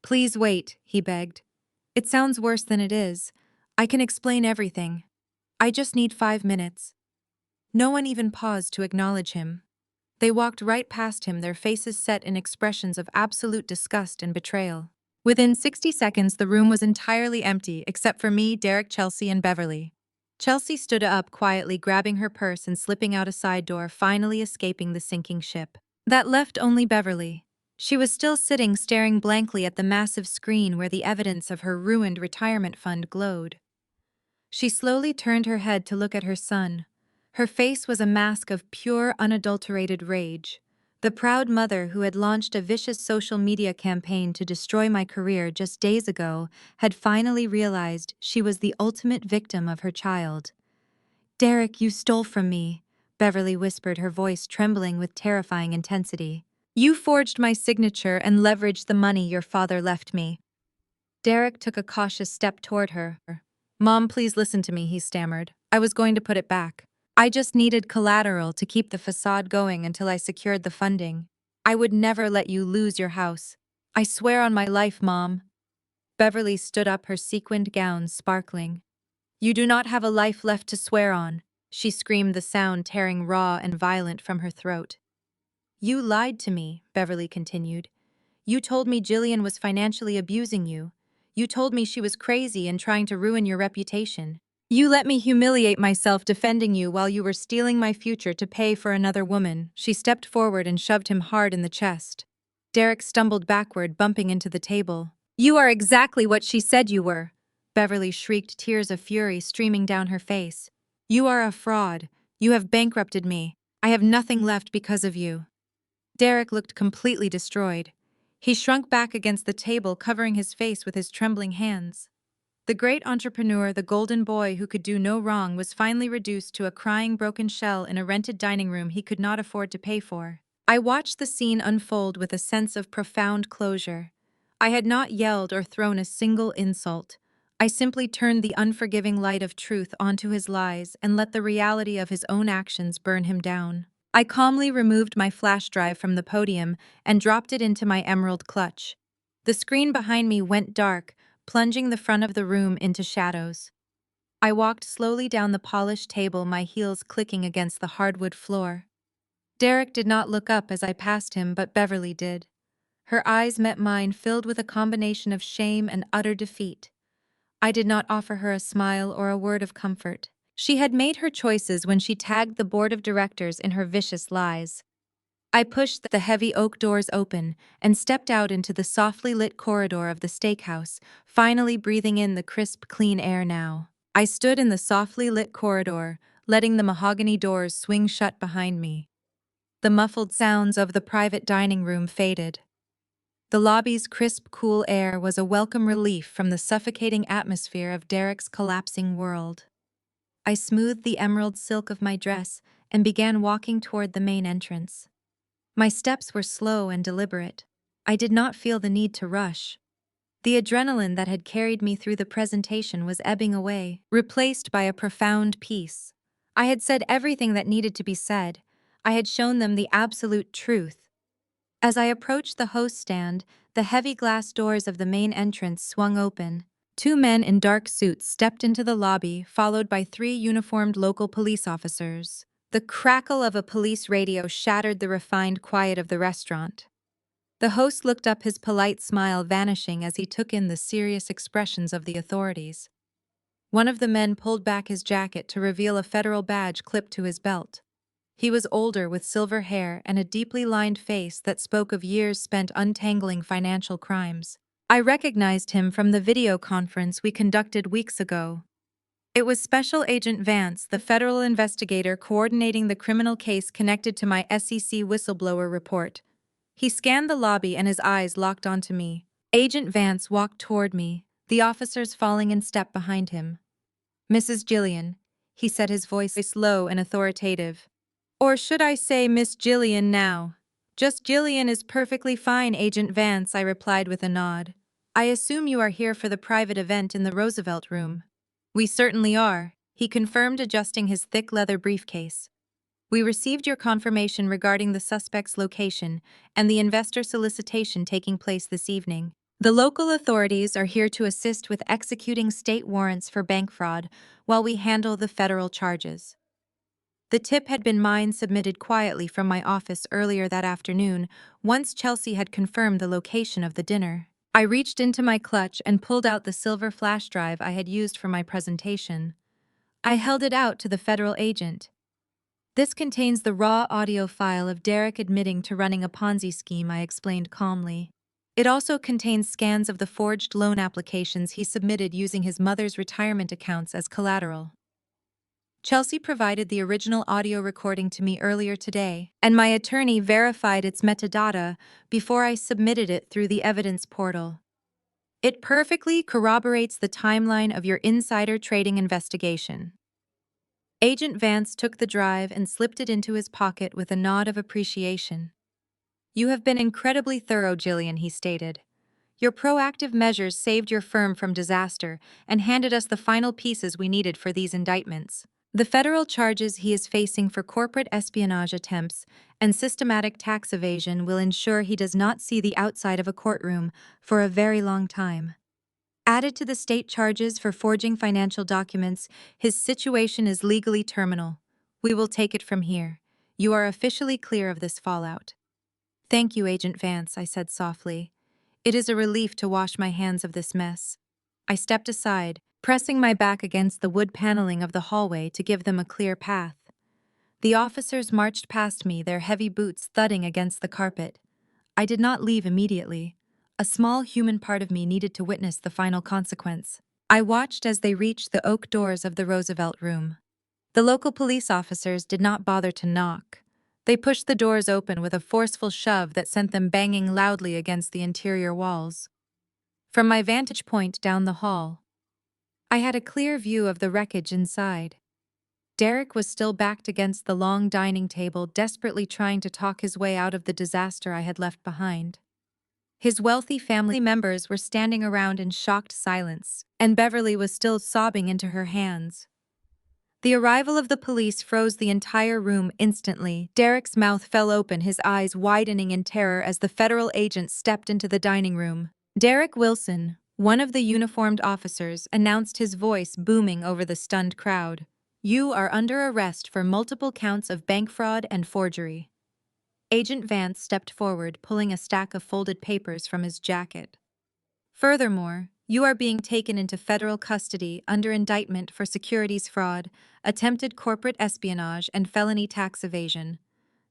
"Please wait," he begged. "It sounds worse than it is. I can explain everything. I just need 5 minutes." No one even paused to acknowledge him. They walked right past him, their faces set in expressions of absolute disgust and betrayal. Within 60 seconds, the room was entirely empty, except for me, Derek, Chelsea, and Beverly. Chelsea stood up quietly, grabbing her purse and slipping out a side door, finally escaping the sinking ship. That left only Beverly. She was still sitting, staring blankly at the massive screen where the evidence of her ruined retirement fund glowed. She slowly turned her head to look at her son. Her face was a mask of pure, unadulterated rage. The proud mother who had launched a vicious social media campaign to destroy my career just days ago had finally realized she was the ultimate victim of her child. "Derek, you stole from me," Beverly whispered, her voice trembling with terrifying intensity. "You forged my signature and leveraged the money your father left me." Derek took a cautious step toward her. "Mom, please listen to me," he stammered. "I was going to put it back. I just needed collateral to keep the facade going until I secured the funding. I would never let you lose your house. I swear on my life, Mom." Beverly stood up, her sequined gown sparkling. "You do not have a life left to swear on," she screamed, the sound tearing raw and violent from her throat. "You lied to me," Beverly continued. "You told me Gillian was financially abusing you. You told me she was crazy and trying to ruin your reputation. You let me humiliate myself defending you while you were stealing my future to pay for another woman." She stepped forward and shoved him hard in the chest. Derek stumbled backward, bumping into the table. "You are exactly what she said you were," Beverly shrieked, tears of fury streaming down her face. "You are a fraud. You have bankrupted me. I have nothing left because of you." Derek looked completely destroyed. He shrunk back against the table, covering his face with his trembling hands. The great entrepreneur, the golden boy who could do no wrong, was finally reduced to a crying broken shell in a rented dining room he could not afford to pay for. I watched the scene unfold with a sense of profound closure. I had not yelled or thrown a single insult. I simply turned the unforgiving light of truth onto his lies and let the reality of his own actions burn him down. I calmly removed my flash drive from the podium and dropped it into my emerald clutch. The screen behind me went dark, plunging the front of the room into shadows. I walked slowly down the polished table, my heels clicking against the hardwood floor. Derek did not look up as I passed him, but Beverly did. Her eyes met mine, filled with a combination of shame and utter defeat. I did not offer her a smile or a word of comfort. She had made her choices when she tagged the board of directors in her vicious lies. I pushed the heavy oak doors open and stepped out into the softly lit corridor of the steakhouse, finally breathing in the crisp, clean air now. I stood in the softly lit corridor, letting the mahogany doors swing shut behind me. The muffled sounds of the private dining room faded. The lobby's crisp, cool air was a welcome relief from the suffocating atmosphere of Derek's collapsing world. I smoothed the emerald silk of my dress and began walking toward the main entrance. My steps were slow and deliberate. I did not feel the need to rush. The adrenaline that had carried me through the presentation was ebbing away, replaced by a profound peace. I had said everything that needed to be said. I had shown them the absolute truth. As I approached the host stand, the heavy glass doors of the main entrance swung open. Two men in dark suits stepped into the lobby, followed by three uniformed local police officers. The crackle of a police radio shattered the refined quiet of the restaurant. The host looked up, his polite smile vanishing as he took in the serious expressions of the authorities. One of the men pulled back his jacket to reveal a federal badge clipped to his belt. He was older, with silver hair and a deeply lined face that spoke of years spent untangling financial crimes. I recognized him from the video conference we conducted weeks ago. It was Special Agent Vance, the federal investigator coordinating the criminal case connected to my SEC whistleblower report. He scanned the lobby and his eyes locked onto me. Agent Vance walked toward me, the officers falling in step behind him. "Mrs. Gillian," he said, his voice low and authoritative. "Or should I say Miss Gillian now?" "Just Gillian is perfectly fine, Agent Vance," I replied with a nod. "I assume you are here for the private event in the Roosevelt Room." "We certainly are," he confirmed, adjusting his thick leather briefcase. "We received your confirmation regarding the suspect's location and the investor solicitation taking place this evening. The local authorities are here to assist with executing state warrants for bank fraud while we handle the federal charges." The tip had been mine, submitted quietly from my office earlier that afternoon, once Chelsea had confirmed the location of the dinner. I reached into my clutch and pulled out the silver flash drive I had used for my presentation. I held it out to the federal agent. "This contains the raw audio file of Derek admitting to running a Ponzi scheme," I explained calmly. "It also contains scans of the forged loan applications he submitted using his mother's retirement accounts as collateral. Chelsea provided the original audio recording to me earlier today, and my attorney verified its metadata before I submitted it through the evidence portal. It perfectly corroborates the timeline of your insider trading investigation." Agent Vance took the drive and slipped it into his pocket with a nod of appreciation. "You have been incredibly thorough, Gillian," he stated. "Your proactive measures saved your firm from disaster and handed us the final pieces we needed for these indictments. The federal charges he is facing for corporate espionage attempts and systematic tax evasion will ensure he does not see the outside of a courtroom for a very long time. Added to the state charges for forging financial documents, his situation is legally terminal. We will take it from here. You are officially clear of this fallout." "Thank you, Agent Vance," I said softly. "It is a relief to wash my hands of this mess." I stepped aside, pressing my back against the wood paneling of the hallway to give them a clear path. The officers marched past me, their heavy boots thudding against the carpet. I did not leave immediately. A small human part of me needed to witness the final consequence. I watched as they reached the oak doors of the Roosevelt Room. The local police officers did not bother to knock. They pushed the doors open with a forceful shove that sent them banging loudly against the interior walls. From my vantage point down the hall, I had a clear view of the wreckage inside. Derek was still backed against the long dining table, desperately trying to talk his way out of the disaster I had left behind. His wealthy family members were standing around in shocked silence, and Beverly was still sobbing into her hands. The arrival of the police froze the entire room instantly. Derek's mouth fell open, his eyes widening in terror as the federal agent stepped into the dining room. "Derek Wilson," one of the uniformed officers announced, his voice booming over the stunned crowd. "You are under arrest for multiple counts of bank fraud and forgery." Agent Vance stepped forward, pulling a stack of folded papers from his jacket. "Furthermore, you are being taken into federal custody under indictment for securities fraud, attempted corporate espionage, and felony tax evasion.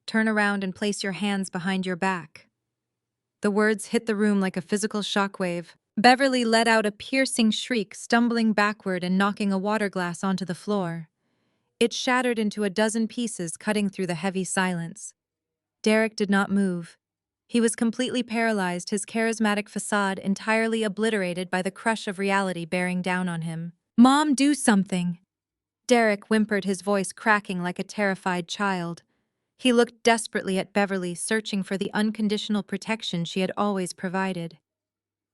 Turn around and place your hands behind your back." The words hit the room like a physical shockwave. Beverly let out a piercing shriek, stumbling backward and knocking a water glass onto the floor. It shattered into a dozen pieces, cutting through the heavy silence. Derek did not move. He was completely paralyzed, his charismatic facade entirely obliterated by the crush of reality bearing down on him. "Mom, do something!" Derek whimpered, his voice cracking like a terrified child. He looked desperately at Beverly, searching for the unconditional protection she had always provided.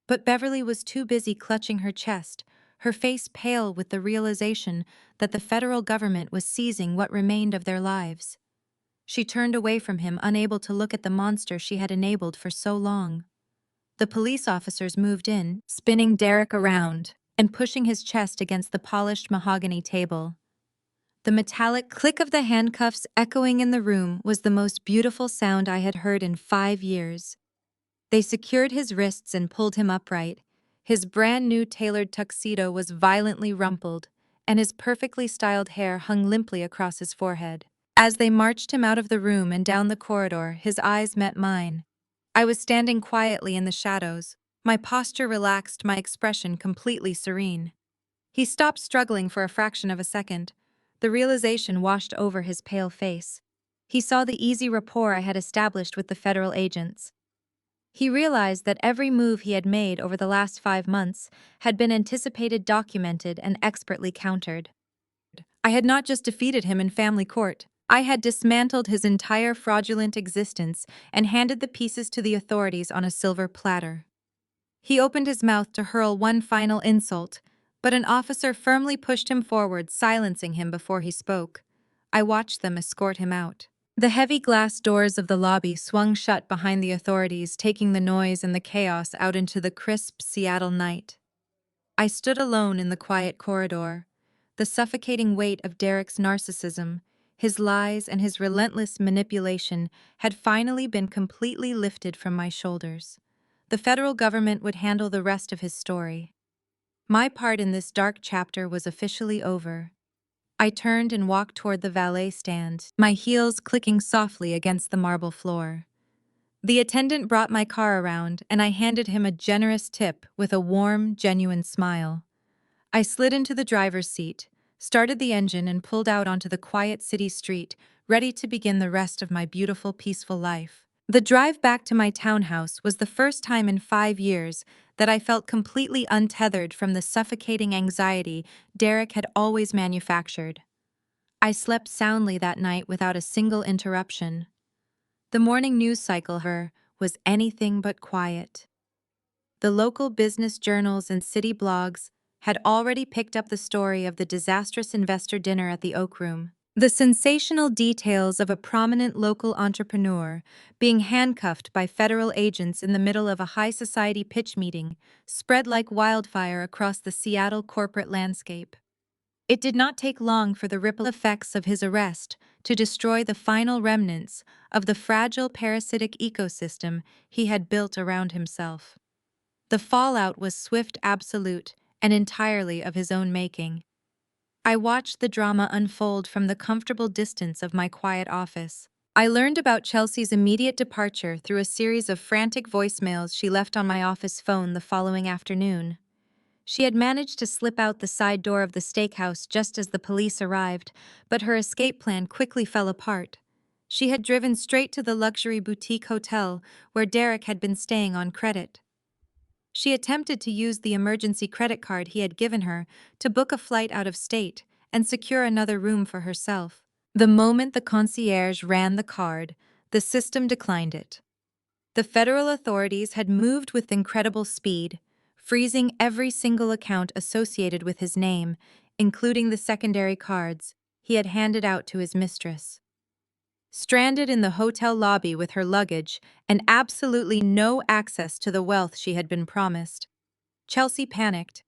But Beverly was too busy clutching her chest, her face pale with the realization that the federal government was seizing what remained of their lives. She turned away from him, unable to look at the monster she had enabled for so long. The police officers moved in, spinning Derek around. and pushing his chest against the polished mahogany table. The metallic click of the handcuffs echoing in the room was the most beautiful sound I had heard in 5 years. They secured his wrists and pulled him upright. His brand-new tailored tuxedo was violently rumpled, and his perfectly styled hair hung limply across his forehead. As they marched him out of the room and down the corridor, his eyes met mine. I was standing quietly in the shadows, my posture relaxed, my expression completely serene. He stopped struggling for a fraction of a second. The realization washed over his pale face. He saw the easy rapport I had established with the federal agents. He realized that every move he had made over the last 5 months had been anticipated, documented, and expertly countered. I had not just defeated him in family court. I had dismantled his entire fraudulent existence and handed the pieces to the authorities on a silver platter. He opened his mouth to hurl one final insult, but an officer firmly pushed him forward, silencing him before he spoke. I watched them escort him out. The heavy glass doors of the lobby swung shut behind the authorities, taking the noise and the chaos out into the crisp Seattle night. I stood alone in the quiet corridor. The suffocating weight of Derek's narcissism, his lies, and his relentless manipulation had finally been completely lifted from my shoulders. The federal government would handle the rest of his story. My part in this dark chapter was officially over. I turned and walked toward the valet stand, my heels clicking softly against the marble floor. The attendant brought my car around, and I handed him a generous tip with a warm, genuine smile. I slid into the driver's seat, started the engine, and pulled out onto the quiet city street, ready to begin the rest of my beautiful, peaceful life. The drive back to my townhouse was the first time in 5 years that I felt completely untethered from the suffocating anxiety Derek had always manufactured. I slept soundly that night without a single interruption. The morning news cycle, however, was anything but quiet. The local business journals and city blogs had already picked up the story of the disastrous investor dinner at the Oak Room. The sensational details of a prominent local entrepreneur being handcuffed by federal agents in the middle of a high-society pitch meeting spread like wildfire across the Seattle corporate landscape. It did not take long for the ripple effects of his arrest to destroy the final remnants of the fragile parasitic ecosystem he had built around himself. The fallout was swift, absolute, and entirely of his own making. I watched the drama unfold from the comfortable distance of my quiet office. I learned about Chelsea's immediate departure through a series of frantic voicemails she left on my office phone the following afternoon. She had managed to slip out the side door of the steakhouse just as the police arrived, but her escape plan quickly fell apart. She had driven straight to the luxury boutique hotel where Derek had been staying on credit. She attempted to use the emergency credit card he had given her to book a flight out of state and secure another room for herself. The moment the concierge ran the card, the system declined it. The federal authorities had moved with incredible speed, freezing every single account associated with his name, including the secondary cards he had handed out to his mistress. Stranded in the hotel lobby with her luggage and absolutely no access to the wealth she had been promised, Chelsea panicked.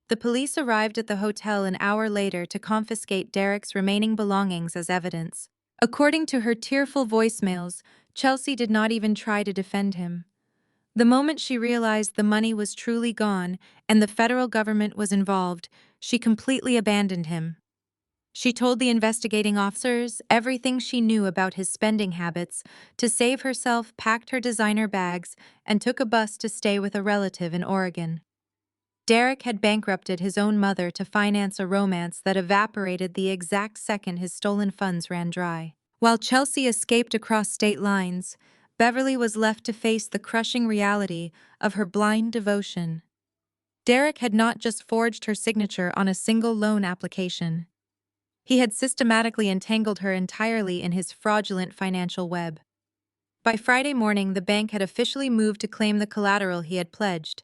The police arrived at the hotel an hour later to confiscate Derek's remaining belongings as evidence. According to her tearful voicemails, Chelsea did not even try to defend him. The moment she realized the money was truly gone and the federal government was involved, she completely abandoned him. She told the investigating officers everything she knew about his spending habits. To save herself, packed her designer bags and took a bus to stay with a relative in Oregon. Derek had bankrupted his own mother to finance a romance that evaporated the exact second his stolen funds ran dry. While Chelsea escaped across state lines, Beverly was left to face the crushing reality of her blind devotion. Derek had not just forged her signature on a single loan application. He had systematically entangled her entirely in his fraudulent financial web. By Friday morning, the bank had officially moved to claim the collateral he had pledged.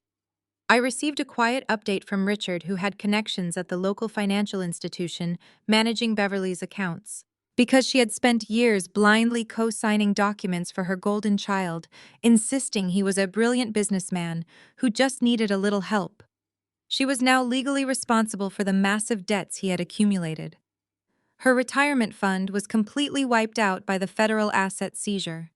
I received a quiet update from Richard, who had connections at the local financial institution managing Beverly's accounts. Because she had spent years blindly co-signing documents for her golden child, insisting he was a brilliant businessman who just needed a little help. She was now legally responsible for the massive debts he had accumulated. Her retirement fund was completely wiped out by the federal asset seizure.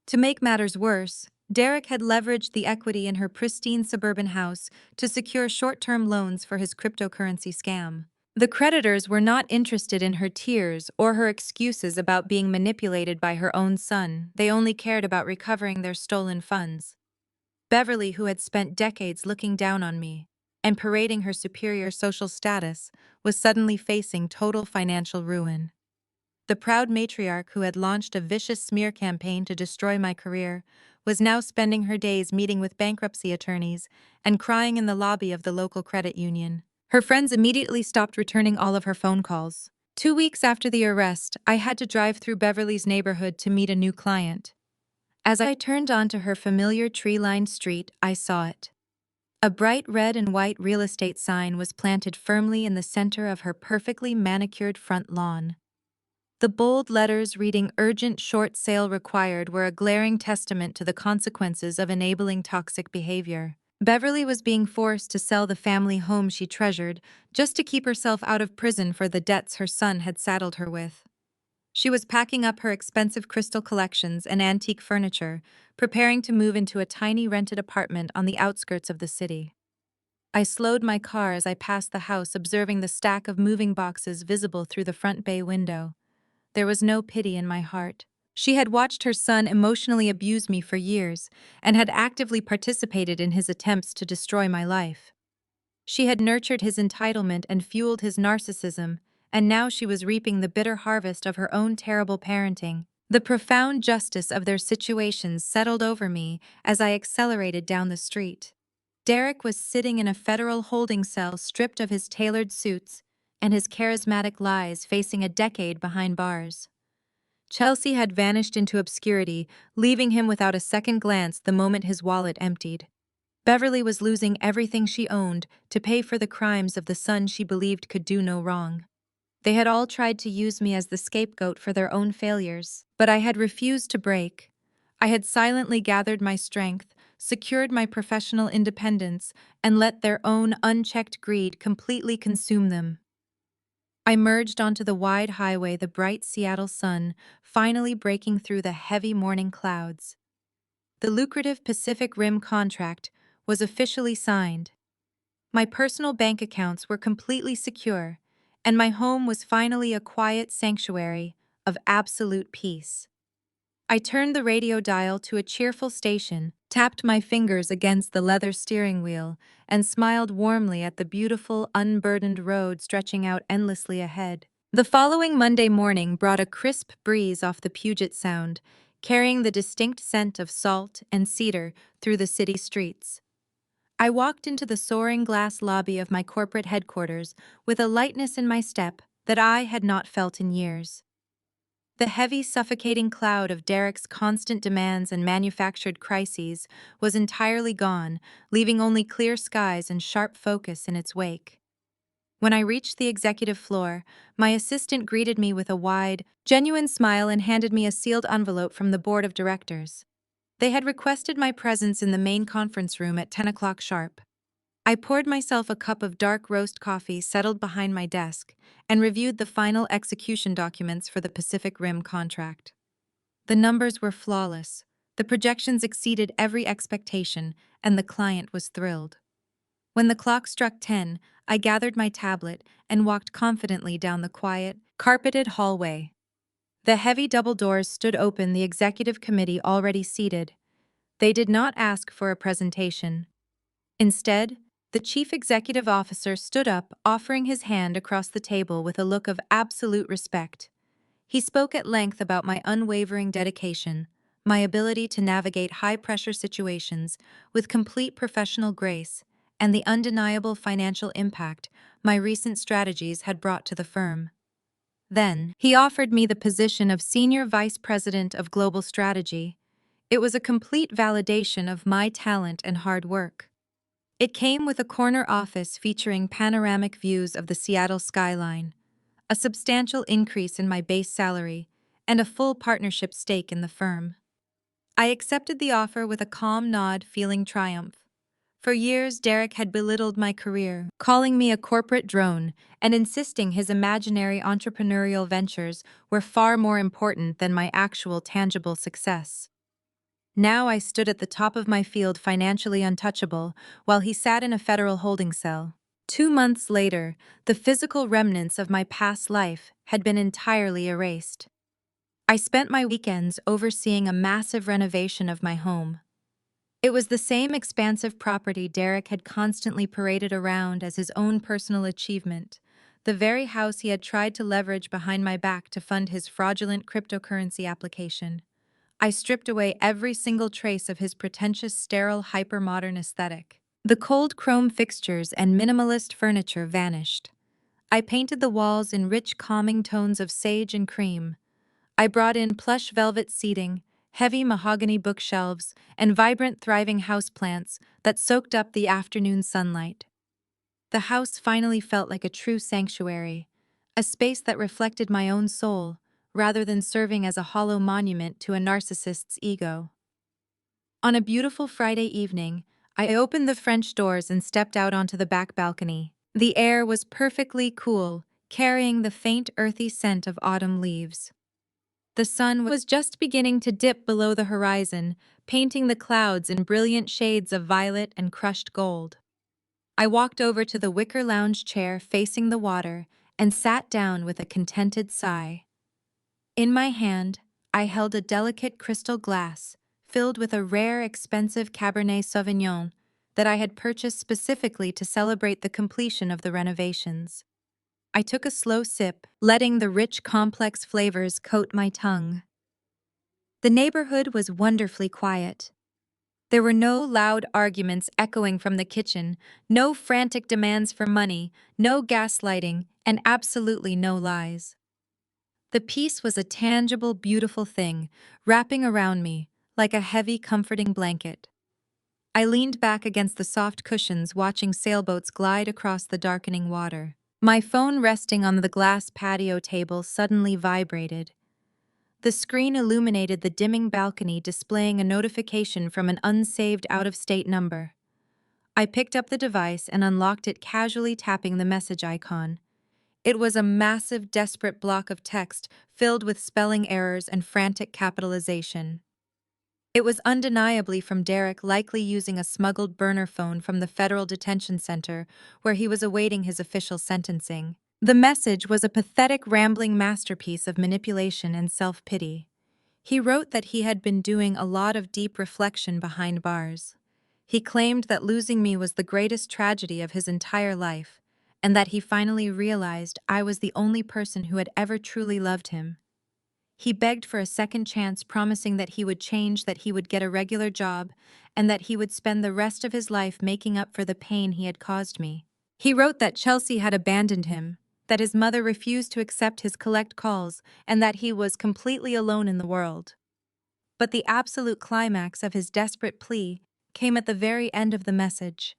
To make matters worse, Derek had leveraged the equity in her pristine suburban house to secure short-term loans for his cryptocurrency scam. The creditors were not interested in her tears or her excuses about being manipulated by her own son. They only cared about recovering their stolen funds. Beverly, who had spent decades looking down on me and parading her superior social status, was suddenly facing total financial ruin. The proud matriarch who had launched a vicious smear campaign to destroy my career was now spending her days meeting with bankruptcy attorneys and crying in the lobby of the local credit union. Her friends immediately stopped returning all of her phone calls. 2 weeks after the arrest, I had to drive through Beverly's neighborhood to meet a new client. As I turned onto her familiar tree-lined street, I saw it. A bright red and white real estate sign was planted firmly in the center of her perfectly manicured front lawn. The bold letters reading "Urgent Short Sale Required" were a glaring testament to the consequences of enabling toxic behavior. Beverly was being forced to sell the family home she treasured just to keep herself out of prison for the debts her son had saddled her with. She was packing up her expensive crystal collections and antique furniture, preparing to move into a tiny rented apartment on the outskirts of the city. I slowed my car as I passed the house, observing the stack of moving boxes visible through the front bay window. There was no pity in my heart. She had watched her son emotionally abuse me for years and had actively participated in his attempts to destroy my life. She had nurtured his entitlement and fueled his narcissism, and now she was reaping the bitter harvest of her own terrible parenting. The profound justice of their situations settled over me as I accelerated down the street. Derek was sitting in a federal holding cell, stripped of his tailored suits and his charismatic lies, facing a decade behind bars. Chelsea had vanished into obscurity, leaving him without a second glance the moment his wallet emptied. Beverly was losing everything she owned to pay for the crimes of the son she believed could do no wrong. They had all tried to use me as the scapegoat for their own failures, but I had refused to break. I had silently gathered my strength, secured my professional independence, and let their own unchecked greed completely consume them. I merged onto the wide highway, the bright Seattle sun finally breaking through the heavy morning clouds. The lucrative Pacific Rim contract was officially signed. My personal bank accounts were completely secure, and my home was finally a quiet sanctuary of absolute peace. I turned the radio dial to a cheerful station, tapped my fingers against the leather steering wheel, and smiled warmly at the beautiful, unburdened road stretching out endlessly ahead. The following Monday morning brought a crisp breeze off the Puget Sound, carrying the distinct scent of salt and cedar through the city streets. I walked into the soaring glass lobby of my corporate headquarters with a lightness in my step that I had not felt in years. The heavy, suffocating cloud of Derek's constant demands and manufactured crises was entirely gone, leaving only clear skies and sharp focus in its wake. When I reached the executive floor, my assistant greeted me with a wide, genuine smile and handed me a sealed envelope from the board of directors. They had requested my presence in the main conference room at 10 o'clock sharp. I poured myself a cup of dark roast coffee, settled behind my desk, and reviewed the final execution documents for the Pacific Rim contract. The numbers were flawless, the projections exceeded every expectation, and the client was thrilled. When the clock struck 10, I gathered my tablet and walked confidently down the quiet, carpeted hallway. The heavy double doors stood open, the executive committee already seated. They did not ask for a presentation. Instead, the chief executive officer stood up, offering his hand across the table with a look of absolute respect. He spoke at length about my unwavering dedication, my ability to navigate high-pressure situations with complete professional grace, and the undeniable financial impact my recent strategies had brought to the firm. Then, he offered me the position of Senior Vice President of Global Strategy. It was a complete validation of my talent and hard work. It came with a corner office featuring panoramic views of the Seattle skyline, a substantial increase in my base salary, and a full partnership stake in the firm. I accepted the offer with a calm nod, feeling triumph. For years, Derek had belittled my career, calling me a corporate drone and insisting his imaginary entrepreneurial ventures were far more important than my actual tangible success. Now I stood at the top of my field, financially untouchable, while he sat in a federal holding cell. 2 months later, the physical remnants of my past life had been entirely erased. I spent my weekends overseeing a massive renovation of my home. It was the same expansive property Derek had constantly paraded around as his own personal achievement, the very house he had tried to leverage behind my back to fund his fraudulent cryptocurrency application. I stripped away every single trace of his pretentious, sterile, hyper-modern aesthetic. The cold chrome fixtures and minimalist furniture vanished. I painted the walls in rich, calming tones of sage and cream. I brought in plush velvet seating, heavy mahogany bookshelves, and vibrant, thriving houseplants that soaked up the afternoon sunlight. The house finally felt like a true sanctuary, a space that reflected my own soul, rather than serving as a hollow monument to a narcissist's ego. On a beautiful Friday evening, I opened the French doors and stepped out onto the back balcony. The air was perfectly cool, carrying the faint, earthy scent of autumn leaves. The sun was just beginning to dip below the horizon, painting the clouds in brilliant shades of violet and crushed gold. I walked over to the wicker lounge chair facing the water and sat down with a contented sigh. In my hand, I held a delicate crystal glass filled with a rare, expensive Cabernet Sauvignon that I had purchased specifically to celebrate the completion of the renovations. I took a slow sip, letting the rich, complex flavors coat my tongue. The neighborhood was wonderfully quiet. There were no loud arguments echoing from the kitchen, no frantic demands for money, no gaslighting, and absolutely no lies. The peace was a tangible, beautiful thing, wrapping around me like a heavy, comforting blanket. I leaned back against the soft cushions, watching sailboats glide across the darkening water. My phone, resting on the glass patio table, suddenly vibrated. The screen illuminated the dimming balcony, displaying a notification from an unsaved out-of-state number. I picked up the device and unlocked it, casually tapping the message icon. It was a massive, desperate block of text filled with spelling errors and frantic capitalization. It was undeniably from Derek, likely using a smuggled burner phone from the federal detention center where he was awaiting his official sentencing. The message was a pathetic, rambling masterpiece of manipulation and self-pity. He wrote that he had been doing a lot of deep reflection behind bars. He claimed that losing me was the greatest tragedy of his entire life, and that he finally realized I was the only person who had ever truly loved him. He begged for a second chance, promising that he would change, that he would get a regular job, and that he would spend the rest of his life making up for the pain he had caused me. He wrote that Chelsea had abandoned him, that his mother refused to accept his collect calls, and that he was completely alone in the world. But the absolute climax of his desperate plea came at the very end of the message.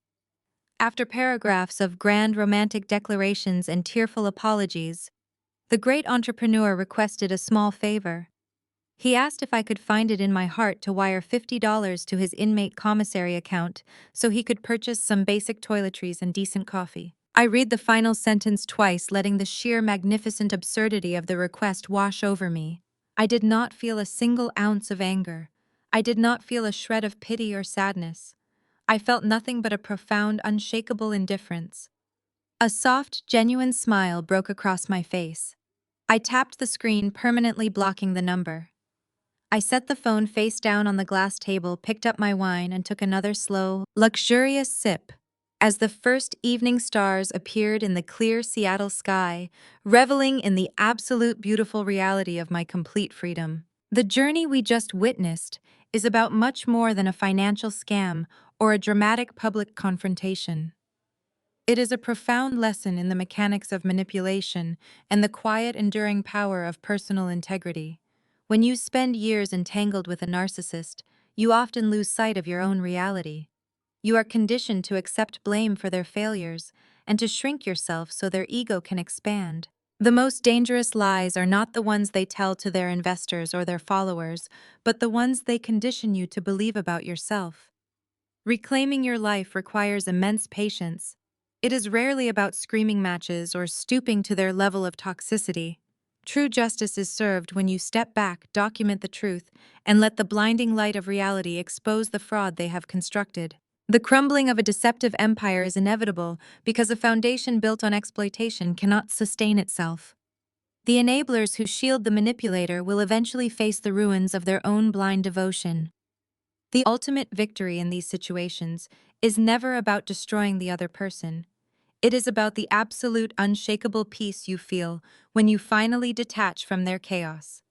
After paragraphs of grand romantic declarations and tearful apologies, the great entrepreneur requested a small favor. He asked if I could find it in my heart to wire $50 to his inmate commissary account so he could purchase some basic toiletries and decent coffee. I read the final sentence twice, letting the sheer magnificent absurdity of the request wash over me. I did not feel a single ounce of anger. I did not feel a shred of pity or sadness. I felt nothing but a profound, unshakable indifference. A soft, genuine smile broke across my face. I tapped the screen, permanently blocking the number. I set the phone face down on the glass table, picked up my wine, and took another slow, luxurious sip. As the first evening stars appeared in the clear Seattle sky, reveling in the absolute beautiful reality of my complete freedom. The journey we just witnessed is about much more than a financial scam or a dramatic public confrontation. It is a profound lesson in the mechanics of manipulation and the quiet, enduring power of personal integrity. When you spend years entangled with a narcissist, you often lose sight of your own reality. You are conditioned to accept blame for their failures and to shrink yourself so their ego can expand. The most dangerous lies are not the ones they tell to their investors or their followers, but the ones they condition you to believe about yourself. Reclaiming your life requires immense patience. It is rarely about screaming matches or stooping to their level of toxicity. True justice is served when you step back, document the truth, and let the blinding light of reality expose the fraud they have constructed. The crumbling of a deceptive empire is inevitable because a foundation built on exploitation cannot sustain itself. The enablers who shield the manipulator will eventually face the ruins of their own blind devotion. The ultimate victory in these situations is never about destroying the other person. It is about the absolute unshakable peace you feel when you finally detach from their chaos.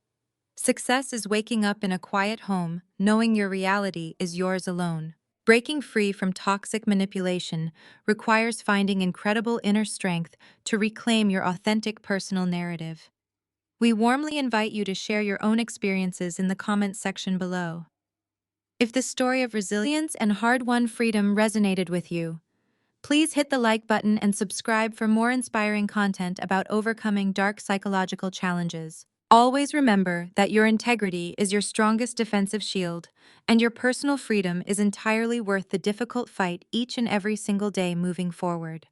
Success is waking up in a quiet home, knowing your reality is yours alone. Breaking free from toxic manipulation requires finding incredible inner strength to reclaim your authentic personal narrative. We warmly invite you to share your own experiences in the comments section below. If this story of resilience and hard-won freedom resonated with you, please hit the like button and subscribe for more inspiring content about overcoming dark psychological challenges. Always remember that your integrity is your strongest defensive shield, and your personal freedom is entirely worth the difficult fight each and every single day moving forward.